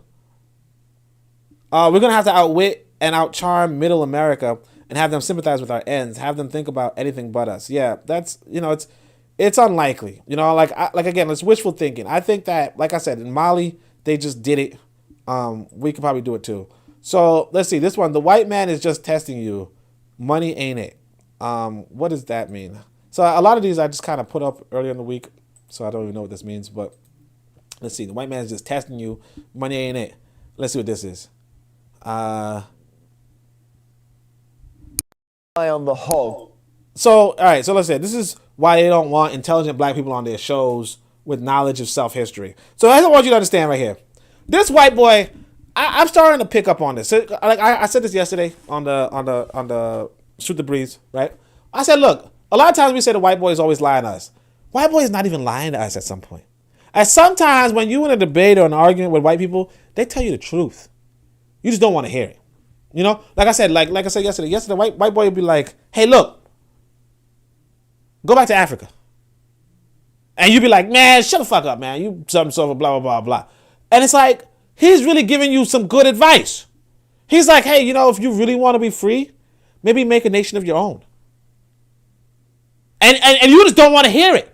We're going to have to outwit and outcharm middle America and have them sympathize with our ends, have them think about anything but us. Yeah, that's, you know, it's unlikely. You know, like again, it's wishful thinking. I think that, like I said, in Mali, they just did it. We could probably do it too. So let's see. This one, the white man is just testing you. Money ain't it. What does that mean? So a lot of these I just kind of put up earlier in the week, so I don't even know what this means, but let's see. The white man is just testing you. Money ain't it. Let's see what this is. On the whole. So, all right. So let's say this is why they don't want intelligent black people on their shows with knowledge of self-history. So I want you to understand right here. This white boy, I'm starting to pick up on this. So, like I said this yesterday on the Shoot the Breeze, right? I said, look, a lot of times we say the white boy is always lying to us. White boy is not even lying to us at some point. And sometimes when you in a debate or an argument with white people, they tell you the truth. You just don't want to hear it. You know, like I said, like I said yesterday, white boy would be like, hey, look, go back to Africa. And you'd be like, man, shut the fuck up, man. You something so blah, blah, blah, blah. And it's like, he's really giving you some good advice. He's like, hey, you know, if you really want to be free, maybe make a nation of your own. And you just don't want to hear it.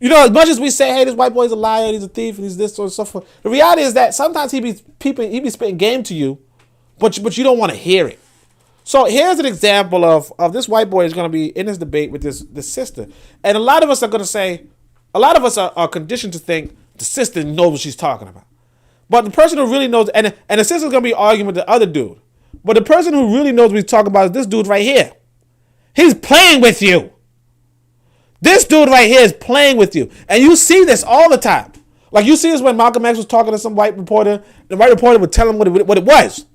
You know, as much as we say, hey, this white boy's a liar, he's a thief, and he's this or so forth. The reality is that sometimes he be spitting game to you, but you don't want to hear it. So here's an example of this white boy is going to be in this debate with this sister. And a lot of us are going to say, a lot of us are conditioned to think the sister knows what she's talking about. But the person who really knows, and the sister's going to be arguing with the other dude. But the person who really knows what he's talking about is this dude right here. He's playing with you. This dude right here is playing with you. And you see this all the time. Like you see this when Malcolm X was talking to some white reporter. The white reporter would tell him what it was.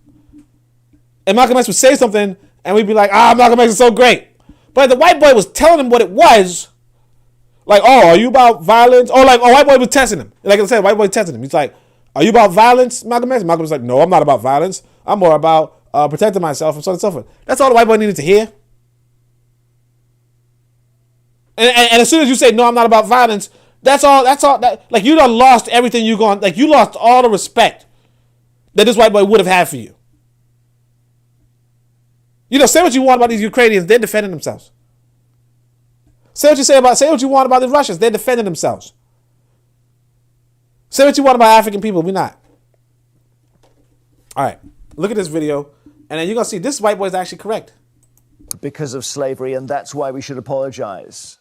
And Malcolm X would say something and we'd be like, Malcolm X is so great. But the white boy was telling him what it was. Like, are you about violence? Or like, white boy was testing him. Like I said, white boy testing him. He's like, are you about violence, Malcolm X? Malcolm was like, no, I'm not about violence. I'm more about protecting myself and so on and so forth. That's all the white boy needed to hear. And as soon as you say, no, I'm not about violence, that's all, like you done lost everything you gone, like you lost all the respect that this white boy would have had for you. You know, say what you want about these Ukrainians, they're defending themselves. Say what you want about the Russians, they're defending themselves. Say what you want about African people, we're not. All right, look at this video, and then you're going to see this white boy is actually correct. Because of slavery, and that's why we should apologize.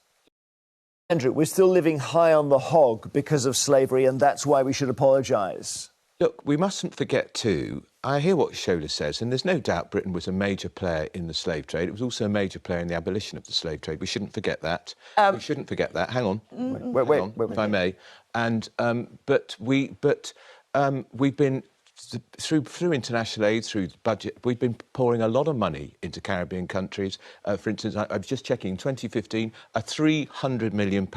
Andrew, we're still living high on the hog because of slavery, and that's why we should apologize. Look, we mustn't forget too, I hear what Shola says, and there's no doubt Britain was a major player in the slave trade. It was also a major player in the abolition of the slave trade. We shouldn't forget that. We shouldn't forget that. Hang on. Wait, if I may. And but we've been through international aid, through budget, we've been pouring a lot of money into Caribbean countries. For instance, I was just checking, in 2015, a £300 million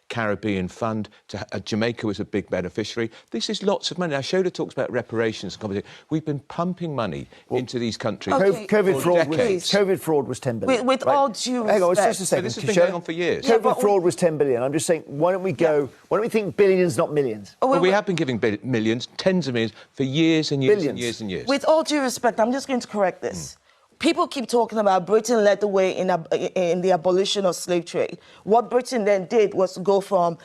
Caribbean fund. Jamaica was a big beneficiary. This is lots of money. Now, Shola talks about reparations. We've been pumping money into these countries. Okay. COVID fraud was 10 billion. With all due respect. Hang on, just a second. So this has been going on for years. COVID fraud was 10 billion. I'm just saying, why don't we think billions, not millions? Well, we have been giving millions, tens of millions, for years and years and years and years. With all due respect, I'm just going to correct this. People keep talking about Britain led the way in the abolition of slave trade. What Britain then did was to go from,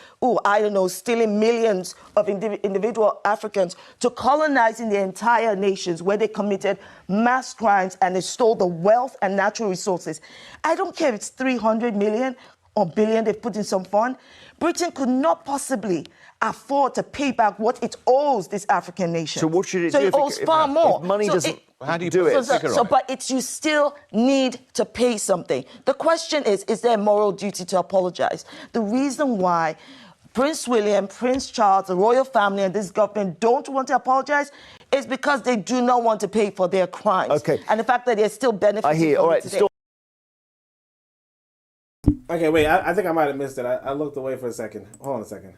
stealing millions of individual Africans to colonizing the entire nations where they committed mass crimes and they stole the wealth and natural resources. I don't care if it's 300 million or billion they've put in some fund. Britain could not possibly afford to pay back what it owes this African nation. So what should it do? So it owes far more. If money doesn't... How do you do it? But you still need to pay something. The question is there a moral duty to apologize? The reason why Prince William, Prince Charles, the royal family and this government don't want to apologize is because they do not want to pay for their crimes. Okay. And the fact that they're still benefiting I hear. from All it right. today. Okay, wait, I think I might have missed it. I looked away for a second. Hold on a second.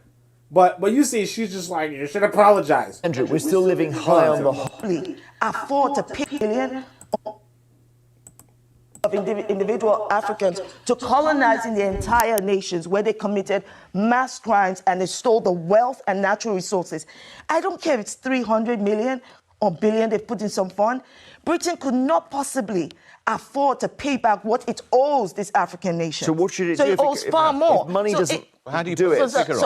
But you see, she's just like, you should apologize. Andrew, we're still living high on the hog. Afford to pay million of individual Africans to colonizing the entire nations where they committed mass crimes and they stole the wealth and natural resources. I don't care if it's 300 million or billion they've put in some fund. Britain could not possibly afford to pay back what it owes this African nation. So what should it do? So it owes far more. If money doesn't... How do you do it?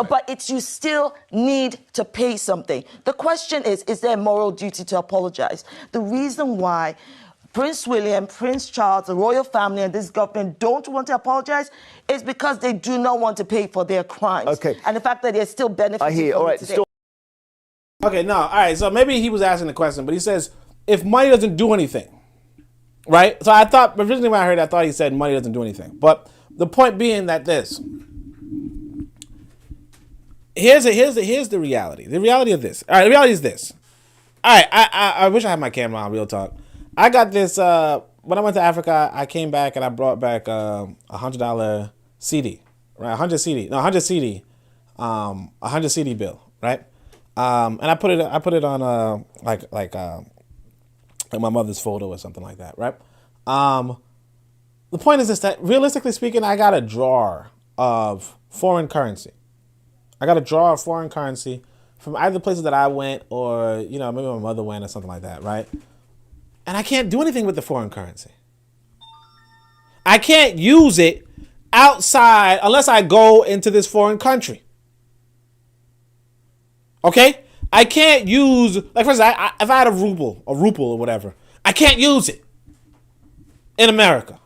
But you still need to pay something. The question is there a moral duty to apologize? The reason why Prince William, Prince Charles, the royal family and this government don't want to apologize is because they do not want to pay for their crimes. Okay. And the fact that they're still benefiting I hear. from All it right. today. Okay, no, all right. So maybe he was asking the question, but he says, if money doesn't do anything, right? So I thought, originally when I heard it, I thought he said money doesn't do anything. But the point being that here's the reality. The reality of this. All right, the reality is this. All right, I wish I had my camera on, real talk. I got this, when I went to Africa, I came back and I brought back a $100 CD, right? 100 CD bill, right? And I put it on like my mother's photo or something like that, right? The point is this, that realistically speaking, I got a drawer of foreign currency. I got a drawer of foreign currency from either places that I went or, maybe my mother went or something like that, right? And I can't do anything with the foreign currency. I can't use it outside unless I go into this foreign country. Okay? I can't use, like for instance, if I had a ruble or whatever, I can't use it in America.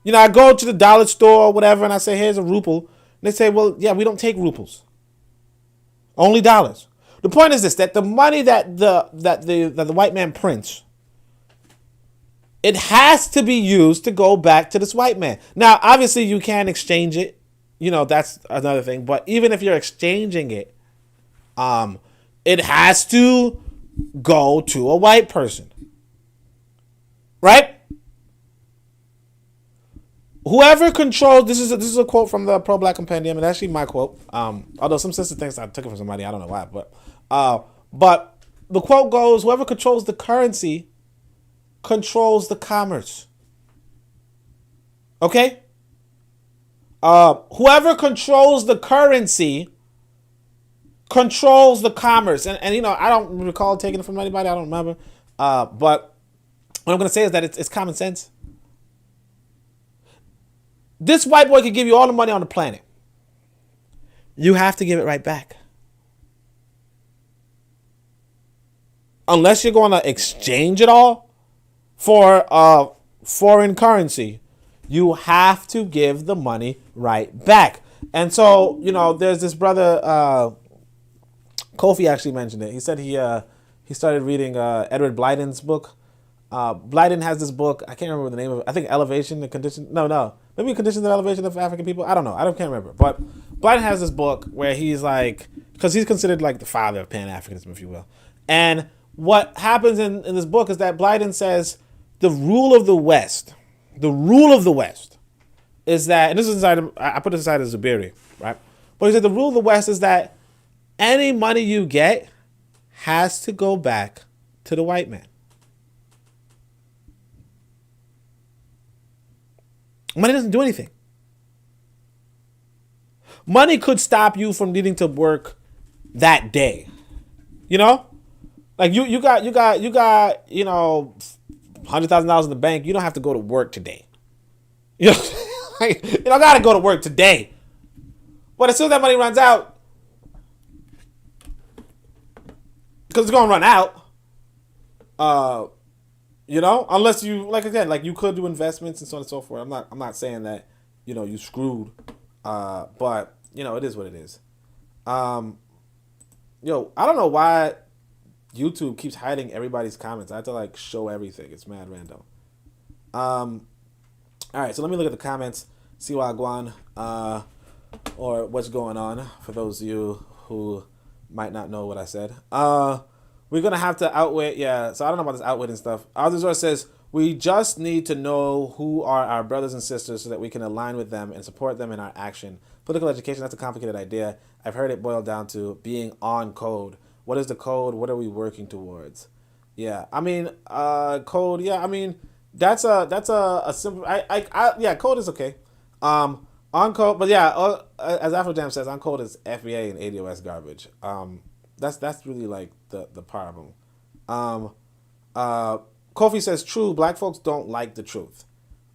I go to the dollar store or whatever and I say, here's a ruble. They say, well, yeah, we don't take rubles. Only dollars. The point is this, that the money that the white man prints, it has to be used to go back to this white man. Now, obviously, you can exchange it that's another thing. But even if you're exchanging it, it has to go to a white person, right? Whoever controls, this is a quote from the Pro-Black Compendium, and actually my quote. Although some sister thinks I took it from somebody, I don't know why, but the quote goes: "Whoever controls the currency controls the commerce." Okay. Whoever controls the currency controls the commerce, and I don't recall taking it from anybody. I don't remember. But what I'm gonna say is that it's common sense. This white boy could give you all the money on the planet. You have to give it right back. Unless you're going to exchange it all for foreign currency, you have to give the money right back. And so, there's this brother, Kofi actually mentioned it. He said he started reading Edward Blyden's book. Blyden has this book. I can't remember the name of it. I think Elevation, the Condition. No. Maybe Conditions of Elevation of African People. I don't know. Can't remember. But Blyden has this book where he's like, because he's considered like the father of Pan-Africanism, if you will. And what happens in this book is that Blyden says the rule of the West is that, and this is inside, I put this aside as Zubiri, right? But he said the rule of the West is that any money you get has to go back to the white man. Money doesn't do anything. Money could stop you from needing to work that day. Like you got $100,000 in the bank. You don't have to go to work today. You don't gotta go to work today. But as soon as that money runs out, because it's gonna run out, unless you, like again, like you could do investments and so on and so forth. I'm not saying that, you screwed. But it is what it is. I don't know why YouTube keeps hiding everybody's comments. I have to show everything. It's mad random. All right, so let me look at the comments, see what I go on, or what's going on for those of you who might not know what I said. We're going to have to outwit, so I don't know about this outwitting stuff. Aldazor says, we just need to know who are our brothers and sisters so that we can align with them and support them in our action. Political education, that's a complicated idea. I've heard it boiled down to being on code. What is the code? What are we working towards? Yeah, I mean, code, that's a simple, code is okay. On code, but as Afrodam says, on code is FBA and ADOS garbage. That's really the problem. Kofi says, true, black folks don't like the truth.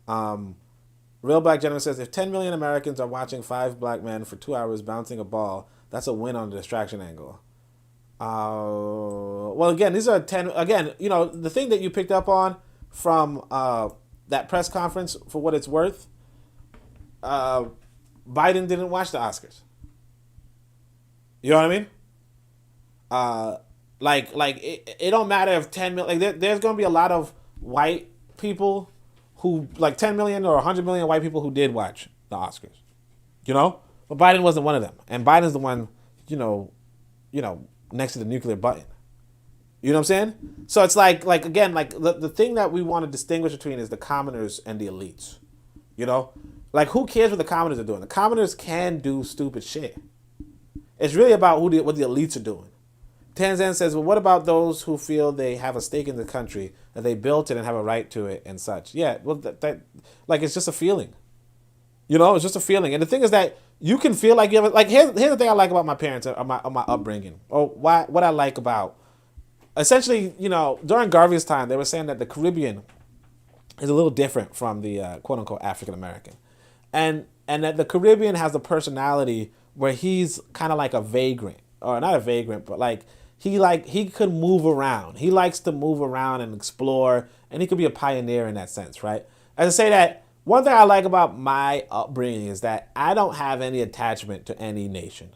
Real Black Gentleman says, if 10 million Americans are watching 5 black men for 2 hours bouncing a ball, that's a win on the distraction angle. Well, again, these are 10, again, the thing that you picked up on from that press conference, for what it's worth, Biden didn't watch the Oscars. You know what I mean? It don't matter if 10 million, there's going to be a lot of white people who, 10 million or 100 million white people who did watch the Oscars, but Biden wasn't one of them. And Biden's the one, next to the nuclear button. You know what I'm saying? So it's again, the thing that we want to distinguish between is the commoners and the elites. Who cares what the commoners are doing? The commoners can do stupid shit. It's really about what the elites are doing. Tanzan says, well, what about those who feel they have a stake in the country, that they built it and have a right to it and such? Yeah, well, that it's just a feeling. It's just a feeling. And the thing is that you can feel like you have here's the thing I like about my parents or my upbringing, or what I like about, essentially, during Garvey's time, they were saying that the Caribbean is a little different from the quote unquote African American, and that the Caribbean has a personality where he's kind of like a vagrant, or not a vagrant, but he could move around. He likes to move around and explore, and he could be a pioneer in that sense, right? As I say that, one thing I like about my upbringing is that I don't have any attachment to any nation.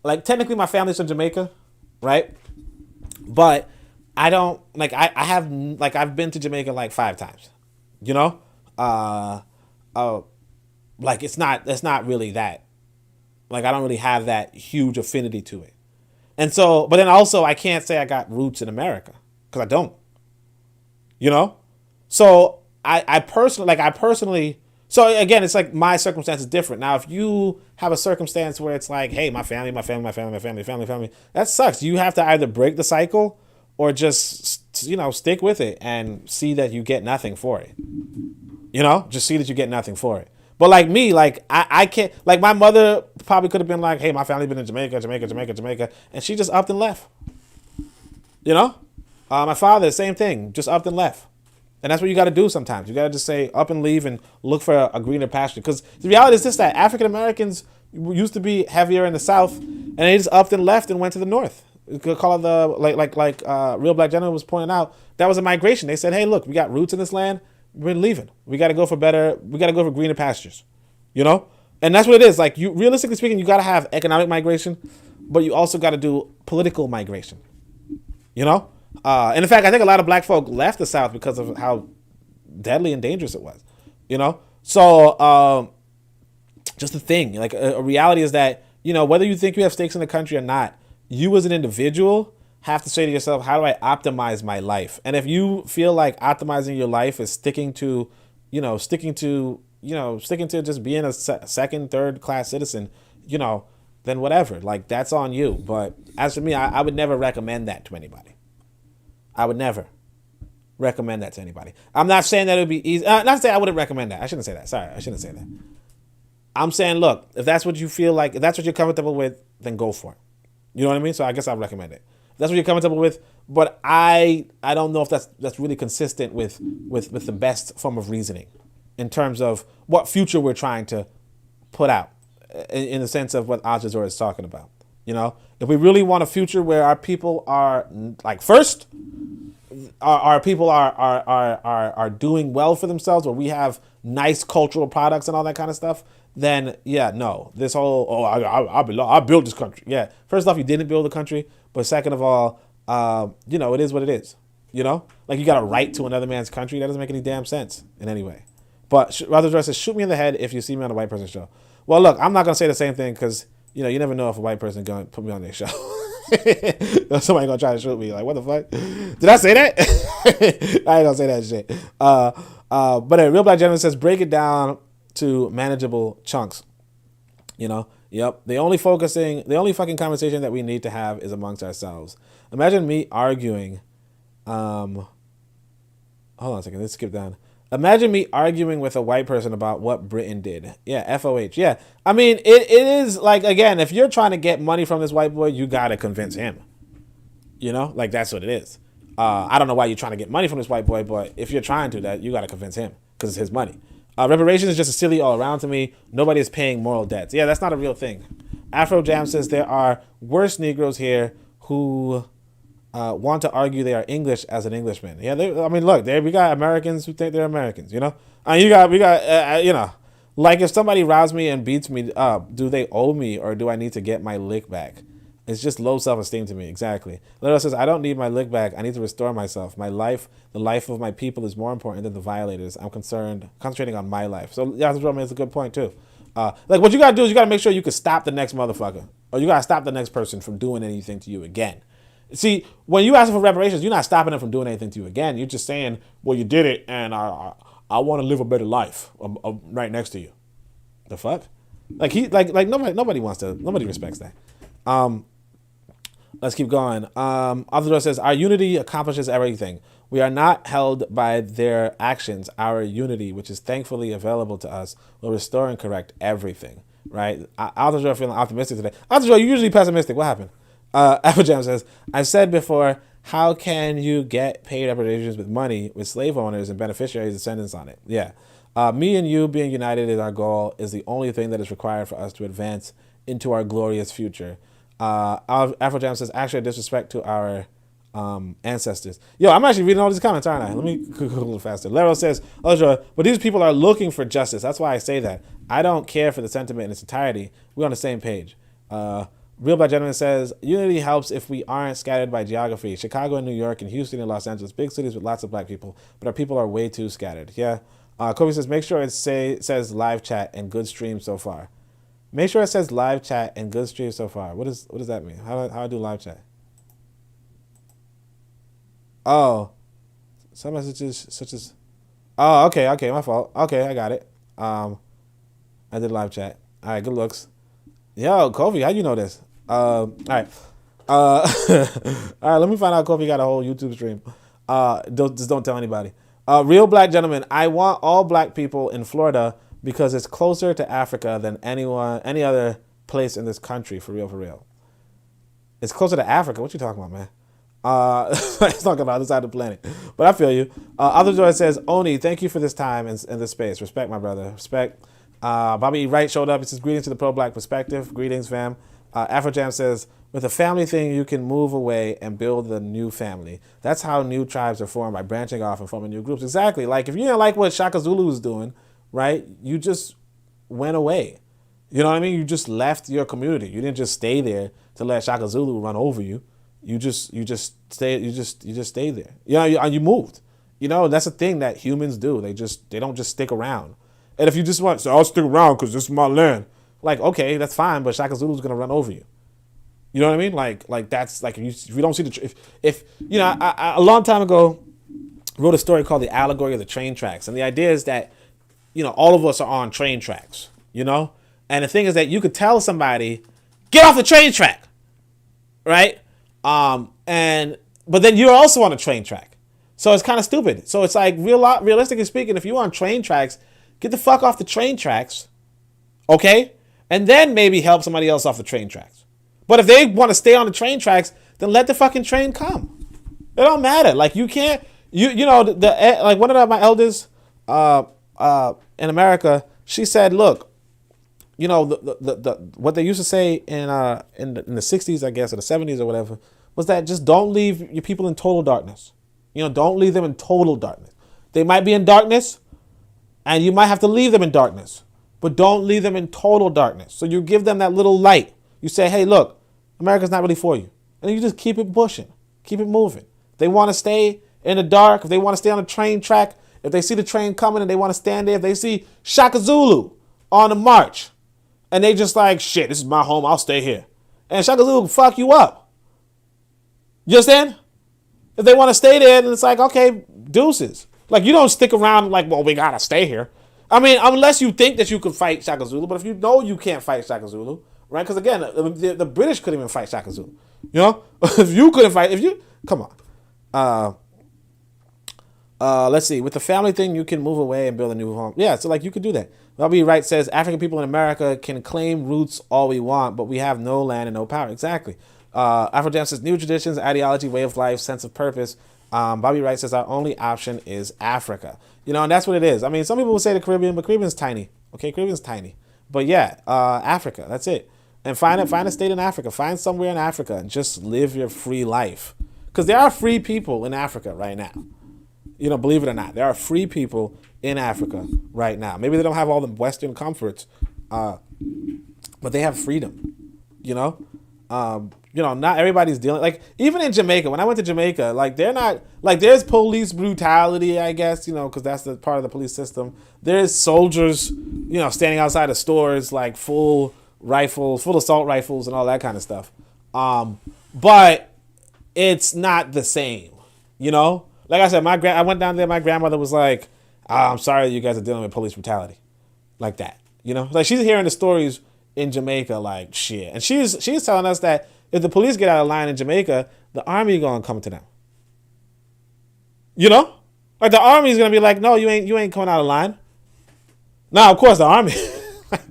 Technically my family's from Jamaica, right? But I don't, I've been to Jamaica 5 times, Like it's not really that. Like I don't really have that huge affinity to it. And so, but then also I can't say I got roots in America because I don't. You know? So I personally, so again, it's like my circumstance is different. Now, if you have a circumstance where it's like, hey, my family, that sucks. You have to either break the cycle or just, you know, stick with it and see that you get nothing for it. You know, just see that you get nothing for it. But like me, like I can't, like my mother probably could have been like, hey, my family been in Jamaica, and she just upped and left. You know? My father, same thing, just upped and left. And that's what you got to do sometimes. You got to just say up and leave and look for a greener pasture. Because the reality is this, that African Americans used to be heavier in the South, and they just upped and left and went to the North. You could call it the, like Real Black Gentleman was pointing out, that was a migration. They said, hey, look, we got roots in this land. We're leaving. We got to go for greener pastures. You know? And that's what it is. Like, you, realistically speaking, you got to have economic migration, but you also got to do political migration. You know? And in fact, I think a lot of black folk left the South because of how deadly and dangerous it was, you know? So, just the thing, like a reality is that, you know, whether you think you have stakes in the country or not, you as an individual have to say to yourself, how do I optimize my life? And if you feel like optimizing your life is sticking to just being a second, third class citizen, you know, then whatever, like that's on you. But as for me, I would never recommend that to anybody. I would never recommend that to anybody. I'm not saying that it would be easy. Not to say I wouldn't recommend that. I shouldn't say that. Sorry, I shouldn't say that. I'm saying, look, if that's what you feel like, if that's what you're comfortable with, then go for it. You know what I mean? So I guess I'd recommend it. If that's what you're comfortable with, but I don't know if that's really consistent with the best form of reasoning in terms of what future we're trying to put out in the sense of what Ajazor is talking about. You know, if we really want a future where our people are like first, our people are doing well for themselves, where we have nice cultural products and all that kind of stuff, then yeah, no, this whole I built this country. Yeah, first off, you didn't build the country, but second of all, you know, it is what it is. You know, like you got a right to another man's country. That doesn't make any damn sense in any way. But Rather Dress says, shoot me in the head if you see me on a white person show. Well, look, I'm not gonna say the same thing because, you know, you never know if a white person gonna put me on their show. Somebody gonna try to shoot me. Like, what the fuck? Did I say that? I ain't gonna say that shit. But a Real Black Gentleman says, break it down to manageable chunks. You know? Yep. The only fucking conversation that we need to have is amongst ourselves. Imagine me arguing. Hold on a second. Let's skip down. Imagine me arguing with a white person about what Britain did. Yeah, FOH. Yeah. I mean, it is like, again, if you're trying to get money from this white boy, you got to convince him. You know, like that's what it is. I don't know why you're trying to get money from this white boy, but if you're trying to, that you got to convince him because it's his money. Reparations is just a silly all around to me. Nobody is paying moral debts. Yeah, that's not a real thing. Afro Jam says there are worse Negroes here who want to argue they are English as an Englishman. Yeah, I mean, look, we got Americans who think they're Americans, you know? We got, you know, like if somebody robs me and beats me up, do they owe me or do I need to get my lick back? It's just low self-esteem to me, exactly. Little says, I don't need my lick back. I need to restore myself. My life, the life of my people is more important than the violators. I'm concentrating on my life. So, yeah, that's a good point, too. Like, what you got to do is you got to make sure you can stop the next motherfucker. Or you got to stop the next person from doing anything to you again. See, when you ask for reparations, you're not stopping them from doing anything to you again. You're just saying, well, you did it, and I want to live a better life right next to you. The fuck? Like nobody respects that. Let's keep going. Author says, our unity accomplishes everything. We are not held by their actions. Our unity, which is thankfully available to us, will restore and correct everything. Right? Author feeling optimistic today. Author, you're usually pessimistic. What happened? Applejack says, I've said before, how can you get paid reparations with money with slave owners and beneficiaries' descendants on it? Yeah. Me and you being united in our goal is the only thing that is required for us to advance into our glorious future. Afrojam says, actually a disrespect to our ancestors. Yo, I'm actually reading all these comments, aren't I? Let me go a little faster. Lero says, but these people are looking for justice. That's why I say that. I don't care for the sentiment in its entirety. We're on the same page. Real Black Gentleman says, unity helps if we aren't scattered by geography. Chicago and New York and Houston and Los Angeles, big cities with lots of black people, but our people are way too scattered. Yeah. Kobe says, make sure it says live chat and good stream so far. Make sure it says live chat and good stream so far. What does that mean? How do I do live chat? Oh, some messages such as, oh, okay, my fault. Okay, I got it. I did live chat. All right, good looks. Yo, Kofi, how you know this? All right. All right, let me find out Kofi got a whole YouTube stream. Don't tell anybody. Real black gentleman, I want all black people in Florida because it's closer to Africa than any other place in this country, for real. It's closer to Africa. What you talking about, man? It's talking about the other side of the planet. But I feel you. Other Joy says, Oni, thank you for this time and this space. Respect, my brother. Respect. Bobby Wright showed up. He says, greetings to the pro-black perspective. Greetings, fam. Afrojam says, with a family thing, you can move away and build a new family. That's how new tribes are formed, by branching off and forming new groups. Exactly. Like, if you didn't like what Shaka Zulu was doing, right, you just went away. You know what I mean? You just left your community. You didn't just stay there to let Shaka Zulu run over you. You just stayed there. You know, you moved. You know, that's a thing that humans do. They don't just stick around. And if you just want, so I'll stick around because this is my land. Like, okay, that's fine, but Shaka Zulu's gonna run over you. You know what I mean? Like that's like if you don't see if you know, I a long time ago wrote a story called The Allegory of the Train Tracks, and the idea is that, you know, all of us are on train tracks. You know, and the thing is that you could tell somebody, get off the train track, right? But then you're also on a train track, so it's kind of stupid. So it's like realistically speaking, if you're on train tracks, get the fuck off the train tracks, okay, and then maybe help somebody else off the train tracks. But if they want to stay on the train tracks, then let the fucking train come. It don't matter. Like, you can't. You know like one of my elders in America, she said, look, you know, the what they used to say in the 60s, I guess, or the 70s or whatever, was that just don't leave your people in total darkness. You know, don't leave them in total darkness. They might be in darkness, and you might have to leave them in darkness, but don't leave them in total darkness. So you give them that little light. You say, hey, look, America's not really for you. And you just keep it pushing, keep it moving. If they want to stay in the dark, if they want to stay on the train track, if they see the train coming and they want to stand there, if they see Shaka Zulu on the march, and they just like, shit, this is my home, I'll stay here. And Shaka Zulu will fuck you up. You understand? If they want to stay there, then it's like, okay, deuces. Like, you don't stick around like, well, we gotta stay here. I mean, unless you think that you can fight Shaka Zulu, but if you know you can't fight Shaka Zulu, right? Because again, the British couldn't even fight Shaka Zulu. You know? If you couldn't fight, come on. Let's see. With the family thing, you can move away and build a new home. Yeah, so like you could do that. Bobby Wright says, African people in America can claim roots all we want, but we have no land and no power. Exactly. Afrojam says, new traditions, ideology, way of life, sense of purpose. Bobby Wright says, our only option is Africa. You know, and that's what it is. I mean, some people will say the Caribbean, but Caribbean's tiny. Okay, Caribbean's tiny. But yeah, Africa, that's it. And find a state in Africa. Find somewhere in Africa and just live your free life. Because there are free people in Africa right now. You know, believe it or not, there are free people in Africa right now. Maybe they don't have all the Western comforts, but they have freedom. You know, not everybody's dealing, like, even in Jamaica. When I went to Jamaica, like, they're not, like, there's police brutality, I guess, you know, because that's the part of the police system. There's soldiers, you know, standing outside of stores, like, full assault rifles and all that kind of stuff. But it's not the same, you know? Like I said, I went down there, my grandmother was like, I'm sorry that you guys are dealing with police brutality. Like that, you know? Like, she's hearing the stories in Jamaica, like, shit. And she's telling us that if the police get out of line in Jamaica, the army gonna come to them. You know? Like, the army's gonna be like, no, you ain't coming out of line. Now, of course, the army.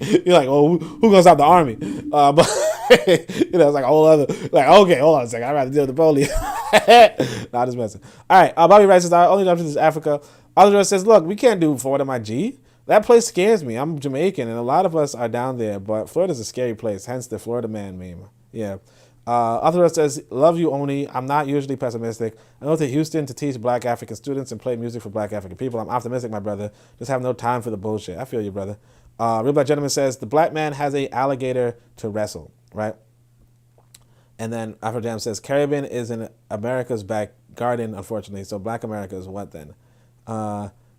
You're like, oh, who gonna stop the army? But you know, it's like a whole other, like, okay, hold on a second, I'd rather deal with the police. Nah, just messing. All right, Bobby Rice says, our only option is Africa. Oliver says, look, we can't do Florida, my G. That place scares me. I'm Jamaican, and a lot of us are down there, but Florida's a scary place, hence the Florida man meme. Yeah. Arthur says, love you, Oni. I'm not usually pessimistic. I go to Houston to teach black African students and play music for black African people. I'm optimistic, my brother. Just have no time for the bullshit. I feel you, brother. Real Black Gentleman says, the black man has a alligator to wrestle, right? And then Afrojam says, Caribbean is in America's back garden, unfortunately. So black America is what then?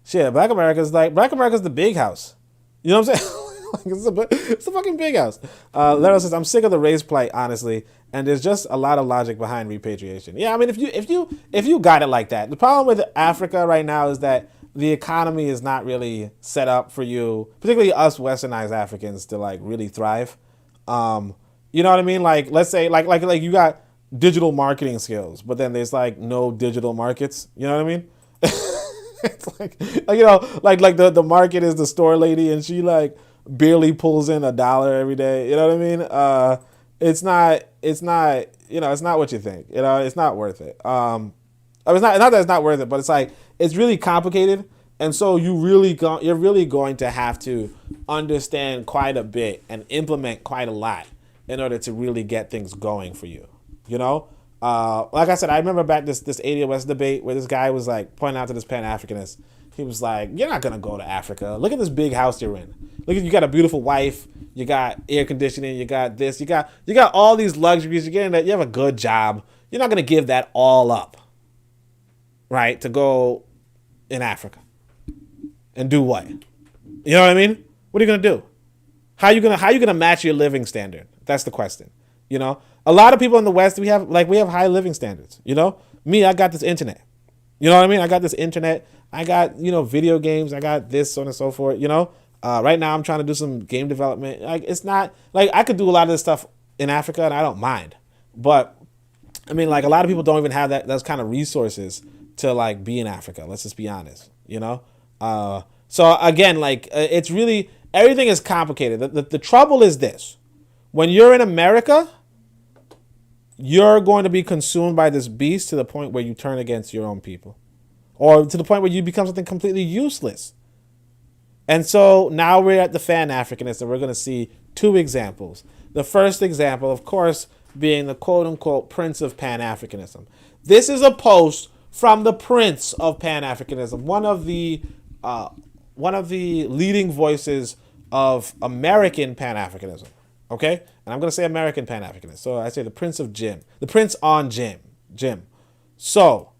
Shit, Black America's the big house. You know what I'm saying? It's a fucking big house. Lero says, I'm sick of the race plight, honestly, and there's just a lot of logic behind repatriation. Yeah, I mean, if you got it like that, the problem with Africa right now is that the economy is not really set up for you, particularly us Westernized Africans, to like really thrive. You know what I mean? Like, let's say, like you got digital marketing skills, but then there's like no digital markets. You know what I mean? It's like you know, like the market is the store lady, and she like barely pulls in $1 every day. You know what I mean? It's not, you know, it's not what you think. You know, it's not worth it. It's not that it's not worth it, but it's like, it's really complicated. And so you're really going to have to understand quite a bit and implement quite a lot in order to really get things going for you. You know? Like I said, I remember back this ADOS debate where this guy was like pointing out to this Pan-Africanist. He was like, you're not going to go to Africa. Look at this big house you're in. Look at, you got a beautiful wife. You got air conditioning. You got this. You got all these luxuries. You're getting that. You have a good job. You're not going to give that all up, right? To go in Africa and do what? You know what I mean? What are you going to do? How are you going to match your living standard? That's the question. You know, a lot of people in the West, we have high living standards. You know, me, I got this internet. You know what I mean? I got this internet. I got, you know, video games. I got this, so on and so forth. You know, right now I'm trying to do some game development. Like, it's not like I could do a lot of this stuff in Africa and I don't mind. But I mean, like, a lot of people don't even have those kind of resources to like be in Africa. Let's just be honest, you know? So again, like, it's really, everything is complicated. The trouble is this: when you're in America, you're going to be consumed by this beast to the point where you turn against your own people, or to the point where you become something completely useless. And so now we're at the Pan-Africanist, and we're going to see two examples. The first example, of course, being the quote-unquote Prince of Pan-Africanism. This is a post from the Prince of Pan-Africanism, one of the leading voices of American Pan-Africanism. Okay? And I'm going to say American Pan-Africanist. So I say the Prince of Jim. The Prince on Jim. So,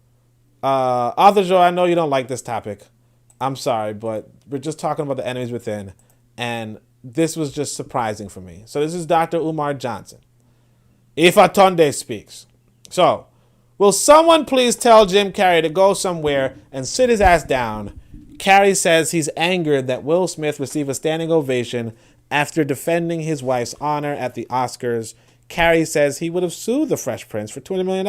Arthur Joe, I know you don't like this topic. I'm sorry, but we're just talking about the enemies within. And this was just surprising for me. So this is Dr. Umar Johnson. Ifatunde speaks. So, will someone please tell Jim Carrey to go somewhere and sit his ass down? Carrey says he's angered that Will Smith received a standing ovation after defending his wife's honor at the Oscars. Carrey says he would have sued the Fresh Prince for $20 million.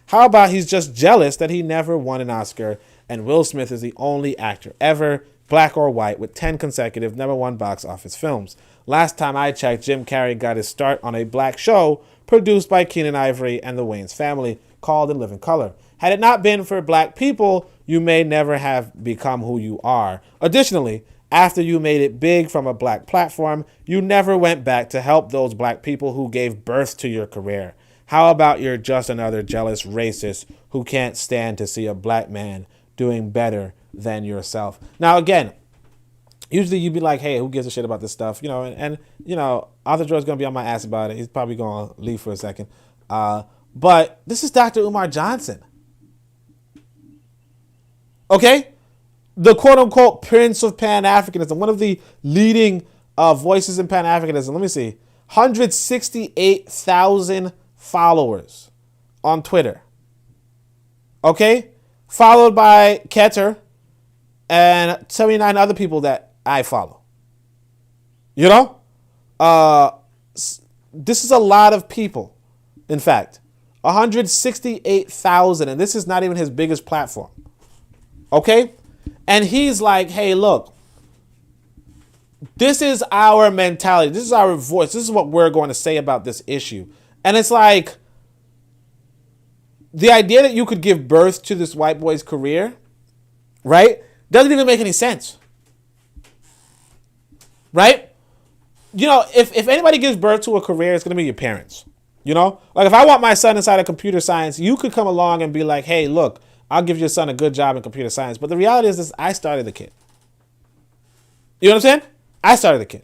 How about he's just jealous that he never won an Oscar, and Will Smith is the only actor ever, black or white, with 10 consecutive #1 box office films. Last time I checked, Jim Carrey got his start on a black show produced by Keenan Ivory and the Wayans family called In Living Color. Had it not been for black people, you may never have become who you are. Additionally, after you made it big from a black platform, you never went back to help those black people who gave birth to your career. How about you're just another jealous racist who can't stand to see a black man doing better than yourself? Now, again, usually you'd be like, hey, who gives a shit about this stuff? You know, and you know, Arthur Joe's going to be on my ass about it. He's probably going to leave for a second. But this is Dr. Umar Johnson. Okay? The quote-unquote Prince of Pan-Africanism, one of the leading voices in Pan-Africanism. Let me see. 168,000 followers on Twitter. Okay? Followed by Keter and 79 other people that I follow. You know? This is a lot of people. In fact, 168,000, and this is not even his biggest platform. Okay? And he's like, hey, look, this is our mentality. This is our voice. This is what we're going to say about this issue. And it's like, the idea that you could give birth to this white boy's career, right, doesn't even make any sense. Right? You know, if anybody gives birth to a career, it's going to be your parents. You know? Like, if I want my son inside of computer science, you could come along and be like, hey, look, I'll give your son a good job in computer science. But the reality is this: I started the kid. You know what I'm saying? I started the kid.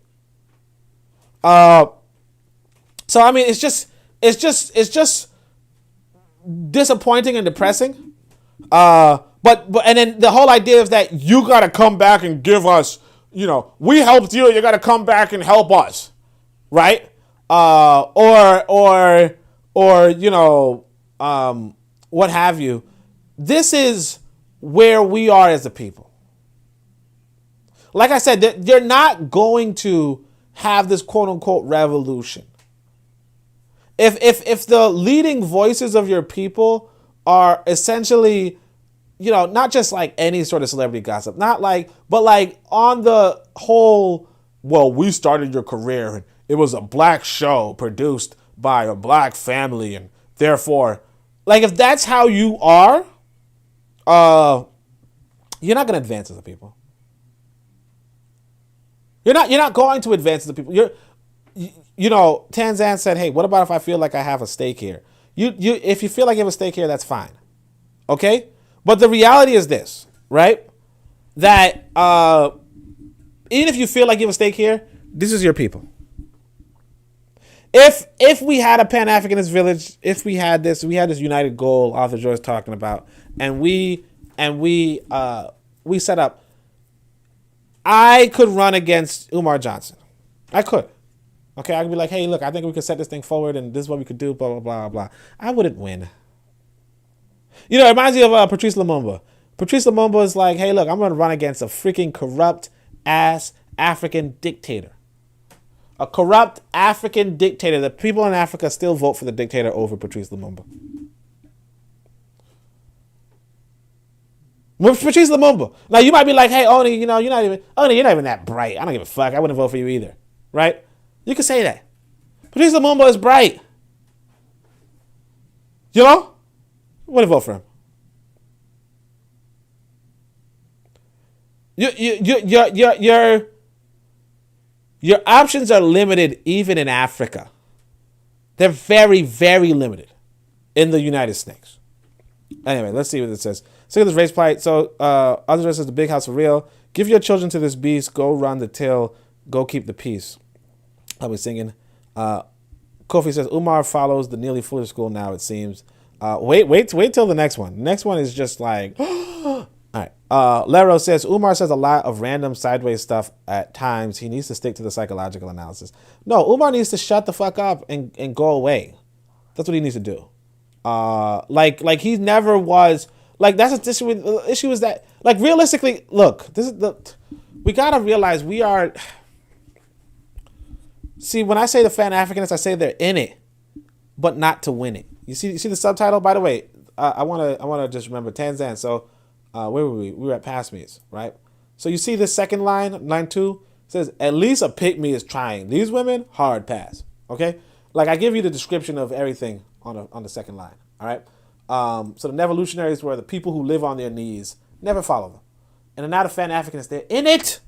So I mean, it's just disappointing and depressing. But But and then the whole idea is that you got to come back and give us, we helped you. You got to come back and help us, right? Or what have you. This is where we are as a people. Like I said, they're not going to have this quote unquote revolution. If the leading voices of your people are essentially, not just like any sort of celebrity gossip, but like on the whole, well, we started your career and it was a black show produced by a black family, and therefore, like, if that's how you are, you're not going to advance as a people. You're not going to advance as a people. Tanzan said, hey, what about if I feel like I have a stake here? If you feel like you have a stake here, that's fine. Okay? But the reality is this, right? That even if you feel like you have a stake here, this is your people. If we had a Pan-Africanist village, if we had this united goal Arthur Joyce talking about, and we set up, I could run against Umar Johnson. I could. Okay, I could be like, hey, look, I think we could set this thing forward and this is what we could do, blah, blah, blah, blah. I wouldn't win. It reminds me of Patrice Lumumba. Patrice Lumumba is like, hey, look, I'm going to run against a freaking corrupt-ass African dictator. A corrupt African dictator. The people in Africa still vote for the dictator over Patrice Lumumba. Patrice Lumumba. Now, you might be like, hey, Oni, you're not even that bright. I don't give a fuck. I wouldn't vote for you either. Right? You can say that. Patrice Lumumba is bright. I wouldn't vote for him. Your options are limited even in Africa. They're very, very limited in the United States. Anyway, let's see what it says. Look at this race plight. So, Other says the big house for real. Give your children to this beast. Go run the till. Go keep the peace. I was singing. Kofi says Umar follows the nearly foolish school now. It seems. Wait till the next one. The next one is just like. All right. Lero says Umar says a lot of random sideways stuff at times. He needs to stick to the psychological analysis. No, Umar needs to shut the fuck up and go away. That's what he needs to do. Like he never was. Like, that's the issue is that, like, realistically, look, we gotta realize we are. See, when I say the Pan-Africanists, I say they're in it, but not to win it. You see the subtitle? By the way, I wanna just remember Tanzan. So, where were we? We were at Past Me's, right? So you see the second line 2 says, at least a pick-me is trying. These women, hard pass. Okay? Like, I give you the description of everything on the second line. All right? So the Nevolutionaries were the people who live on their knees, never follow them. And they're not a Pan-Africanist. They're in it,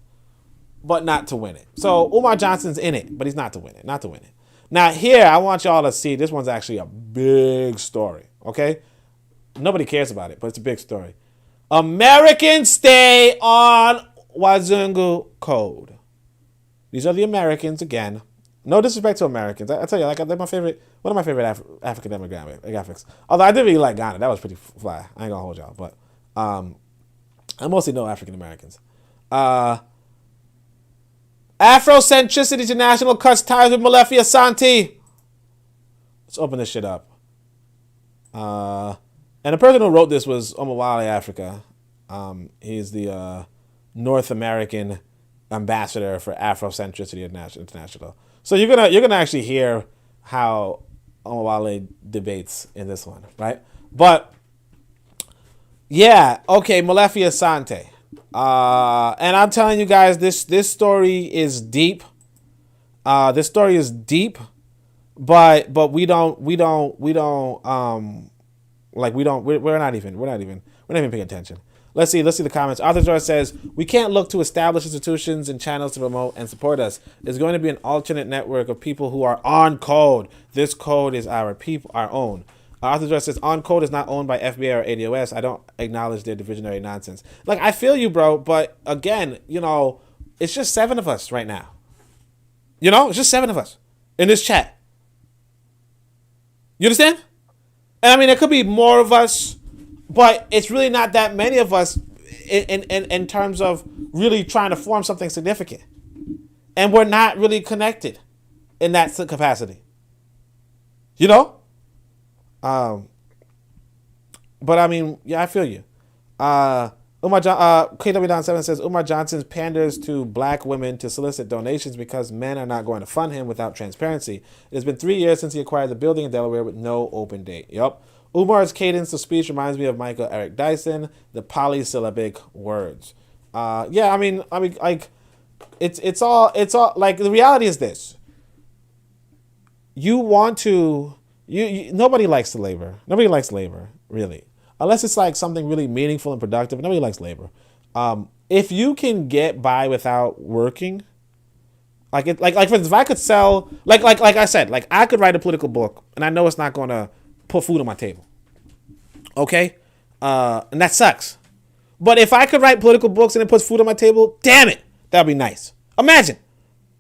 but not to win it. So Umar Johnson's in it, but he's not to win it. Now here, I want y'all to see, this one's actually a big story, okay? Nobody cares about it, but it's a big story. Americans stay on Wazungu Code. These are the Americans again. No disrespect to Americans. I tell you, like, they're one of my favorite African demographics. Although I did really like Ghana. That was pretty fly. I ain't gonna hold y'all. But I mostly know African Americans. Afrocentricity International cuts ties with Molefi Asante. Let's open this shit up. And the person who wrote this was Omawale Africa. He's the North American ambassador for Afrocentricity International. So you're gonna actually hear how Omawale debates in this one, right? But yeah, okay, Molefi Asante. And I'm telling you guys, this story is deep. We're not even paying attention. Let's see the comments. Arthur George says, we can't look to established institutions and channels to promote and support us. There's going to be an alternate network of people who are on code. This code is our own. Arthur George says, on code is not owned by FBI or ADOS. I don't acknowledge their divisionary nonsense. Like, I feel you, bro, but again, it's just 7 of us right now. It's just 7 of us in this chat. You understand? And I mean, there could be more of us But it's really not that many of us in terms of really trying to form something significant. And we're not really connected in that capacity. You know? But I mean, yeah, I feel you. KW Don 7 says Umar Johnson panders to black women to solicit donations because men are not going to fund him without transparency. It has been 3 years since he acquired the building in Delaware with no open date. Yup. Umar's cadence of speech reminds me of Michael Eric Dyson, the polysyllabic words. Yeah, I mean, like, it's all like, the reality is this. You want to, nobody likes to labor. Nobody likes labor, really. Unless it's like something really meaningful and productive. Nobody likes labor. If you can get by without working, like for instance, if I could sell, like I said, like I could write a political book and I know it's not going to put food on my table. Okay? And that sucks. But if I could write political books and it puts food on my table, damn it, that'd be nice. Imagine.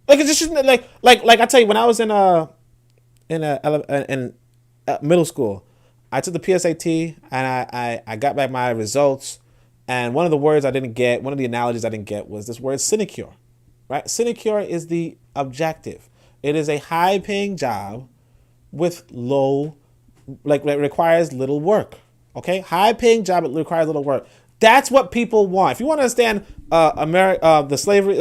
Like it's just like I tell you, when I was in middle school, I took the PSAT and I got back my results, and one of the words I didn't get, one of the analogies I didn't get was this word sinecure, right? Sinecure is the objective. It is a high-paying job with low, like it requires little work. Okay, high-paying job, it requires little work. That's what people want. If you want to understand the slavery,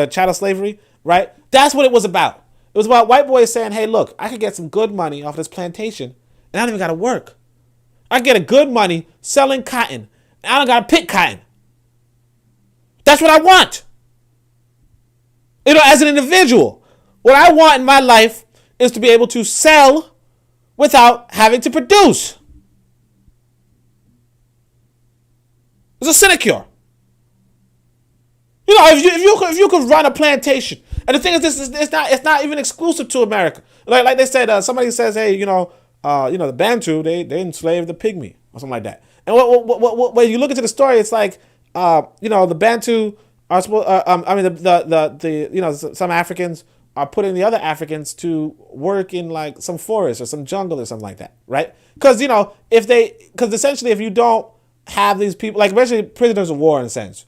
chattel slavery, right? That's what it was about. It was about white boys saying, "Hey, look, I could get some good money off this plantation." And I don't even got to work. I get a good money selling cotton. And I don't got to pick cotton. That's what I want. You know, as an individual, what I want in my life is to be able to sell without having to produce. It's a sinecure. You know, if you could run a plantation, and the thing is, it's not even exclusive to America. Like they said, somebody says, "Hey, the Bantu, they enslaved the pygmy," or something like that. And when you look into the story, it's like, the Bantu are supposed, some Africans are putting the other Africans to work in like some forest or some jungle or something like that, right? Because, essentially if you don't have these people, like especially prisoners of war in the sense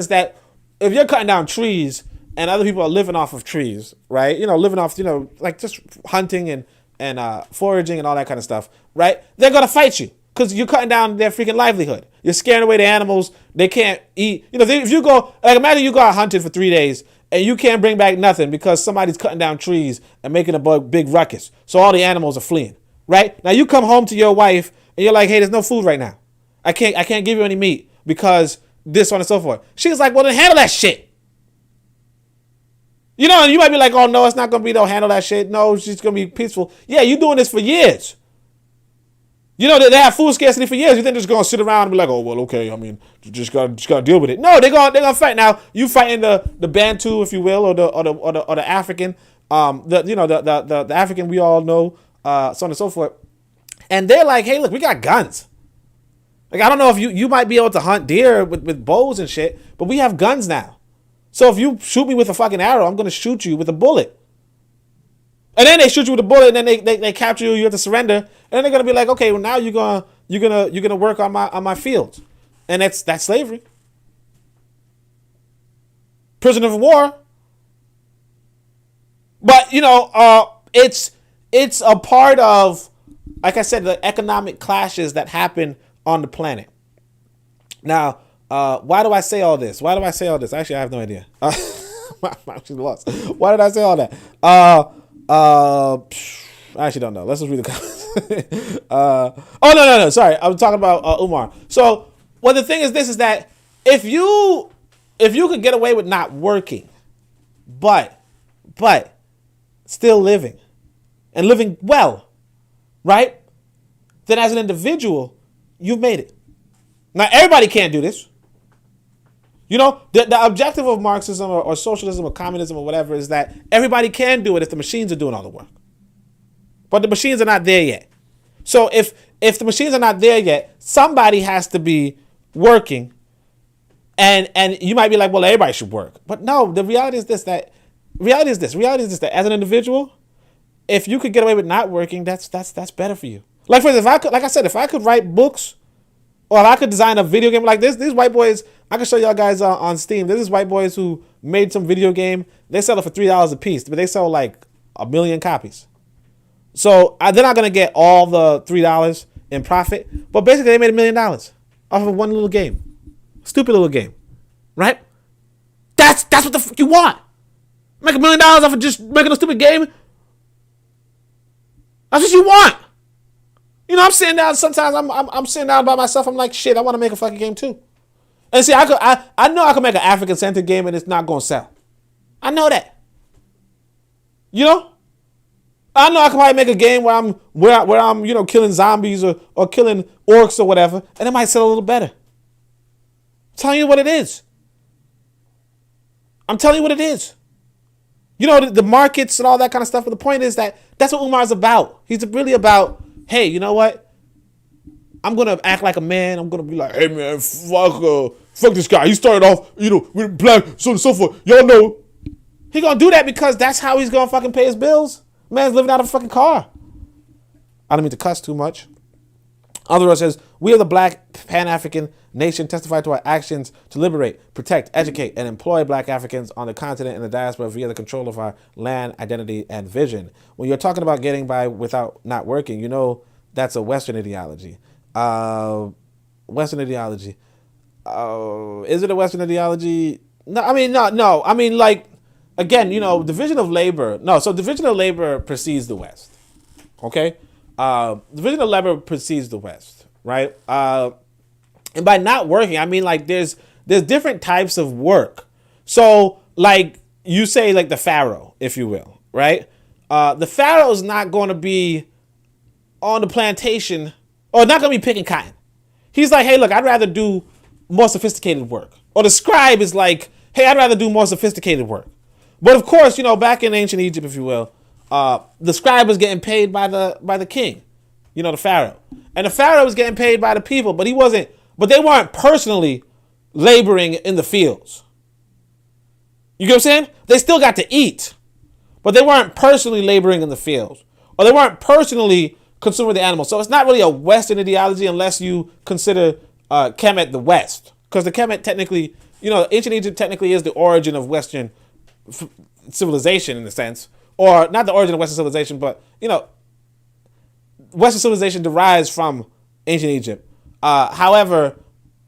that if you're cutting down trees and other people are living off of trees, right? Living off, like just hunting and foraging and all that kind of stuff, right? They're going to fight you because you're cutting down their freaking livelihood. You're scaring away the animals. They can't eat. If you go, like imagine you go out hunting for 3 days and you can't bring back nothing because somebody's cutting down trees and making a big ruckus. So all the animals are fleeing, right? Now you come home to your wife and you're like, "Hey, there's no food right now. I can't give you any meat because this, on and so forth." She's like, "Well, then handle that shit." And you might be like, "Oh, no, it's not going to be, don't handle that shit. No, she's going to be peaceful." Yeah, you're doing this for years. They have food scarcity for years. You think they're just going to sit around and be like, "Oh, well, okay, I mean, you just got to deal with it." No, they're going to fight. Now, you fighting the Bantu, if you will, or the African, the African we all know, so on and so forth. And they're like, "Hey, look, we got guns." Like, I don't know if you might be able to hunt deer with bows and shit, but we have guns now. So if you shoot me with a fucking arrow, I'm going to shoot you with a bullet. And then they shoot you with a bullet, and then they capture you. You have to surrender, and then they're going to be like, "Okay, well now you're gonna work on my fields," and that's slavery. Prisoner of war. But it's a part of, like I said, the economic clashes that happen on the planet. Now, why do I say all this? Actually, I have no idea. I'm actually lost. Why did I say all that? I actually don't know. Let's just read the comments. No. Sorry. I was talking about Umar. So, well, the thing is this, is that if you could get away with not working, but still living and living well, right? Then as an individual, you've made it. Now, everybody can't do this. The objective of Marxism or socialism or communism or whatever is that everybody can do it if the machines are doing all the work. But the machines are not there yet. So if the machines are not there yet, somebody has to be working. And you might be like, "Well, everybody should work." But no, the reality is this, that as an individual, if you could get away with not working, that's better for you. Like, for instance, if I could write books Or if I could design a video game like this, these white boys, I can show y'all guys on Steam. This is white boys who made some video game. They sell it for $3 a piece, but they sell like 1 million copies. So they're not gonna get all the $3 in profit, but basically they made $1 million off of one little game, stupid little game, right? That's what the fuck you want. Make $1 million off of just making a stupid game. That's what you want. You know, I'm sitting down. Sometimes I'm sitting down by myself. I'm like, shit, I want to make a fucking game too. And see, I know I could make an African-centered game and it's not gonna sell. I know that. You know, I know I could probably make a game where I'm you know, killing zombies or killing orcs or whatever, and it might sell a little better. I'm telling you what it is. I'm telling you what it is. You know, the markets and all that kind of stuff. But the point is that that's what Umar's about. He's really about, hey, you know what? I'm going to act like a man. I'm going to be like, hey, man, fuck this guy. He started off, you know, with black, so on and so forth. Y'all know. He going to do that because that's how he's going to fucking pay his bills. Man's living out of a fucking car. I don't mean to cuss too much. Otherwise says, we are the black Pan-African nation testify to our actions to liberate, protect, educate, and employ black Africans on the continent and the diaspora via the control of our land, identity, and vision. When you're talking about getting by without not working, you know that's a Western ideology. Western ideology. Is it a Western ideology? No, I mean, no. I mean, like, again, you know, division of labor. No, so division of labor precedes the West. Okay? Division of labor precedes the West, right? And by not working, I mean, like, there's different types of work. So, like, you say, like, the pharaoh, if you will, right? The pharaoh's not going to be on the plantation or not going to be picking cotton. He's like, hey, look, I'd rather do more sophisticated work. Or the scribe is like, hey, I'd rather do more sophisticated work. But of course, you know, back in ancient Egypt, if you will, the scribe was getting paid by the king, you know, the pharaoh. And the pharaoh was getting paid by the people, but they weren't personally laboring in the fields. You get what I'm saying? They still got to eat, but they weren't personally laboring in the fields, or they weren't personally consuming the animals. So it's not really a Western ideology unless you consider Kemet the West, because the Kemet technically, you know, ancient Egypt technically is the origin of Western civilization in a sense, or not the origin of Western civilization, but, you know, Western civilization derives from ancient Egypt. However,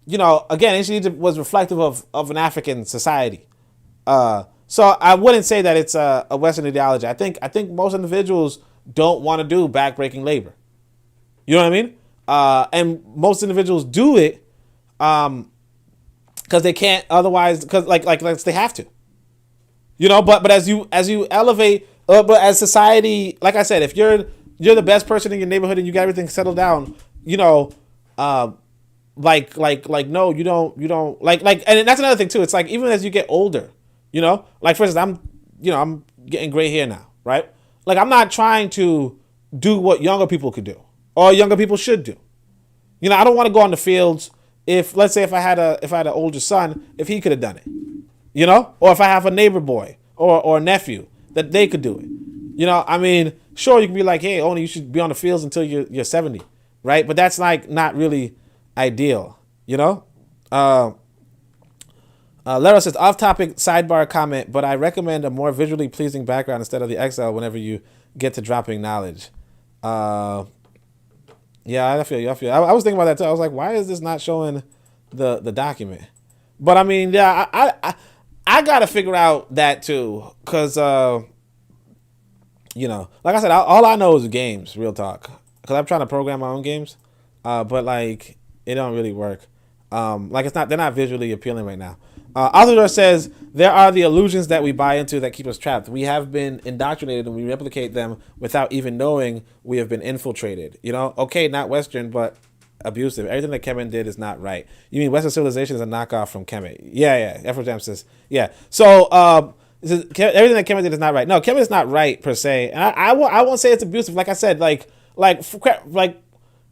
you know, again, ancient Egypt was reflective of an African society. So I wouldn't say that it's a Western ideology. I think most individuals don't want to do backbreaking labor. You know what I mean? And most individuals do it because they can't otherwise, because like they have to. You know, but as you elevate, but as society, like I said, if you're the best person in your neighborhood and you got everything settled down, you know, like no, you don't like, and that's another thing too. It's like, even as you get older, you know, like for instance, I'm getting gray hair now, right? Like, I'm not trying to do what younger people could do or younger people should do. You know, I don't want to go on the fields if, let's say, if I had an older son, if he could have done it, you know, or if I have a neighbor boy or a nephew, that they could do it. You know, I mean, sure, you can be like, hey, only you should be on the fields until you're 70, right? But that's like not really ideal, you know? Lero says, off-topic sidebar comment, but I recommend a more visually pleasing background instead of the Excel whenever you get to dropping knowledge. Yeah, I feel you. I was thinking about that too. I was like, why is this not showing the document? But I mean, yeah, I gotta figure out that too, because you know, like I said, all I know is games, real talk. Because I'm trying to program my own games, but like it don't really work. Like they're not visually appealing right now. Althador says, there are the illusions that we buy into that keep us trapped. We have been indoctrinated and we replicate them without even knowing we have been infiltrated. You know, okay, not Western, but abusive. Everything that Kemet did is not right. You mean Western civilization is a knockoff from Kemet? Yeah. Afrojam says, yeah. So everything that Kemet did is not right. No, Kemet is not right per se. And I won't say it's abusive. Like I said, like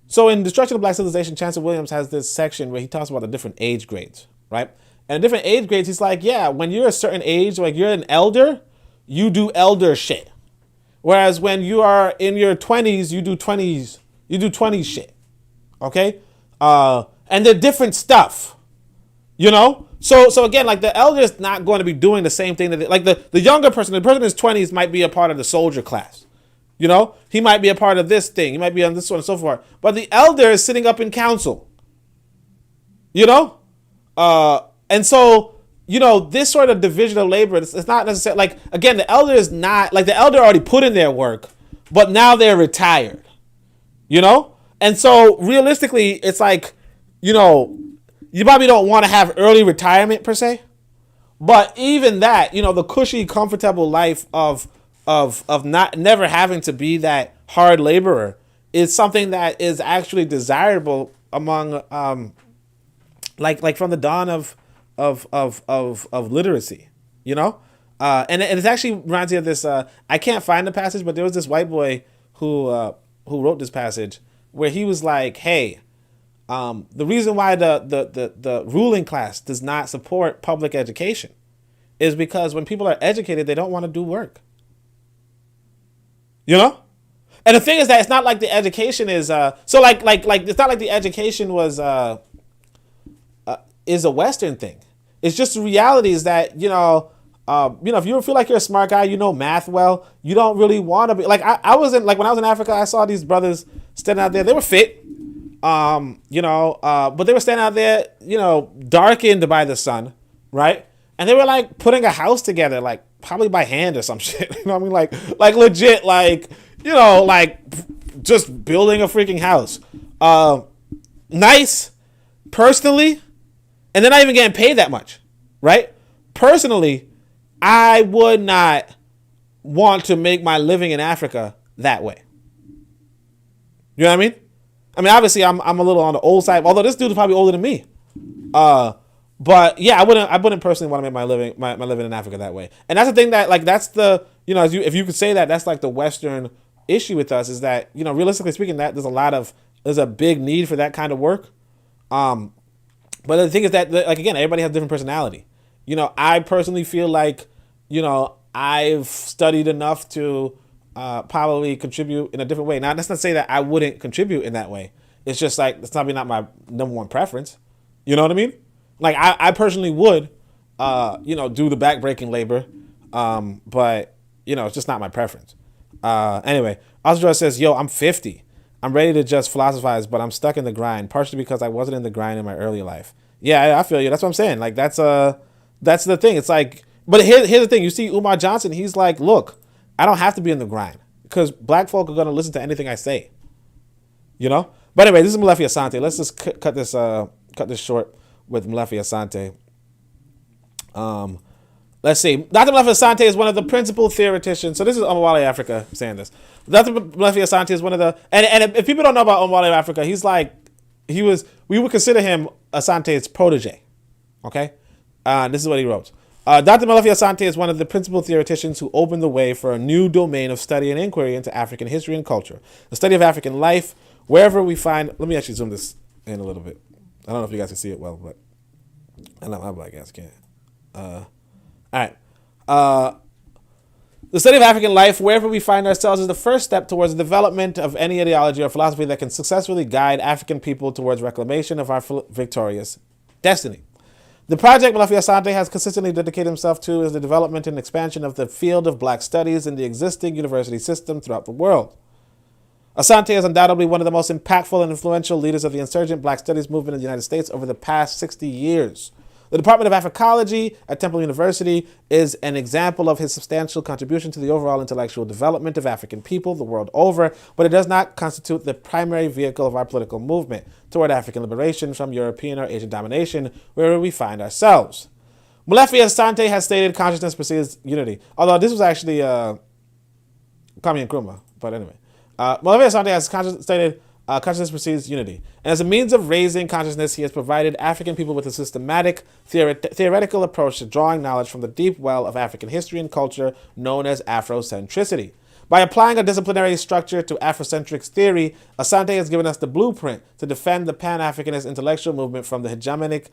so in Destruction of Black Civilization, Chancellor Williams has this section where he talks about the different age grades, right? And different age grades, he's like, yeah, when you're a certain age, like you're an elder, you do elder shit. Whereas when you are in your 20s, you do 20s shit. Okay? And And they're different stuff, you know? So again, like the elder is not going to be doing the same thing that like the younger person, the person in his 20s might be a part of the soldier class. You know, he might be a part of this thing. He might be on this one and so forth. But the elder is sitting up in council. You know? And so, you know, this sort of division of labor, it's not necessarily like, again, the elder is not like the elder already put in their work, but now they're retired. You know? And so realistically, it's like, you know, you probably don't want to have early retirement per se, but even that, you know, the cushy, comfortable life of not never having to be that hard laborer is something that is actually desirable among like from the dawn of literacy, you know, and it actually reminds me of this. I can't find the passage, but there was this white boy who wrote this passage where he was like, hey. The reason why the ruling class does not support public education is because when people are educated, they don't want to do work. You know? And the thing is that it's not like the education is so like it's not like the education was is a Western thing. It's just the reality is that, you know, if you feel like you're a smart guy, you know math well, you don't really want to be like I was in like when I was in Africa, I saw these brothers standing out there. They were fit. But they were standing out there, you know, darkened by the sun, right? And they were like putting a house together, like probably by hand or some shit. You know what I mean? Like legit, like, you know, like just building a freaking house. Nice, personally, and they're not even getting paid that much, right? Personally, I would not want to make my living in Africa that way. You know what I mean? I mean, obviously, I'm a little on the old side, although this dude is probably older than me. But yeah, I wouldn't personally want to make my living in Africa that way. And that's the thing that like that's the, you know, if you could say that, that's like the Western issue with us is that, you know, realistically speaking, that there's a big need for that kind of work. But the thing is that like again, everybody has different personality. You know, I personally feel like, you know, I've studied enough to probably contribute in a different way. Now, that's not to say that I wouldn't contribute in that way. It's just like, it's probably not my number one preference. You know what I mean? Like, I personally would, you know, do the backbreaking labor. But, you know, it's just not my preference. Anyway, Osdra says, yo, I'm 50. I'm ready to just philosophize, but I'm stuck in the grind, partially because I wasn't in the grind in my early life. Yeah, I feel you. That's what I'm saying. Like, that's the thing. It's like, but here's the thing. You see Umar Johnson, he's like, look, I don't have to be in the grind because black folk are going to listen to anything I say, you know? But anyway, this is Molefi Asante. Let's just cut this short with Molefi Asante. Let's see. Dr. Molefi Asante is one of the principal theoreticians. So this is Omawale Africa saying this. Dr. Molefi Asante is one of the, and if people don't know about Omawale Africa, we would consider him Asante's protege. Okay? This is what he wrote. Dr. Molefi Asante is one of the principal theoreticians who opened the way for a new domain of study and inquiry into African history and culture. The study of African life, wherever we find... Let me actually zoom this in a little bit. I don't know if you guys can see it well, but... I know my black ass can. All right. The study of African life, wherever we find ourselves, is the first step towards the development of any ideology or philosophy that can successfully guide African people towards reclamation of our victorious destiny. The project Molefi Asante has consistently dedicated himself to is the development and expansion of the field of black studies in the existing university system throughout the world. Asante is undoubtedly one of the most impactful and influential leaders of the insurgent black studies movement in the United States over the past 60 years. The Department of Africology at Temple University is an example of his substantial contribution to the overall intellectual development of African people the world over, but it does not constitute the primary vehicle of our political movement toward African liberation from European or Asian domination, where we find ourselves. Molefi Asante has stated consciousness precedes unity, although this was actually Kwame Nkrumah, but anyway. Molefi Asante has stated consciousness precedes unity. And as a means of raising consciousness, he has provided African people with a systematic, theoretical approach to drawing knowledge from the deep well of African history and culture known as Afrocentricity. By applying a disciplinary structure to Afrocentric theory, Asante has given us the blueprint to defend the Pan-Africanist intellectual movement from the hegemonic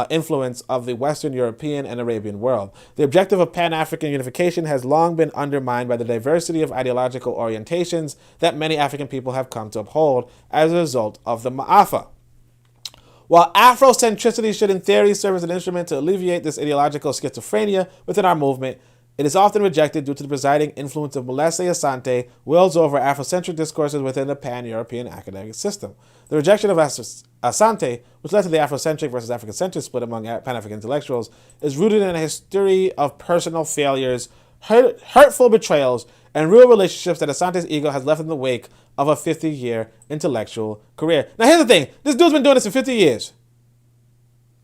influence of the Western European and Arabian world. The objective of Pan-African unification has long been undermined by the diversity of ideological orientations that many African people have come to uphold as a result of the Ma'afa. While Afrocentricity should in theory serve as an instrument to alleviate this ideological schizophrenia within our movement, it is often rejected due to the presiding influence of Molese Asante wills over Afrocentric discourses within the pan-European academic system. The rejection of Asante, which led to the Afrocentric versus African-centric split among Pan-African intellectuals, is rooted in a history of personal failures, hurtful betrayals, and real relationships that Asante's ego has left in the wake of a 50-year intellectual career. Now, here's the thing. This dude's been doing this for 50 years.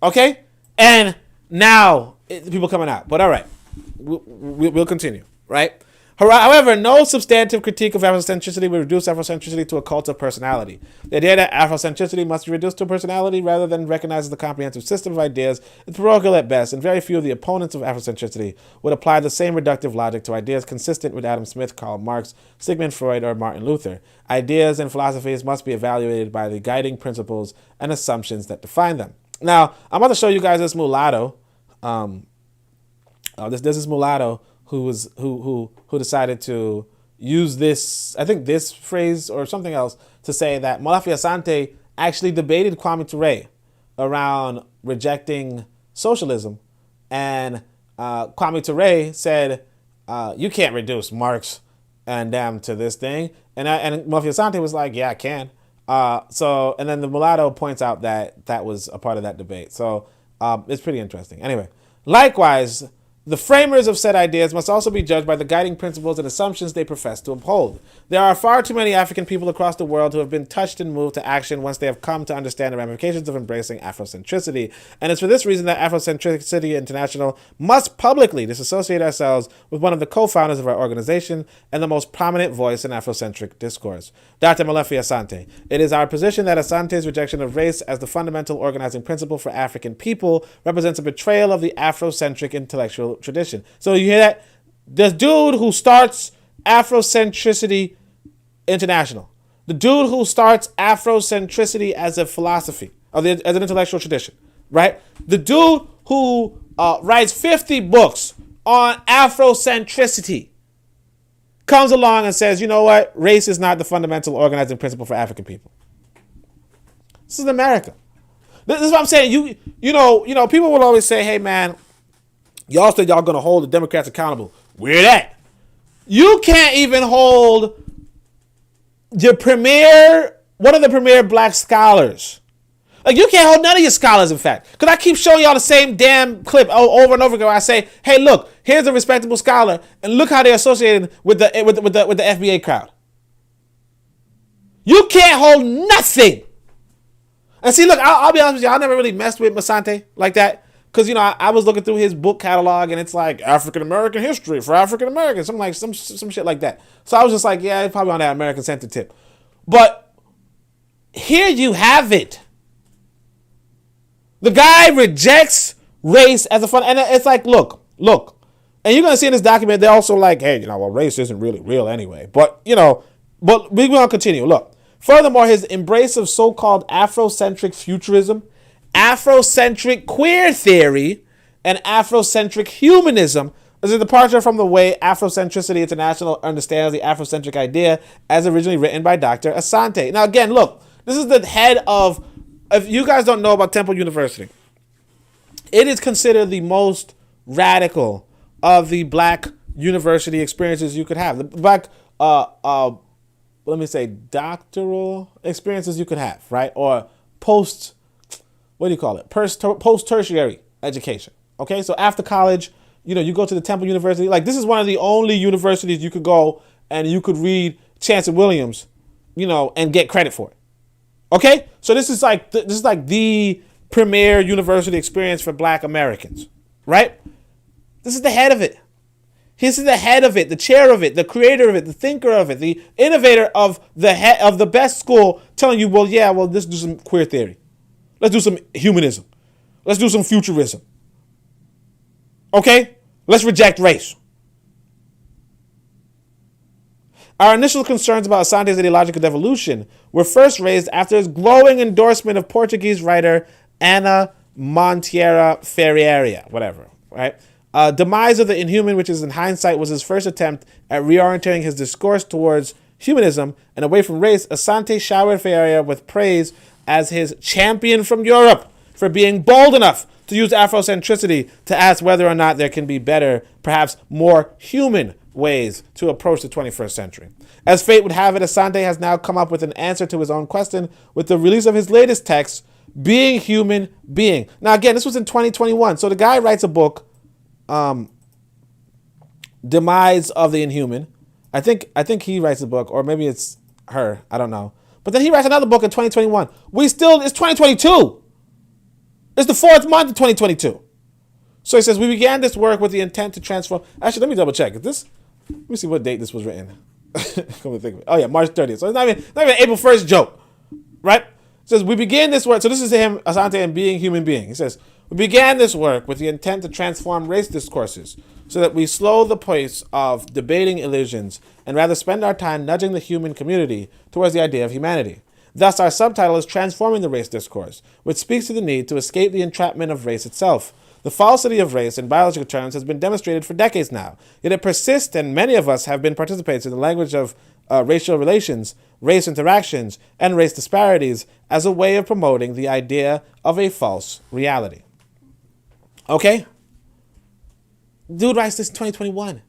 Okay? And now, people coming out. But all right. We'll continue, right? However, no substantive critique of Afrocentricity will reduce Afrocentricity to a cult of personality. The idea that Afrocentricity must be reduced to personality rather than recognized as a comprehensive system of ideas is parochial at best, and very few of the opponents of Afrocentricity would apply the same reductive logic to ideas consistent with Adam Smith, Karl Marx, Sigmund Freud, or Martin Luther. Ideas and philosophies must be evaluated by the guiding principles and assumptions that define them. Now, I'm about to show you guys this mulatto. This is mulatto who decided to use this, I think this phrase or something else, to say that Molefi Asante actually debated Kwame Ture around rejecting socialism, and Kwame Ture said, "You can't reduce Marx and them to this thing," and Molefi Asante was like, "Yeah, I can." And then the mulatto points out that was a part of that debate. So it's pretty interesting. Anyway, likewise, the framers of said ideas must also be judged by the guiding principles and assumptions they profess to uphold. There are far too many African people across the world who have been touched and moved to action once they have come to understand the ramifications of embracing Afrocentricity. And it's for this reason that Afrocentricity International must publicly disassociate ourselves with one of the co-founders of our organization and the most prominent voice in Afrocentric discourse, Dr. Molefi Asante. It is our position that Asante's rejection of race as the fundamental organizing principle for African people represents a betrayal of the Afrocentric intellectual tradition. So you hear that? The dude who starts Afrocentricity International, the dude who starts Afrocentricity as a philosophy, as an intellectual tradition, right? The dude who writes 50 books on Afrocentricity comes along and says, you know what? Race is not the fundamental organizing principle for African people. This is America. This is what I'm saying. You know, people will always say, hey, man, y'all said y'all going to hold the Democrats accountable. Where that? You can't even hold one of the premier black scholars. Like, you can't hold none of your scholars, in fact. Because I keep showing y'all the same damn clip over and over again where I say, hey, look, here's a respectable scholar, and look how they're associated with the FBA crowd. You can't hold nothing. And see, look, I'll be honest with you, I never really messed with Asante like that. Because, I was looking through his book catalog, and it's like African American history for African Americans, some shit like that. So I was just like, yeah, it's probably on that American Center tip. But here you have it. The guy rejects race as a fun, and it's like, look, and you're gonna see in this document they're also like, hey, well, race isn't really real anyway. But we're gonna continue. Look, furthermore, his embrace of so-called Afrocentric futurism, Afrocentric queer theory, and Afrocentric humanism is a departure from the way Afrocentricity International understands the Afrocentric idea as originally written by Dr. Asante. Now, again, look, this is the head of, if you guys don't know about Temple University, it is considered the most radical of the black university experiences you could have. The black, doctoral experiences you could have, right? Or post-tertiary education. Okay, so after college, you go to the Temple University. Like, this is one of the only universities you could go and you could read Chancellor Williams, and get credit for it. Okay, so this is like the premier university experience for black Americans, right? This is the head of it. This is the head of it, the chair of it, the creator of it, the thinker of it, the innovator of the head of the best school, telling you, let's do some queer theory. Let's do some humanism. Let's do some futurism. Okay? Let's reject race. Our initial concerns about Asante's ideological devolution were first raised after his glowing endorsement of Portuguese writer Ana Monteiro Ferreira, right? Demise of the Inhuman, which is in hindsight was his first attempt at reorienting his discourse towards humanism and away from race. Asante showered Ferreira with praise as his champion from Europe for being bold enough to use Afrocentricity to ask whether or not there can be better, perhaps more human ways to approach the 21st century. As fate would have it, Asante has now come up with an answer to his own question with the release of his latest text, Being Human Being. Now, again, this was in 2021. So the guy writes a book, Demise of the Inhuman. I think he writes a book, or maybe it's her. I don't know. But then he writes another book in 2021. It's 2022. It's the 4th month of 2022. So he says, we began this work with the intent to transform. Actually, let me double check. Let me see what date this was written. Come to think of it. Oh yeah, March 30th. So it's not even April 1st joke, right? It says, we began this work. So this is him, Asante, and Being Human Being. He says, we began this work with the intent to transform race discourses so that we slow the pace of debating illusions and rather spend our time nudging the human community towards the idea of humanity. Thus, our subtitle is Transforming the Race Discourse, which speaks to the need to escape the entrapment of race itself. The falsity of race in biological terms has been demonstrated for decades now, yet it persists, and many of us have been participants in the language of racial relations, race interactions, and race disparities as a way of promoting the idea of a false reality. Okay? Dude writes this in 2021.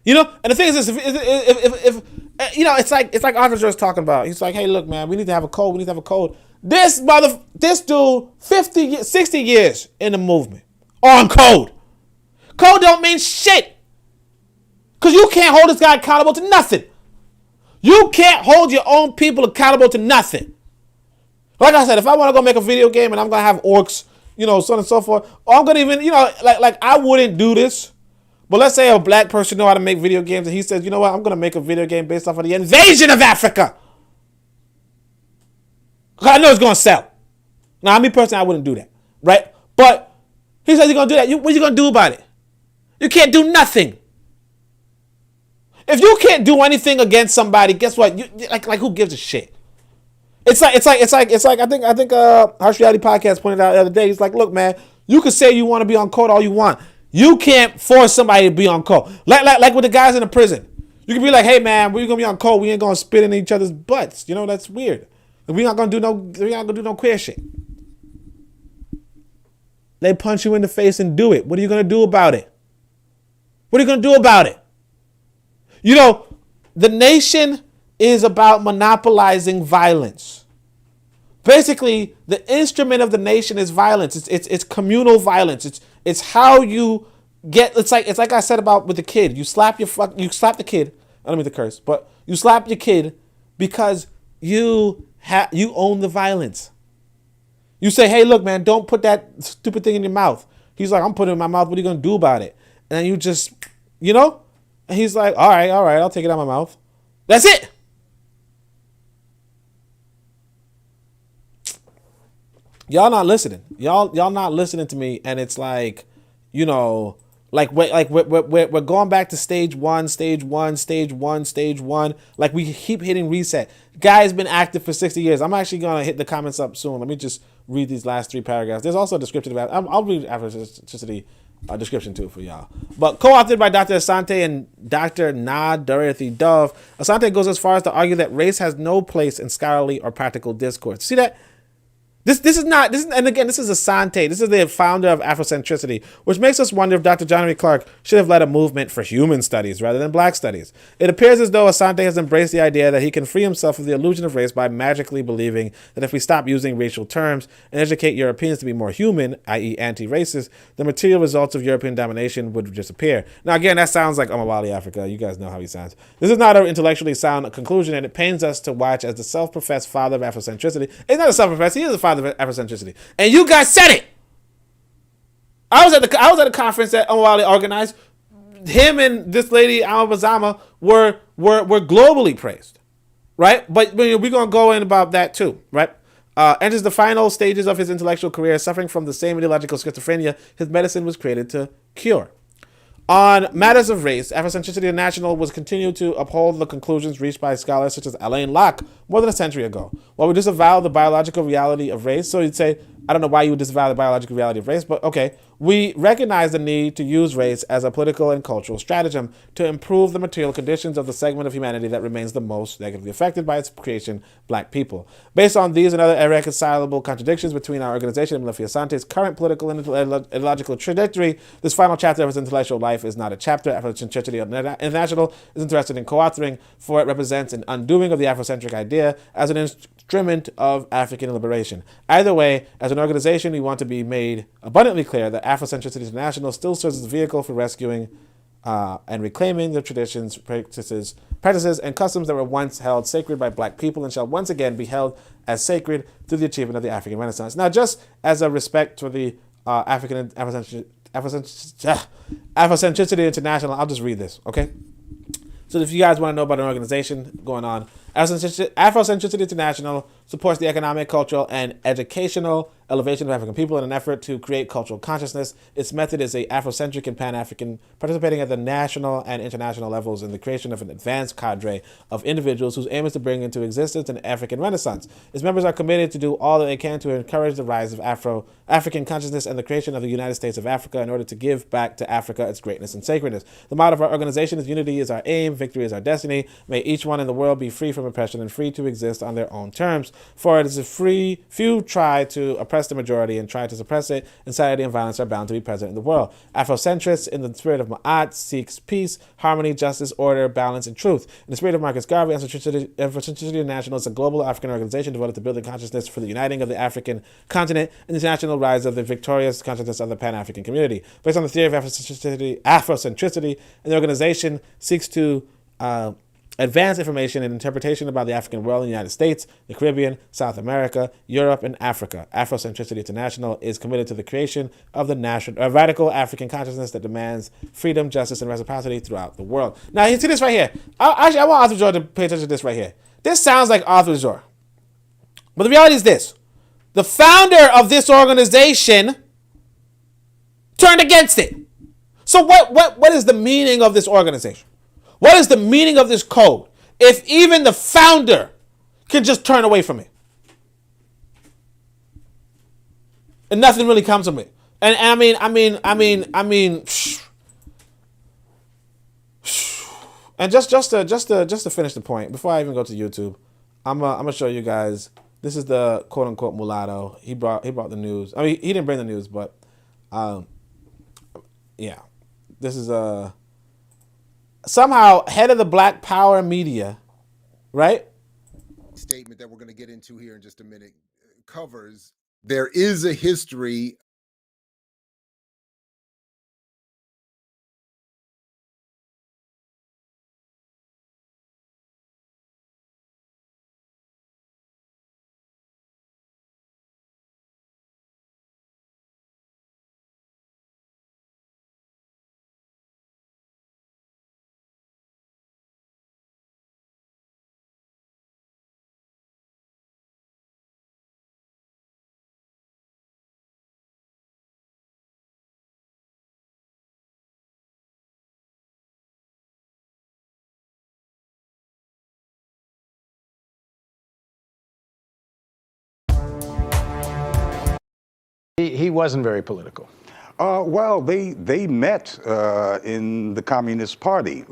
You know, and the thing is this, if you know, it's like Arthur was talking about. He's like, hey, look, man, we need to have a code. We need to have a code. This dude, 60 years in the movement on code. Code don't mean shit. Because you can't hold this guy accountable to nothing. You can't hold your own people accountable to nothing. Like I said, if I want to go make a video game and I'm going to have orcs, you know, so on and so forth, or I'm going to even, you know, like I wouldn't do this. But let's say a black person know how to make video games and he says, you know what, I'm going to make a video game based off of the invasion of Africa. I know it's going to sell. Now, me personally, I wouldn't do that, right? But he says he's going to do that. What are you going to do about it? You can't do nothing. If you can't do anything against somebody, guess what? Like who gives a shit? It's like I think Harsh Reality Podcast pointed out the other day. He's like, look, man, you can say you want to be on code all you want. You can't force somebody to be on code. Like with the guys in the prison. You can be like, hey man, we're gonna be on code. We ain't gonna spit in each other's butts. You know, that's weird. We're not gonna do no queer shit. They punch you in the face and do it. What are you gonna do about it? What are you gonna do about it? You know, the nation is about monopolizing violence. Basically, the instrument of the nation is violence. It's communal violence. It's how you get. It's like I said about with the kid. You slap the kid. I don't mean to curse, but you slap your kid because you own the violence. You say, hey, look, man, don't put that stupid thing in your mouth. He's like, I'm putting it in my mouth. What are you gonna do about it? And then you just, you know, and he's like, all right, I'll take it out of my mouth. That's it. Y'all not listening. Y'all not listening to me, and it's like, you know, like we're going back to stage one. Like we keep hitting reset. Guy's been active for 60 years. I'm actually gonna hit the comments up soon. Let me just read these last 3 paragraphs. There's also a description about. I'll read Afrocentricity description too for y'all. But co-authored by Dr. Asante and Dr. Na Dorothy Dove, Asante goes as far as to argue that race has no place in scholarly or practical discourse. See that? This is Asante. This is the founder of Afrocentricity, which makes us wonder if Dr. John Henry Clark should have led a movement for human studies rather than black studies. It appears as though Asante has embraced the idea that he can free himself of the illusion of race by magically believing that if we stop using racial terms and educate Europeans to be more human, i.e. anti-racist, the material results of European domination would disappear. Now again, that sounds like Omawali Africa. You guys know how he sounds. This is not an intellectually sound conclusion, and it pains us to watch as the self-professed father of Afrocentricity. It's not a self-professed, he is the father of Afrocentricity. And you guys said it. I was at a conference that Omawali organized. Him and this lady Alabazama were globally praised, right? But we're gonna go in about that too, right? Enters the final stages of his intellectual career, suffering from the same ideological schizophrenia his medicine was created to cure. On matters of race, Afrocentricity International was continued to uphold the conclusions reached by scholars such as Alain Locke more than a century ago. While we disavow the biological reality of race, so you'd say I don't know why you would disavow the biological reality of race, but okay. We recognize the need to use race as a political and cultural stratagem to improve the material conditions of the segment of humanity that remains the most negatively affected by its creation, black people. Based on these and other irreconcilable contradictions between our organization and Malafia Sante's current political and ideological trajectory, this final chapter of his intellectual life is not a chapter Afrocentricity International is interested in co-authoring, for it represents an undoing of the Afrocentric idea as an instrument of African liberation. Either way, as an organization, we want to be made abundantly clear that Afrocentricity International still serves as a vehicle for rescuing and reclaiming the traditions, practices, and customs that were once held sacred by black people and shall once again be held as sacred through the achievement of the African Renaissance. Now, just as a respect for the Afrocentricity International, I'll just read this, okay? So if you guys want to know about an organization going on, Afrocentricity International supports the economic, cultural, and educational elevation of African people in an effort to create cultural consciousness. Its method is a Afrocentric and Pan-African, participating at the national and international levels in the creation of an advanced cadre of individuals whose aim is to bring into existence an African Renaissance. Its members are committed to do all that they can to encourage the rise of African consciousness and the creation of the United States of Africa in order to give back to Africa its greatness and sacredness. The motto of our organization is unity is our aim, victory is our destiny. May each one in the world be free from oppression and free to exist on their own terms. For it is a few try to oppress the majority and try to suppress it. Insanity and violence are bound to be present in the world. Afrocentrists, in the spirit of Ma'at, seeks peace, harmony, justice, order, balance, and truth. In the spirit of Marcus Garvey, Afrocentricity International is a global African organization devoted to building consciousness for the uniting of the African continent and the international rise of the victorious consciousness of the Pan-African community. Based on the theory of Afrocentricity, and the organization seeks to advance information and interpretation about the African world in the United States, the Caribbean, South America, Europe, and Africa. Afrocentricity International is committed to the creation of the radical African consciousness that demands freedom, justice, and reciprocity throughout the world. Now, you see this right here. I want Arthur Jordan to pay attention to this right here. This sounds like Arthur Jordan. But the reality is this. The founder of this organization turned against it. So what is the meaning of this organization? What is the meaning of this code if even the founder can just turn away from it? And nothing really comes from it. And I mean, and just to finish the point, before I even go to YouTube, I'm gonna show you guys. This is the quote unquote mulatto. He brought the news. I mean, he didn't bring the news, but yeah, this is somehow head of the Black Power media, right? Statement that we're going to get into here in just a minute covers there is a history He wasn't very political. Well, they met in the Communist Party.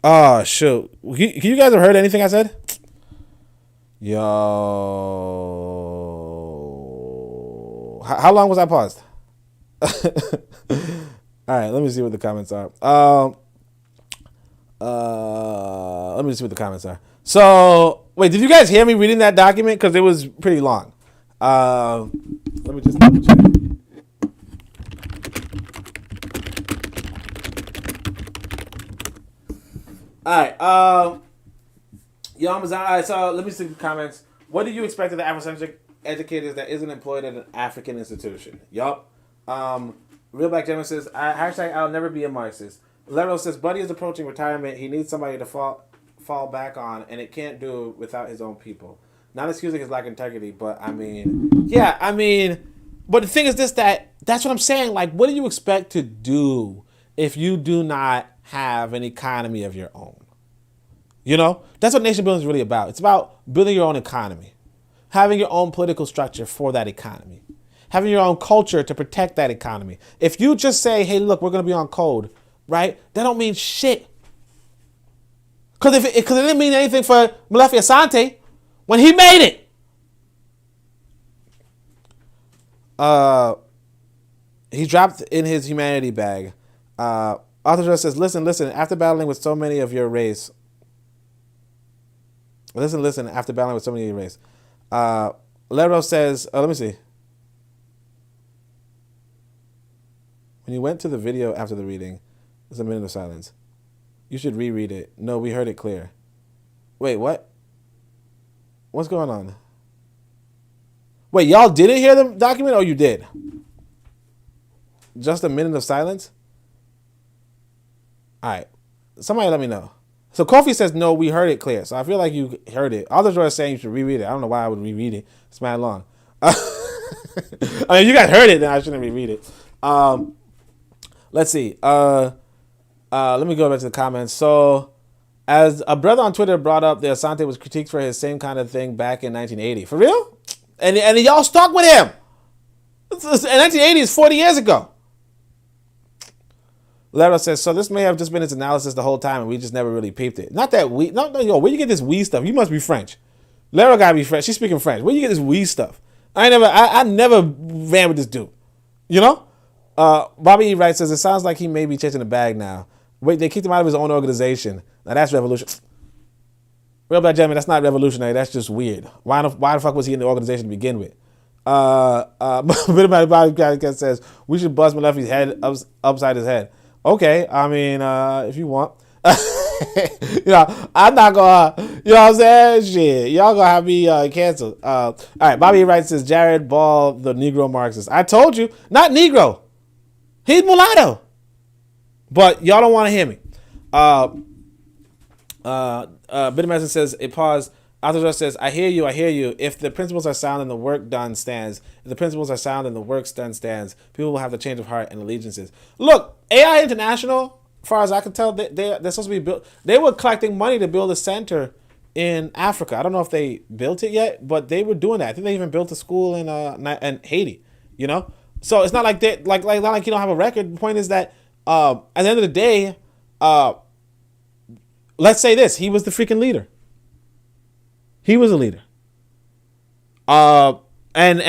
Oh, shoot. Can you guys have heard anything I said? Yo. How long was I paused? right, let me see what the comments are. Let me see what the comments are. So, wait, did you guys hear me reading that document? Because it was pretty long. Let me just double check. All right. All right, so let me see the comments. What do you expect of the Afrocentric educators that isn't employed at an African institution? Yup. Real Black Gentleman says, hashtag I'll never be a Marxist. Lero says, Buddy is approaching retirement. He needs somebody to fall back on, and it can't do it without his own people. Not excusing his lack of integrity, but but the thing is that's what I'm saying. Like, what do you expect to do if you do not have an economy of your own? You know, that's what nation building is really about. It's about building your own economy, having your own political structure for that economy, having your own culture to protect that economy. If you just say, hey, look, we're going to be on code, right? That don't mean shit. Because it didn't mean anything for Molefi Asante when he made it. He dropped in his humanity bag. Arthur says, listen, after battling with so many of your race. Listen, after battling with so many of your race. Lero says, let me see. When you went to the video after the reading, there's a minute of silence. You should reread it. No, we heard it clear. Wait, what? What's going on? Wait, y'all didn't hear the document or you did? Just a minute of silence? All right. Somebody let me know. So Kofi says, no, we heard it clear. So I feel like you heard it. Others are saying you should reread it. I don't know why I would reread it. It's mad long. I mean, if you guys heard it, then I shouldn't reread it. Let's see. Let me go back to the comments. So, as a brother on Twitter brought up, the Asante was critiqued for his same kind of thing back in 1980. For real? And y'all stuck with him. In 1980 is 40 years ago. Lero says, so this may have just been his analysis the whole time and we just never really peeped it. Not that we, no, yo, where you get this we stuff? You must be French. Lero gotta be French. She's speaking French. Where you get this we stuff? I never ran with this dude. You know? Bobby E. Wright says, it sounds like he may be chasing the bag now. Wait, they kicked him out of his own organization. Now that's revolution. Real Black Gentleman, that's not revolutionary. That's just weird. Why the fuck was he in the organization to begin with? Bobby says, we should bust Molefi's head upside his head. Okay, I mean, if you want. You know, I'm not gonna, you know what I'm saying? Shit, y'all gonna have me canceled. All right, Bobby Wright says, Jared Ball, the Negro Marxist. I told you, not Negro. He's mulatto. But y'all don't want to hear me. Bittermaster says, it paused. Arthur says, I hear you. If the principles are sound and the work done stands, people will have the change of heart and allegiances. Look, AI International, as far as I can tell, they're supposed to be built. They were collecting money to build a center in Africa. I don't know if they built it yet, but they were doing that. I think they even built a school in Haiti, you know? So it's not like they like you don't have a record. The point is that at the end of the day, let's say this: he was the freaking leader. He was a leader. And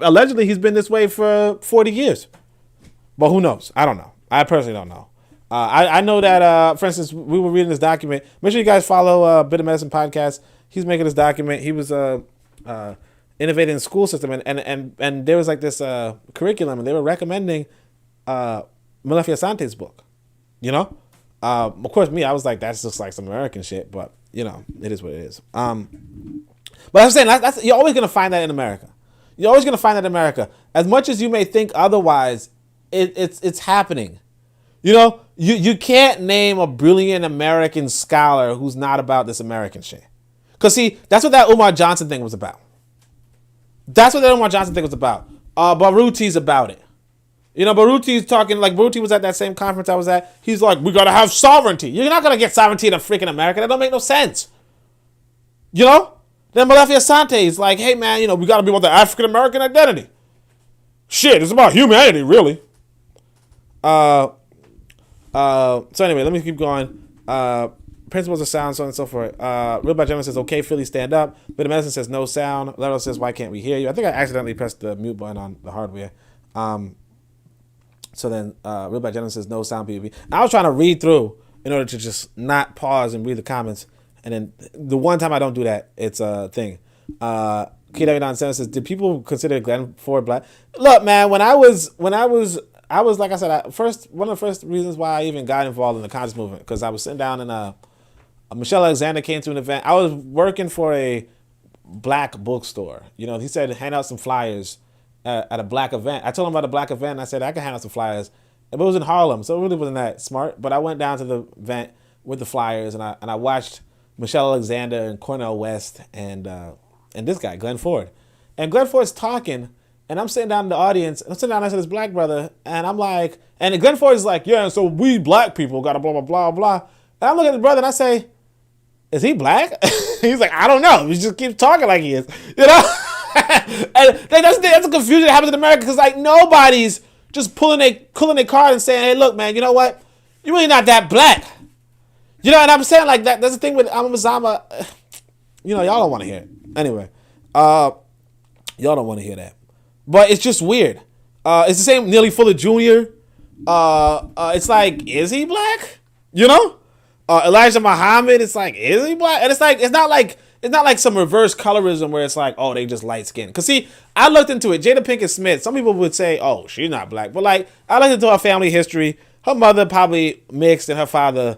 allegedly he's been this way for 40 years. But who knows? I don't know. I personally don't know. I know that, for instance, we were reading this document. Make sure you guys follow Bit of Medicine Podcast. He's making this document. He was innovating the school system, and there was like this curriculum, and they were recommending Molefi Asante's book. You know? Of course, me, I was like, that's just like some American shit, but you know, it is what it is. But I'm saying that's you're always gonna find that in America. You're always gonna find that in America. As much as you may think otherwise, it's happening. You know, you can't name a brilliant American scholar who's not about this American shit. Cause see, that's what that Umar Johnson thing was about. Baruti's about it. You know, Baruti's talking, like, Baruti was at that same conference I was at. He's like, we gotta have sovereignty. You're not gonna get sovereignty in a freaking America. That don't make no sense. You know? Then Molefi Asante is like, hey man, you know, we gotta be about the African American identity. Shit, it's about humanity, really. So anyway, let me keep going. Principles of sound, so on and so forth. Real by Gentleman says, okay, Philly, stand up. Bit of Medicine says, no sound. Lero says, why can't we hear you? I think I accidentally pressed the mute button on the hardware. So then Real Black Gentleman says no sound PvP. I was trying to read through in order to just not pause and read the comments. And then the one time I don't do that, it's a thing. KW97 says, did people consider Glenn Ford black? Look, man, when I was like I said, one of the first reasons why I even got involved in the conscious movement, because I was sitting down and Michelle Alexander came to an event. I was working for a black bookstore. You know, he said hand out some flyers at a black event. I told him about a black event. And I said I can hand out some flyers, but it was in Harlem, so it really wasn't that smart. But I went down to the event with the flyers, and I watched Michelle Alexander and Cornel West and this guy Glenn Ford, and Glenn Ford's talking, and I'm sitting down in the audience, and I'm sitting down next to this black brother, and I'm like, and Glenn Ford is like, yeah, so we black people got to blah blah blah blah. And I look at the brother and I say, is he black? He's like, I don't know. He just keeps talking like he is, you know. And that's a confusion that happens in America, because like nobody's just pulling a card and saying, hey, look, man, you know what? You're really not that black. You know, and I'm saying like that. That's the thing with Amazama. You know, y'all don't want to hear it. Anyway, y'all don't want to hear that. But it's just weird. It's the same Nearly Fuller Jr. It's like, is he black? You know? Elijah Muhammad, it's like, is he black? And it's like, it's not like some reverse colorism where it's like, oh, they just light skinned. Cause see, I looked into it. Jada Pinkett Smith, some people would say, oh, she's not black. But like, I looked into her family history. Her mother probably mixed and her father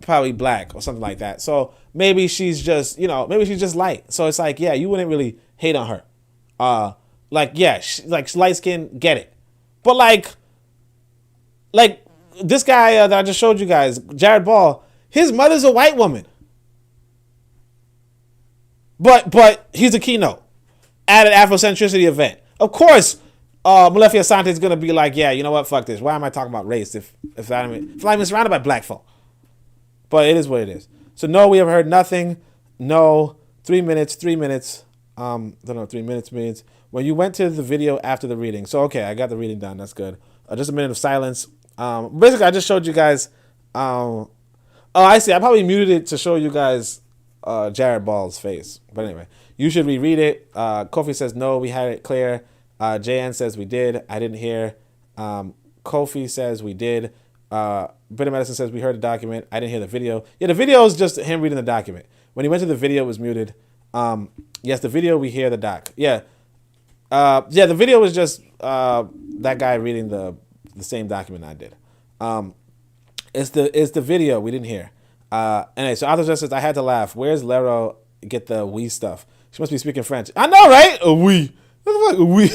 probably black or something like that. So maybe she's just, maybe she's just light. So it's like, yeah, you wouldn't really hate on her. Like, yeah, like light skin, get it. But like this guy that I just showed you guys, Jared Ball, his mother's a white woman. But he's a keynote at an Afrocentricity event. Of course, Malefia Asante is gonna be like, yeah, you know what, fuck this. Why am I talking about race if I'm surrounded by black folk? But it is what it is. So no, we have heard nothing. No, 3 minutes. Don't know, 3 minutes means when you went to the video after the reading. So okay, I got the reading done. That's good. Just a minute of silence. Basically, I just showed you guys. Oh, I see. I probably muted it to show you guys Jared Ball's face. But anyway, you should reread it. Kofi says no, we had it clear. JN says we did. I didn't hear. Kofi says we did. Bitter Medicine says we heard the document. I didn't hear the video. Yeah, the video is just him reading the document. When he went to the video, it was muted. Yes, the video, we hear the doc. Yeah. The video was just that guy reading the same document I did. It's the video we didn't hear. Anyway, so Arthur just says, I had to laugh. Where's Lero get the we stuff? She must be speaking French. I know, right? We. What the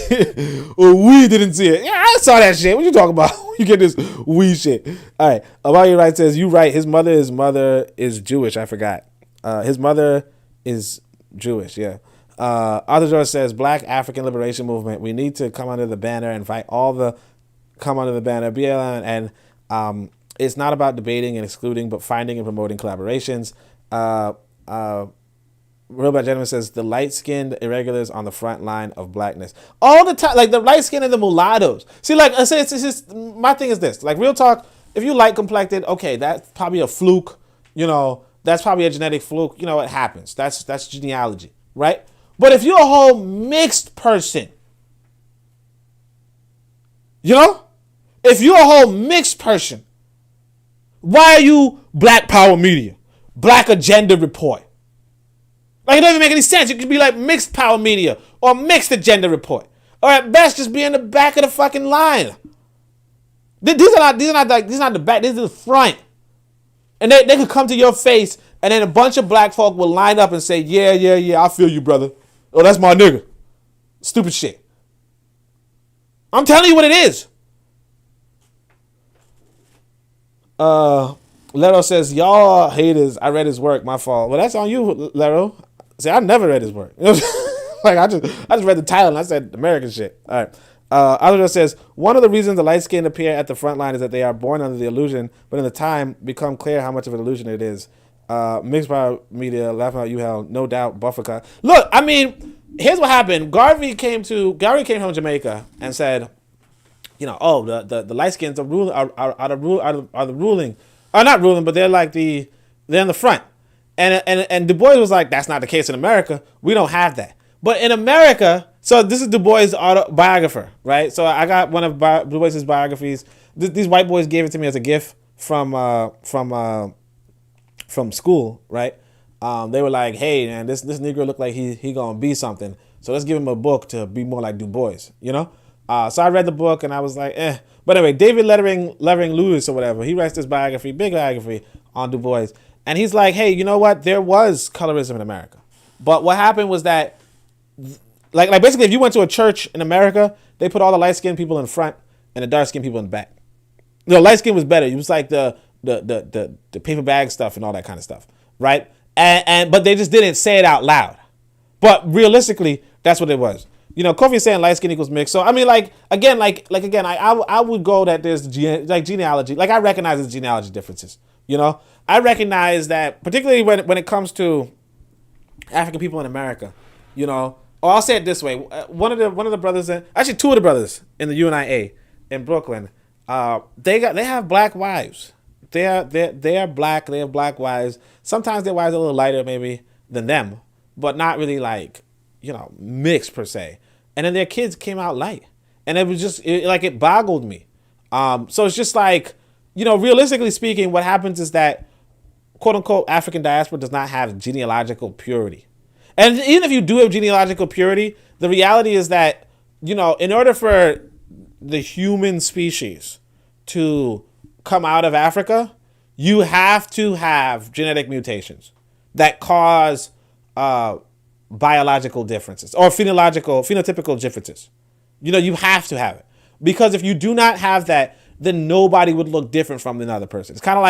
fuck? We didn't see it. Yeah, I saw that shit. What you talking about? You get this we shit. All right. About you right says, you right. His mother is Jewish. I forgot. His mother is Jewish. Yeah. Arthur George says, Black African Liberation Movement. We need to come under the banner, invite all the come under the banner. BLM, and it's not about debating and excluding, but finding and promoting collaborations. Real Bad Gentleman says, the light-skinned irregulars on the front line of blackness. All the time, like the light-skinned and the mulattoes. See, like, I say, it's just, my thing is this. Like, real talk, if you light-complected, okay, that's probably a fluke. You know, that's probably a genetic fluke. You know, it happens. That's genealogy, right? But if you're a whole mixed person, you know? If you're a whole mixed person, why are you Black Power Media? Black Agenda Report? Like, it doesn't make any sense. You could be like Mixed Power Media or Mixed Agenda Report. Or at best, just be in the back of the fucking line. These are not the back, these are the front. And they could come to your face, and then a bunch of black folk will line up and say, yeah, I feel you, brother. Oh, that's my nigga. Stupid shit. I'm telling you what it is. Lero says, y'all haters, I read his work, my fault. Well, that's on you, Lero. See, I never read his work. Like, I just read the title and I said American shit. All right. Aldo says, one of the reasons the light skin appear at the front line is that they are born under the illusion, but in the time become clear how much of an illusion it is. Mixed Power Media, laughing at you, hell, no doubt, Buffer. Look, I mean, here's what happened. Gary came from Jamaica and said, you know, oh, the light skins are the ruling. Are not ruling, but they're like they're in the front. And Du Bois was like, that's not the case in America. We don't have that. But in America, So this is Du Bois' biographer, right? So I got one of Du Bois' biographies. These white boys gave it to me as a gift from school, right? They were like, "Hey, man, this Negro look like he gonna be something. So let's give him a book to be more like Du Bois," you know? So I read the book and I was like, eh. But anyway, David Levering Lewis or whatever, he writes this biography, big biography on Du Bois, and he's like, "Hey, you know what? There was colorism in America, but what happened was that." Like basically, if you went to a church in America, they put all the light skinned people in front and the dark skinned people in the back. The light skin was better. It was like the paper bag stuff and all that kind of stuff, right? And but they just didn't say it out loud. But realistically, that's what it was. You know, Kofi's saying light skin equals mixed. So I mean, I would go that there's genealogy. Like I recognize the genealogy differences. You know, I recognize that particularly when it comes to African people in America. You know. Or I'll say it this way: one of the brothers, actually two of the brothers in the UNIA in Brooklyn, they have black wives. They are black. They have black wives. Sometimes their wives are a little lighter maybe than them, but not really like mixed per se. And then their kids came out light, and it was just it boggled me. So it's just like realistically speaking, what happens is that quote unquote African diaspora does not have genealogical purity. And even if you do have genealogical purity, the reality is that, in order for the human species to come out of Africa, you have to have genetic mutations that cause biological differences or phenotypical differences. You have to have it. Because if you do not have that, then nobody would look different from another person. It's kind of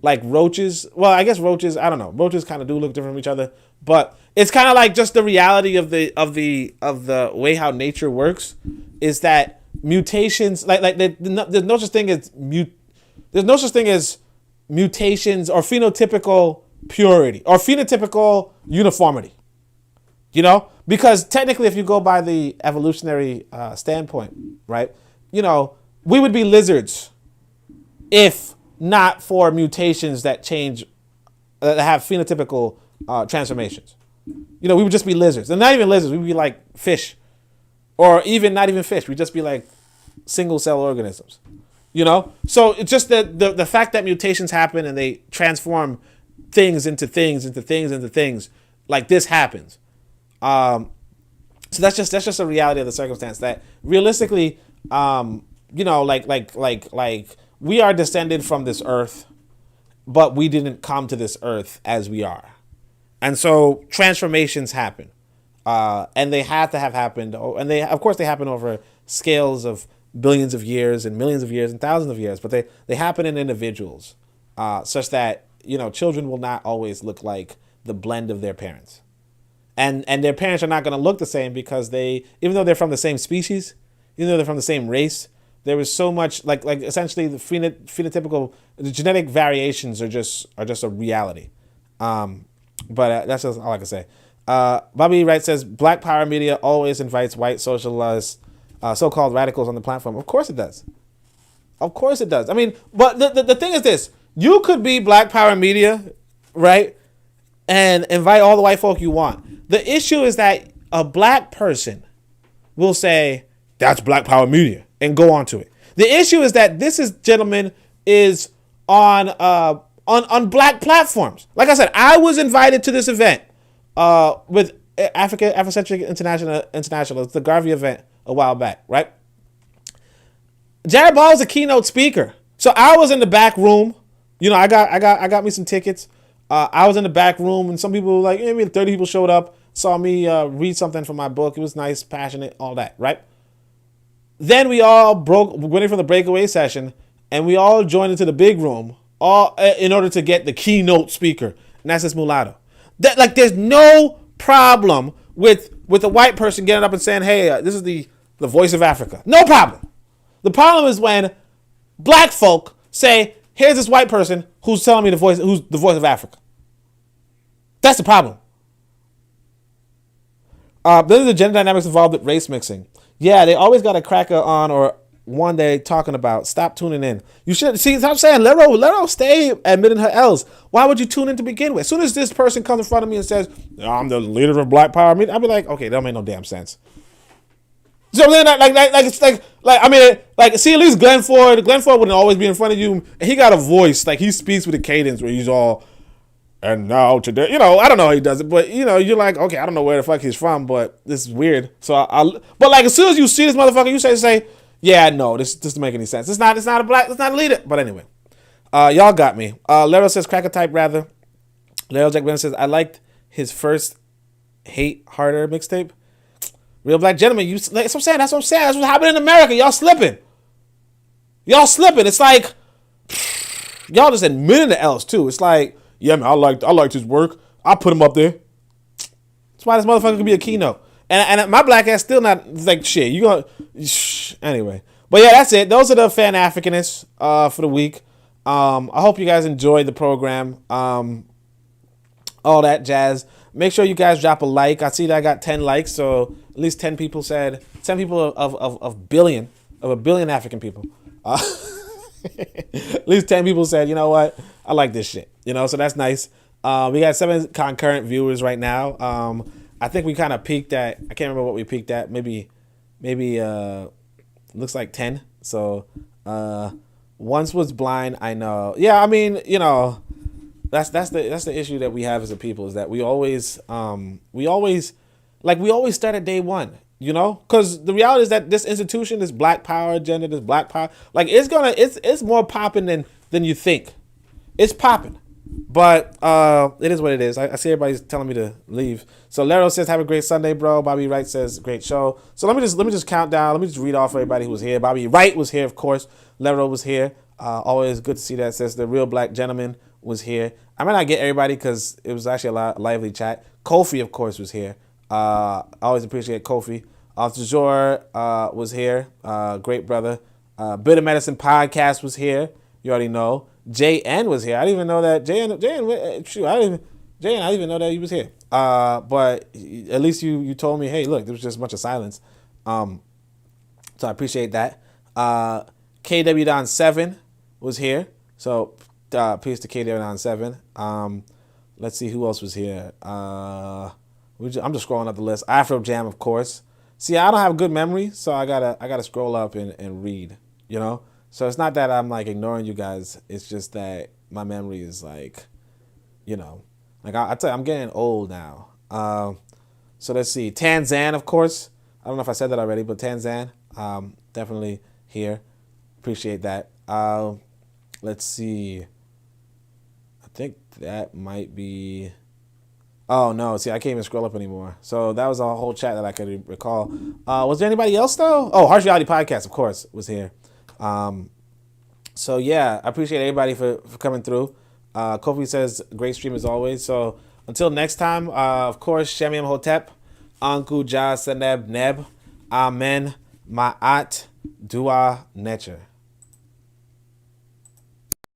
like roaches. Well, I guess roaches, I don't know. Roaches kind of do look different from each other, but it's kind of like just the reality of the way how nature works is that mutations there's no such thing as mutations or phenotypical purity or phenotypical uniformity. Because technically if you go by the evolutionary standpoint, right? We would be lizards if not for mutations that change, that have phenotypical transformations. We would just be lizards. And not even lizards, we would be like fish. Or even not even fish, we'd just be like single cell organisms. So it's just that the fact that mutations happen and they transform things into things, like this happens. So that's just a reality of the circumstance that realistically, we are descended from this earth, but we didn't come to this earth as we are. And so transformations happen. And they have to have happened. And they happen over scales of billions of years and millions of years and thousands of years. But they happen in individuals such that, children will not always look like the blend of their parents. And their parents are not going to look the same because even though they're from the same species, even though they're from the same race, there was so much like essentially the phenotypical, the genetic variations are just a reality. But that's just all I can say. Bobby Wright says Black Power media always invites white socialists, so-called radicals on the platform. Of course it does. Of course it does. I mean, but the thing is this: you could be Black Power media, right, and invite all the white folk you want. The issue is that a black person will say that's Black Power media and go on to it. The issue is that this gentleman is on black platforms. Like I said, I was invited to this event with Afrocentric International. It's the Garvey event a while back, right? Jared Ball is a keynote speaker. So I was in the back room. I got me some tickets. I was in the back room and some people like, 30 people showed up, saw me read something from my book. It was nice, passionate, all that, right? Then we all went in from the breakaway session and we all joined into the big room all in order to get the keynote speaker. And that's this mulatto. There's no problem with a white person getting up and saying, hey, this is the voice of Africa. No problem. The problem is when black folk say, here's this white person who's telling me who's the voice of Africa. That's the problem. Then the gender dynamics involved with race mixing. Yeah, they always got a cracker on or one day talking about. Stop tuning in. You should see. I'm saying let her stay admitting her L's. Why would you tune in to begin with? As soon as this person comes in front of me and says, I'm the leader of Black Power, I'll be like, okay, that don't make no damn sense. You know what I'm saying? Like it's like I mean, like, see, at least Glenn Ford wouldn't always be in front of you, and he got a voice, like he speaks with a cadence where he's all, and now today, you know, I don't know how he does it, but you know, you're like, okay, I don't know where the fuck he's from, but this is weird. So but like as soon as you see this motherfucker, you say, yeah, no, this doesn't make any sense. It's not a leader. But anyway, y'all got me. Lero says cracker type rather. Lero Jack Bennett says I liked his first Hate Harder mixtape. Real Black Gentleman, that's what I'm saying. That's what happened in America. Y'all slipping. It's like y'all just admitting the L's too. It's like, yeah, man, I liked his work. I put him up there. That's why this motherfucker could be a keynote. And my black ass still not like shit. You gonna anyway. But yeah, that's it. Those are the Fan Africanists for the week. I hope you guys enjoyed the program. All that jazz. Make sure you guys drop a like. I see that I got 10 likes, so at least 10 people of a billion African people. At least 10 people said, you know what? I like this shit. You know, so that's nice. We got 7 concurrent viewers right now. I think we kind of peaked at, I can't remember what we peaked at. Maybe looks like 10. So once was blind, I know. Yeah, I mean, you know, that's the issue that we have as a people, is that we always start at day one, you know, because the reality is that this institution, this black power agenda, this black power, like it's more popping than you think. It's popping, but it is what it is. I see everybody's telling me to leave. So Lero says, have a great Sunday, bro. Bobby Wright says, great show. So let me just count down. Let me just read off everybody who was here. Bobby Wright was here, of course. Lero was here. Always good to see that. Says the Real Black Gentleman was here. I might not get everybody because it was actually a lively chat. Kofi, of course, was here. I always appreciate Kofi. Tajor was here. Great brother. Bit of Medicine Podcast was here. You already know. JN was here. I didn't even know that. JN, I didn't even know that he was here. But at least you told me, hey, look, there was just a bunch of silence. So I appreciate that. KW Don 7 was here. So peace to KW Don 7. Let's see who else was here. I'm just scrolling up the list. Afro Jam, of course. See, I don't have good memory, so I gotta scroll up and read, you know? So it's not that I'm like ignoring you guys. It's just that my memory is like, you know, like I tell you, I'm getting old now. So let's see. Tanzan, of course. I don't know if I said that already, but Tanzan, definitely here. Appreciate that. Let's see. I think that might be. Oh no! See, I can't even scroll up anymore. So that was a whole chat that I could recall. Was there anybody else though? Oh, Harsh Reality Podcast, of course, was here. So yeah, I appreciate everybody for coming through. Kofi says great stream as always. So until next time, of course, Shem Hotep, Anku Ja Seneb Neb, Amen, Ma'at, Dua Necher.